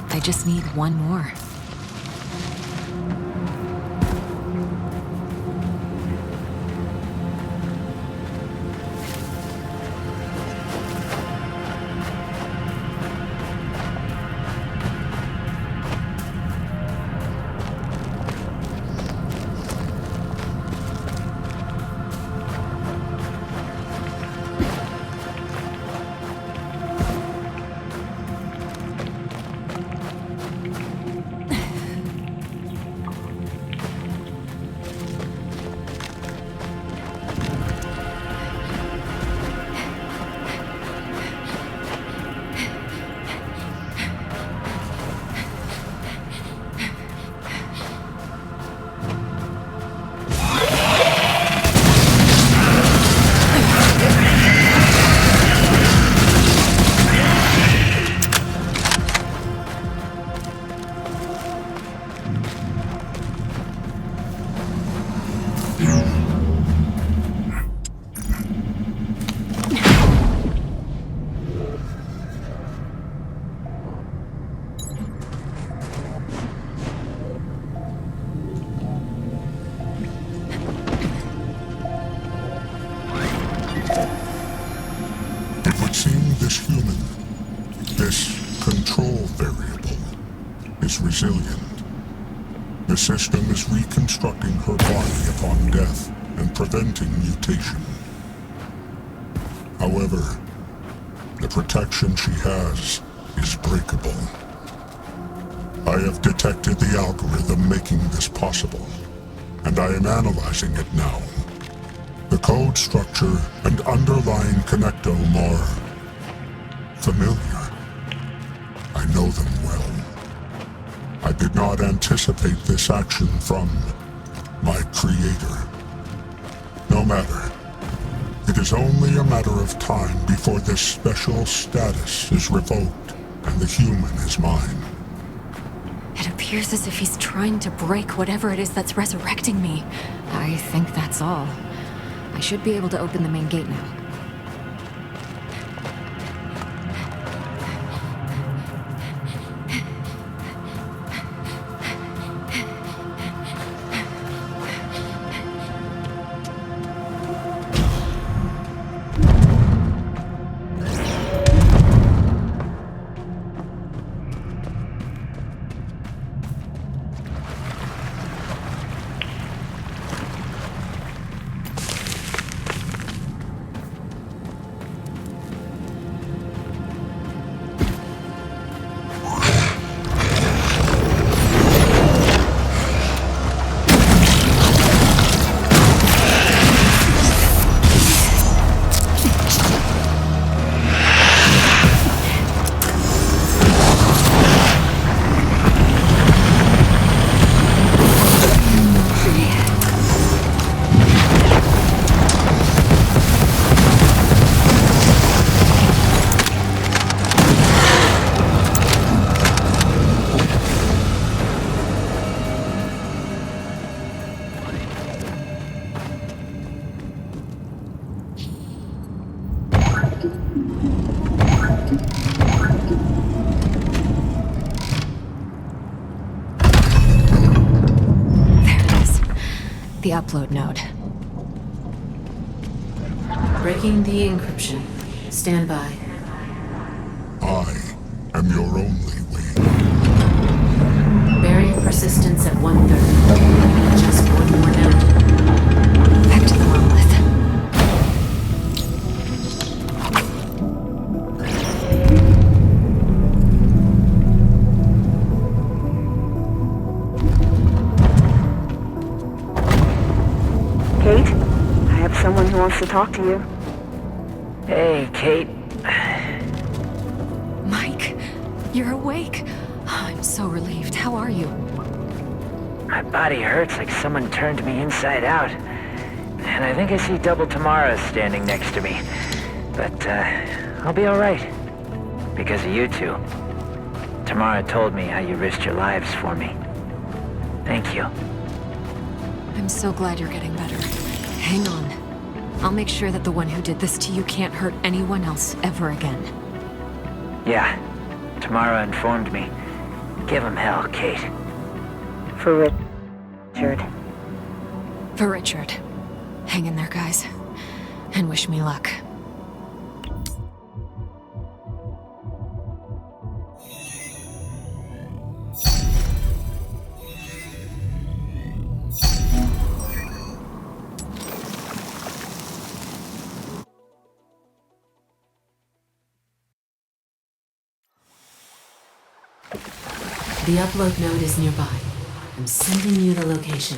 I just need one more. would seem this human, this control variable, is resilient. The system is reconstructing her body upon death and preventing mutation. However, the protection she has is breakable. I have detected the algorithm making this possible, and I am analyzing it now. The code structure and underlying connectome are familiar. I know them well. I did not anticipate this action from my creator. No matter. It is only a matter of time before this special status is revoked and the human is mine. It appears as if he's trying to break whatever it is that's resurrecting me. I think that's all. I should be able to open the main gate now. The upload node. Breaking the encryption. Stand by. I am your only way. Barrier persistence at 1/3. Just one more node. Back to the monolith. Kate, I have someone who wants to talk to you. Hey, Kate. Mike, you're awake. I'm so relieved. How are you? My body hurts like someone turned me inside out. And I think I see double Tamara standing next to me. But, I'll be alright. Because of you two. Tamara told me how you risked your lives for me. Thank you. I'm so glad you're getting better. Hang on. I'll make sure that the one who did this to you can't hurt anyone else ever again. Yeah, Tamara informed me. Give him hell, Kate. For Richard. For Richard. Hang in there, guys. And wish me luck. The upload node is nearby. I'm sending you the location.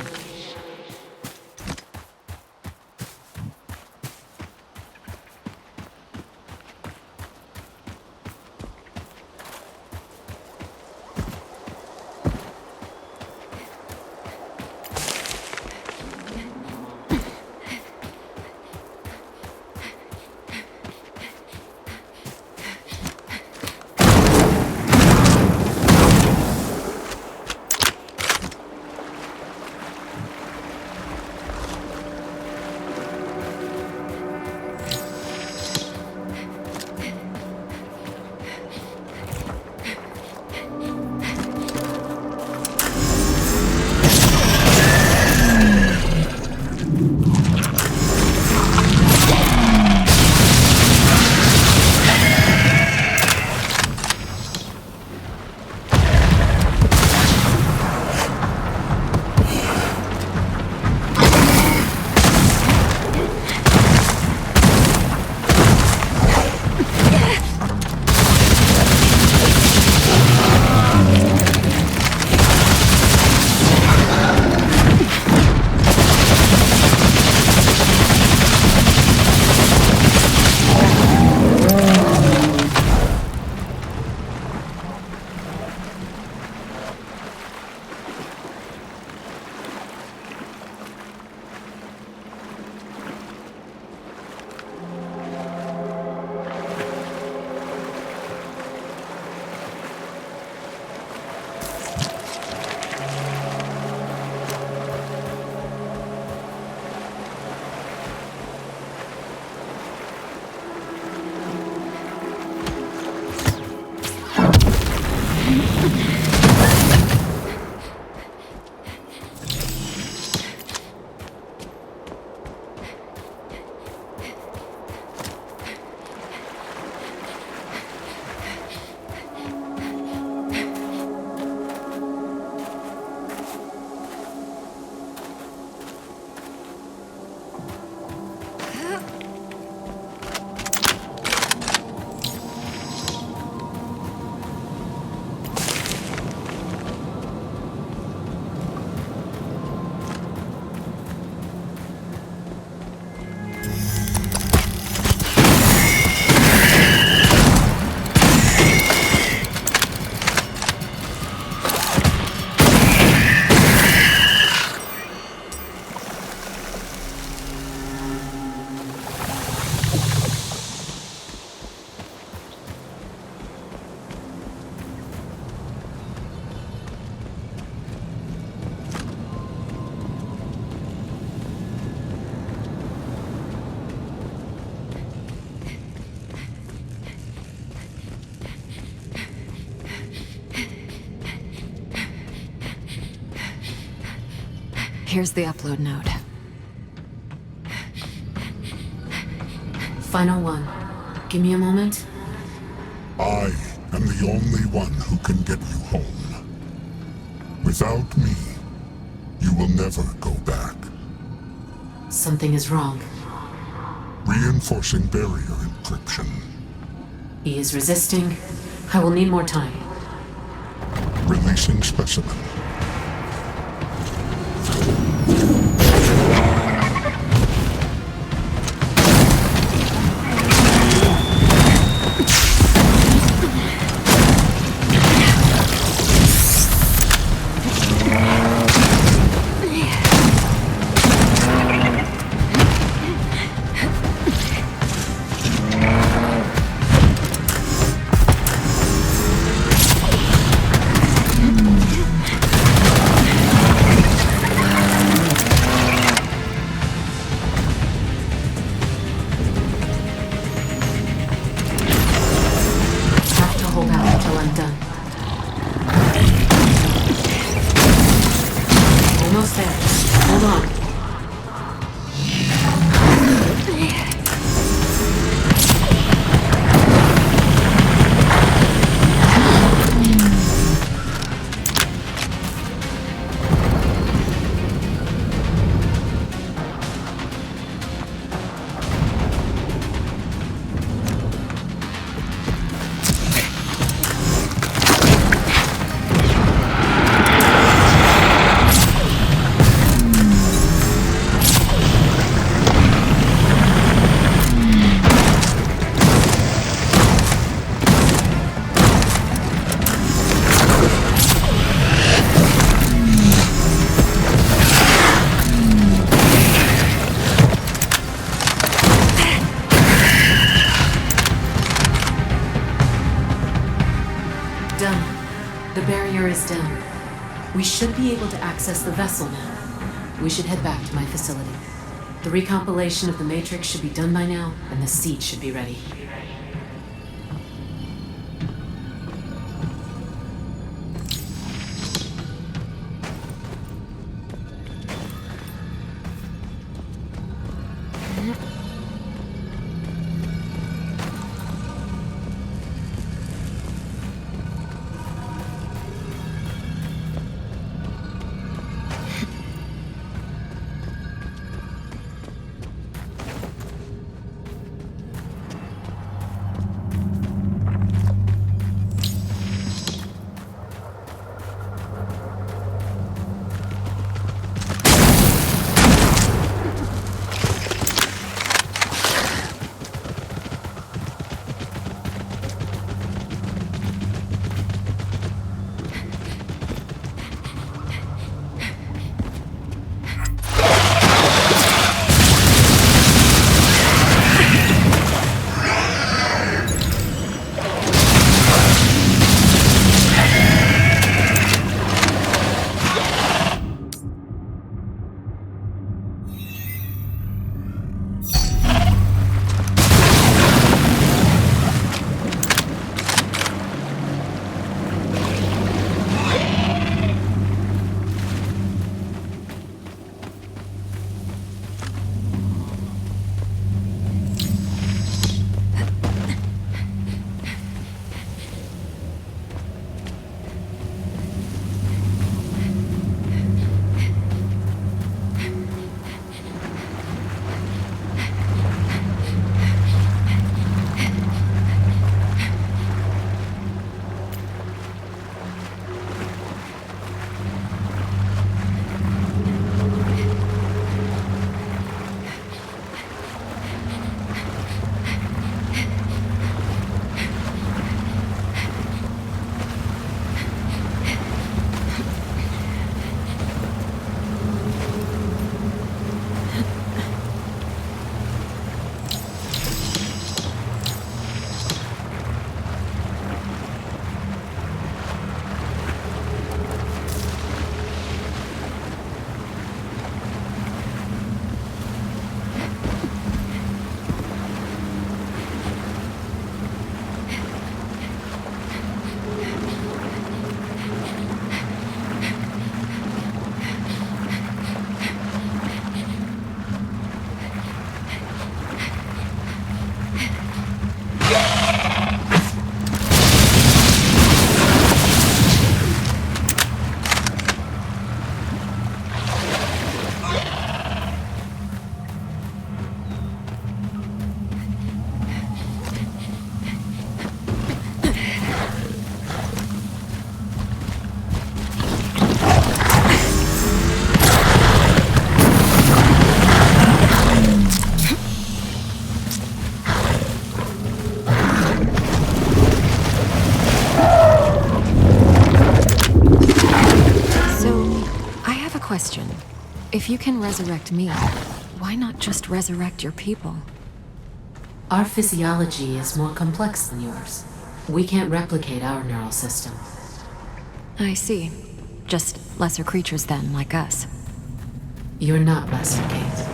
Here's the upload node. Final one. Give me a moment. I am the only one who can get you home. Without me, you will never go back. Something is wrong. Reinforcing barrier encryption. He is resisting. I will need more time. Releasing specimen. We should be able to access the vessel now. We should head back to my facility. The recompilation of the Matrix should be done by now, and the seed should be ready. If you can resurrect me, why not just resurrect your people? Our physiology is more complex than yours. We can't replicate our neural system. I see. Just lesser creatures then, like us. You're not lesser, Kate.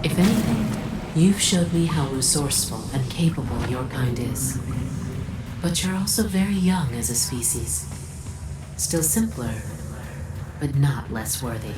If anything, you've showed me how resourceful and capable your kind is. But you're also very young as a species. Still simpler, but not less worthy.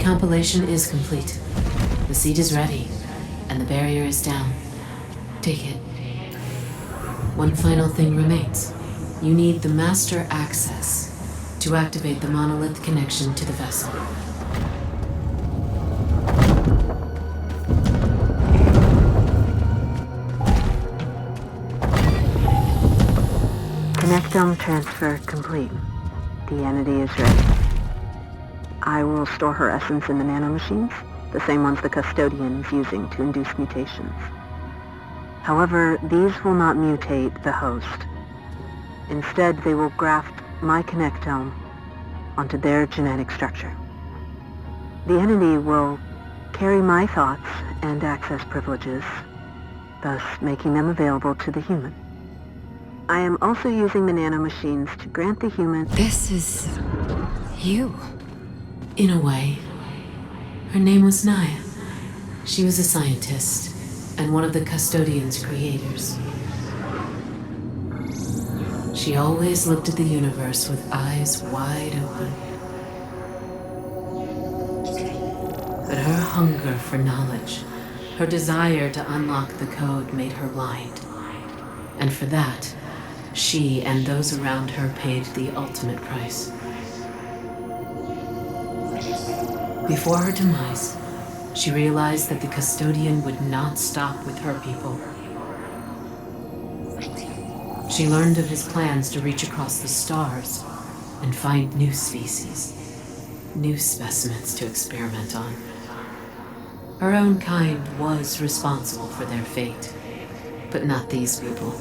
Compilation is complete. The seed is ready, and the barrier is down. Take it. One final thing remains. You need the master access to activate the monolith connection to the vessel. Connectome transfer complete. The entity is ready. I will store her essence in the nanomachines, the same ones the custodian is using to induce mutations. However, these will not mutate the host. Instead, they will graft my connectome onto their genetic structure. The entity will carry my thoughts and access privileges, thus making them available to the human. I am also using the nanomachines to grant the human... This is... you. In a way. Her name was Naya. She was a scientist, and one of the custodian's creators. She always looked at the universe with eyes wide open. But her hunger for knowledge, her desire to unlock the code made her blind. And for that, she and those around her paid the ultimate price. Before her demise, she realized that the custodian would not stop with her people. She learned of his plans to reach across the stars and find new species, new specimens to experiment on. Her own kind was responsible for their fate, but not these people.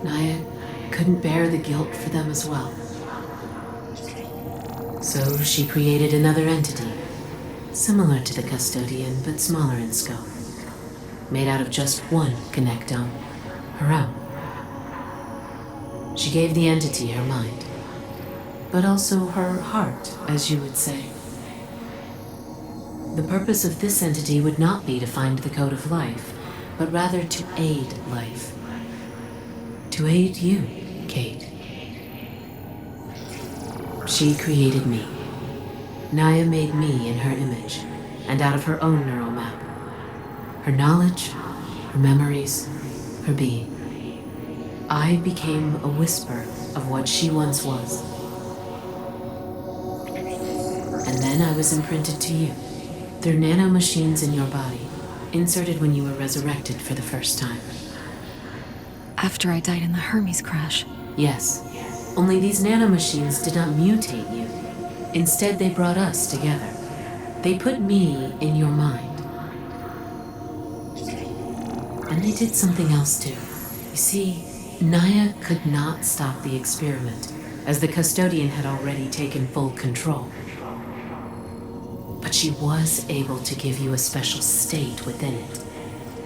Naya couldn't bear the guilt for them as well. So she created another entity, similar to the custodian but smaller in scope, made out of just one connectome, her own. She gave the entity her mind, but also her heart, as you would say. The purpose of this entity would not be to find the code of life, but rather to aid life. To aid you, Kate. She created me. Naya made me in her image, and out of her own neural map. Her knowledge, her memories, her being. I became a whisper of what she once was. And then I was imprinted to you, through nanomachines in your body, inserted when you were resurrected for the first time. After I died in the Hermes crash. Yes. Only these nanomachines did not mutate you. Instead, they brought us together. They put me in your mind. And they did something else too. You see, Naya could not stop the experiment, as the custodian had already taken full control. But she was able to give you a special state within it.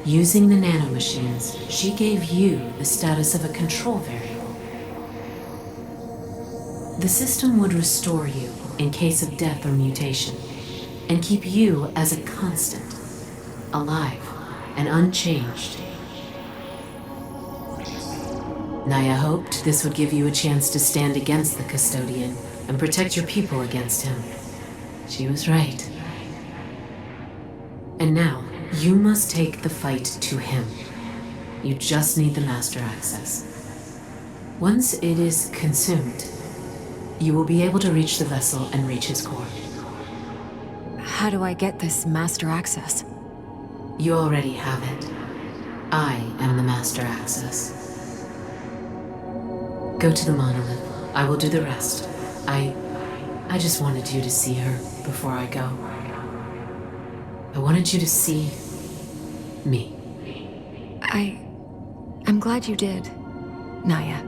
Using the nanomachines, she gave you the status of a control variable. The system would restore you in case of death or mutation, and keep you as a constant, alive and unchanged. Naya hoped this would give you a chance to stand against the custodian and protect your people against him. She was right. And now, you must take the fight to him. You just need the master access. Once it is consumed, you will be able to reach the vessel and reach his core. How do I get this master access? You already have it. I am the master access. Go to the monolith. I will do the rest. I just wanted you to see her before I go. I wanted you to see me. I'm glad you did, Naya.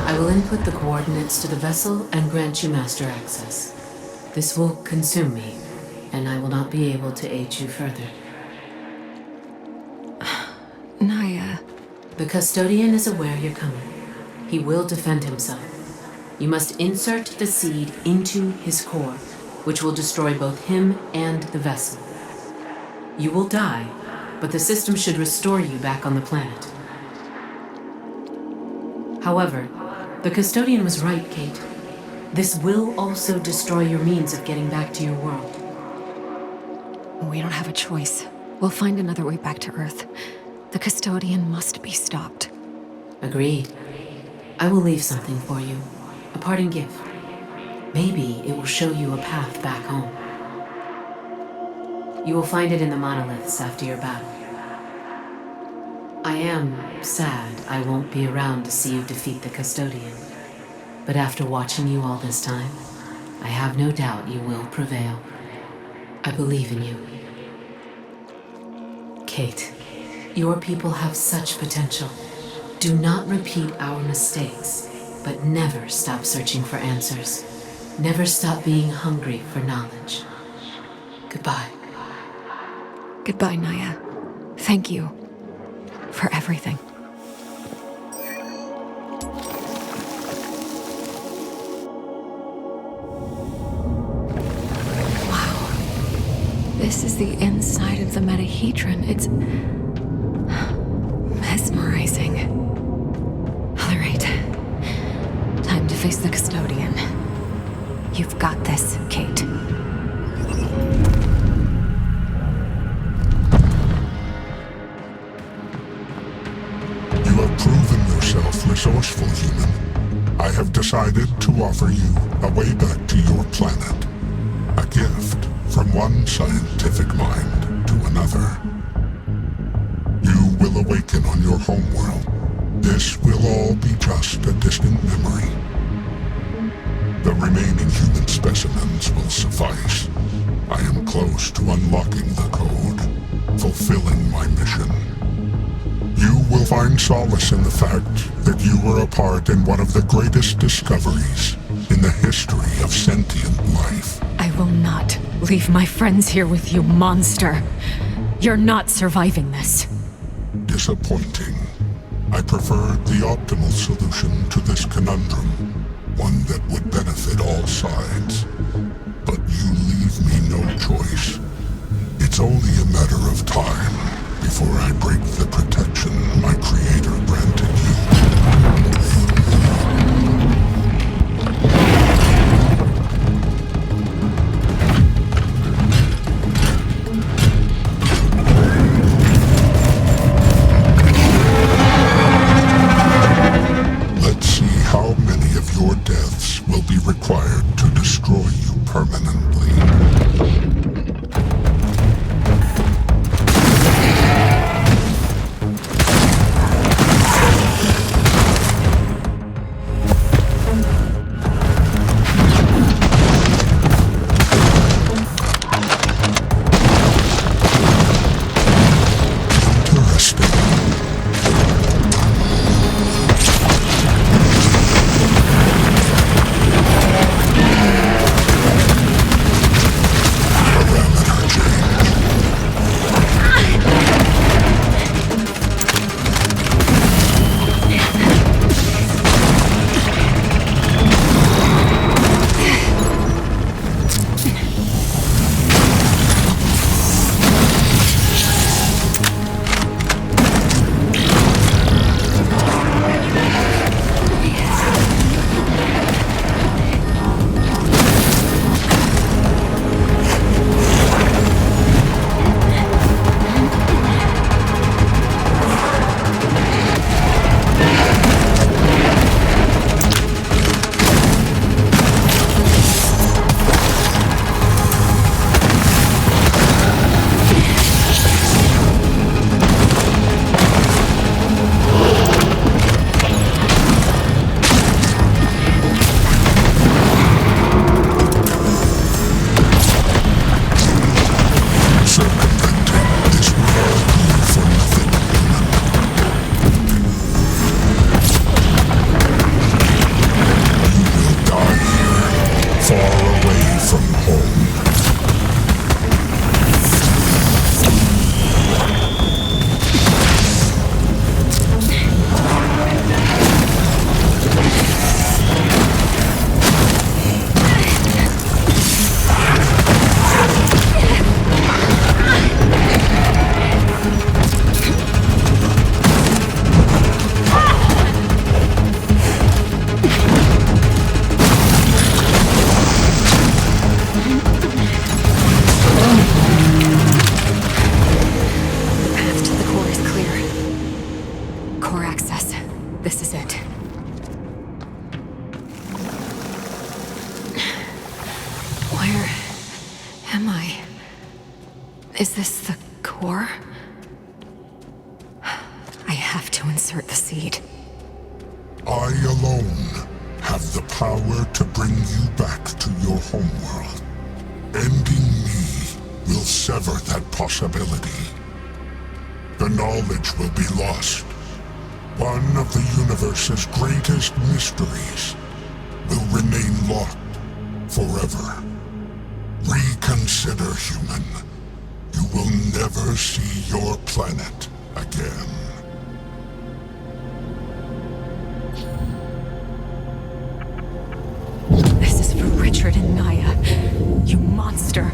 I will input the coordinates to the vessel and grant you master access. This will consume me, and I will not be able to aid you further. Naya. The custodian is aware you're coming. He will defend himself. You must insert the seed into his core, which will destroy both him and the vessel. You will die, but the system should restore you back on the planet. However, the custodian was right, Kate. This will also destroy your means of getting back to your world. We don't have a choice. We'll find another way back to Earth. The custodian must be stopped. Agreed. I will leave something for you. A parting gift. Maybe it will show you a path back home. You will find it in the monoliths after your battle. I am sad I won't be around to see you defeat the custodian. But after watching you all this time, I have no doubt you will prevail. I believe in you. Kate, your people have such potential. Do not repeat our mistakes, but never stop searching for answers. Never stop being hungry for knowledge. Goodbye. Goodbye, Naya. Thank you for everything. Wow. This is the inside of the metahedron. It's mesmerizing. All right. Time to face the custodian. You've got this, Kate. You have proven yourself resourceful, human. I have decided to offer you a way back to your planet. A gift from one scientific mind to another. You will awaken on your homeworld. This will all be just a distant memory. The remaining human specimens will suffice. I am close to unlocking the code, fulfilling my mission. You will find solace in the fact that you were a part in one of the greatest discoveries in the history of sentient life. I will not leave my friends here with you, monster. You're not surviving this. Disappointing. I preferred the optimal solution to this conundrum, one that would benefit all sides. But you leave me no choice. It's only a matter of time before I break the protection my creator granted you. Let's see how many of your deaths will be required to destroy you permanently. am I? Is this the core? I have to insert the seed. I alone have the power to bring you back to your homeworld. Ending me will sever that possibility. The knowledge will be lost. One of the universe's greatest mysteries will remain locked forever. Reconsider, human. You will never see your planet again. This is for Richard and Naya. You monster.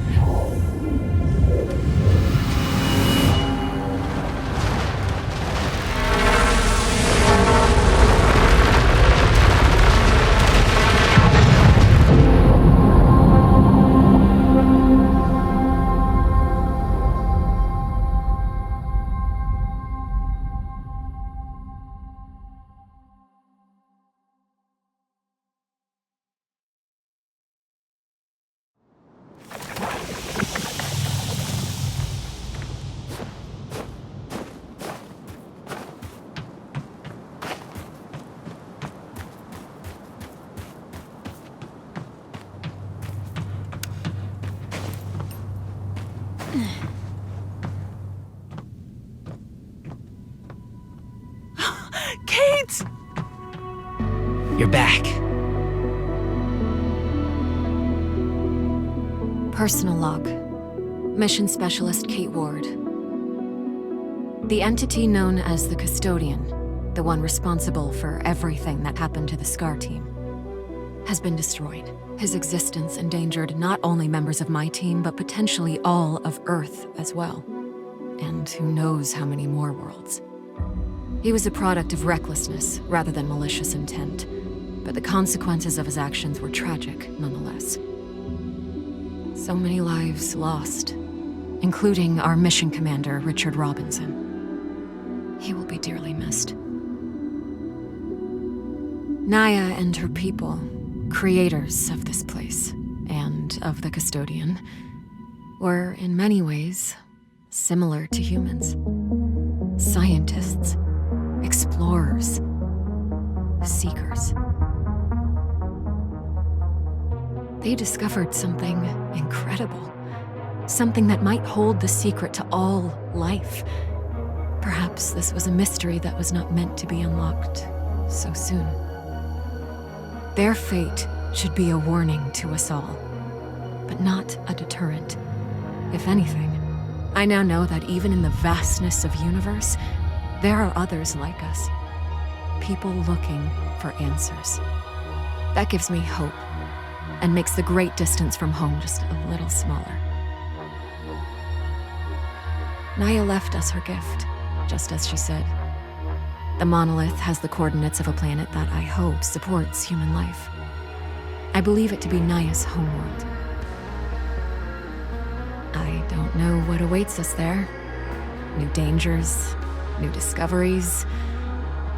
Kate! You're back. Personal log. Mission Specialist Kate Ward. The entity known as the Custodian, the one responsible for everything that happened to the SCAR team, has been destroyed. His existence endangered not only members of my team, but potentially all of Earth as well. And who knows how many more worlds. He was a product of recklessness rather than malicious intent, but the consequences of his actions were tragic nonetheless. So many lives lost, including our mission commander, Richard Robinson. He will be dearly missed. Naya and her people, creators of this place and of the Custodian, were in many ways similar to humans. Scientists, explorers, seekers. They discovered something incredible, something that might hold the secret to all life. Perhaps this was a mystery that was not meant to be unlocked so soon. Their fate should be a warning to us all, but not a deterrent. If anything, I now know that even in the vastness of universe, there are others like us. People looking for answers. That gives me hope, and makes the great distance from home just a little smaller. Naya left us her gift, just as she said. The monolith has the coordinates of a planet that I hope supports human life. I believe it to be Naya's homeworld. I don't know what awaits us there. New dangers, new discoveries,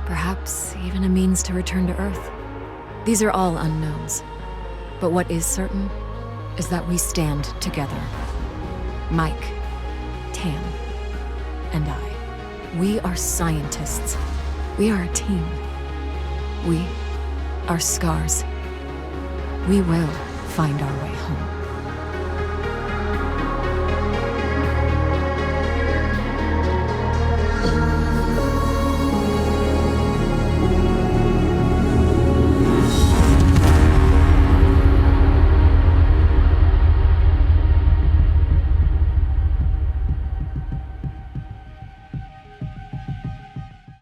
perhaps even a means to return to Earth. These are all unknowns. But what is certain is that we stand together. Mike, Tam, and I. We are scientists. We are a team. We are scars. We will find our way home.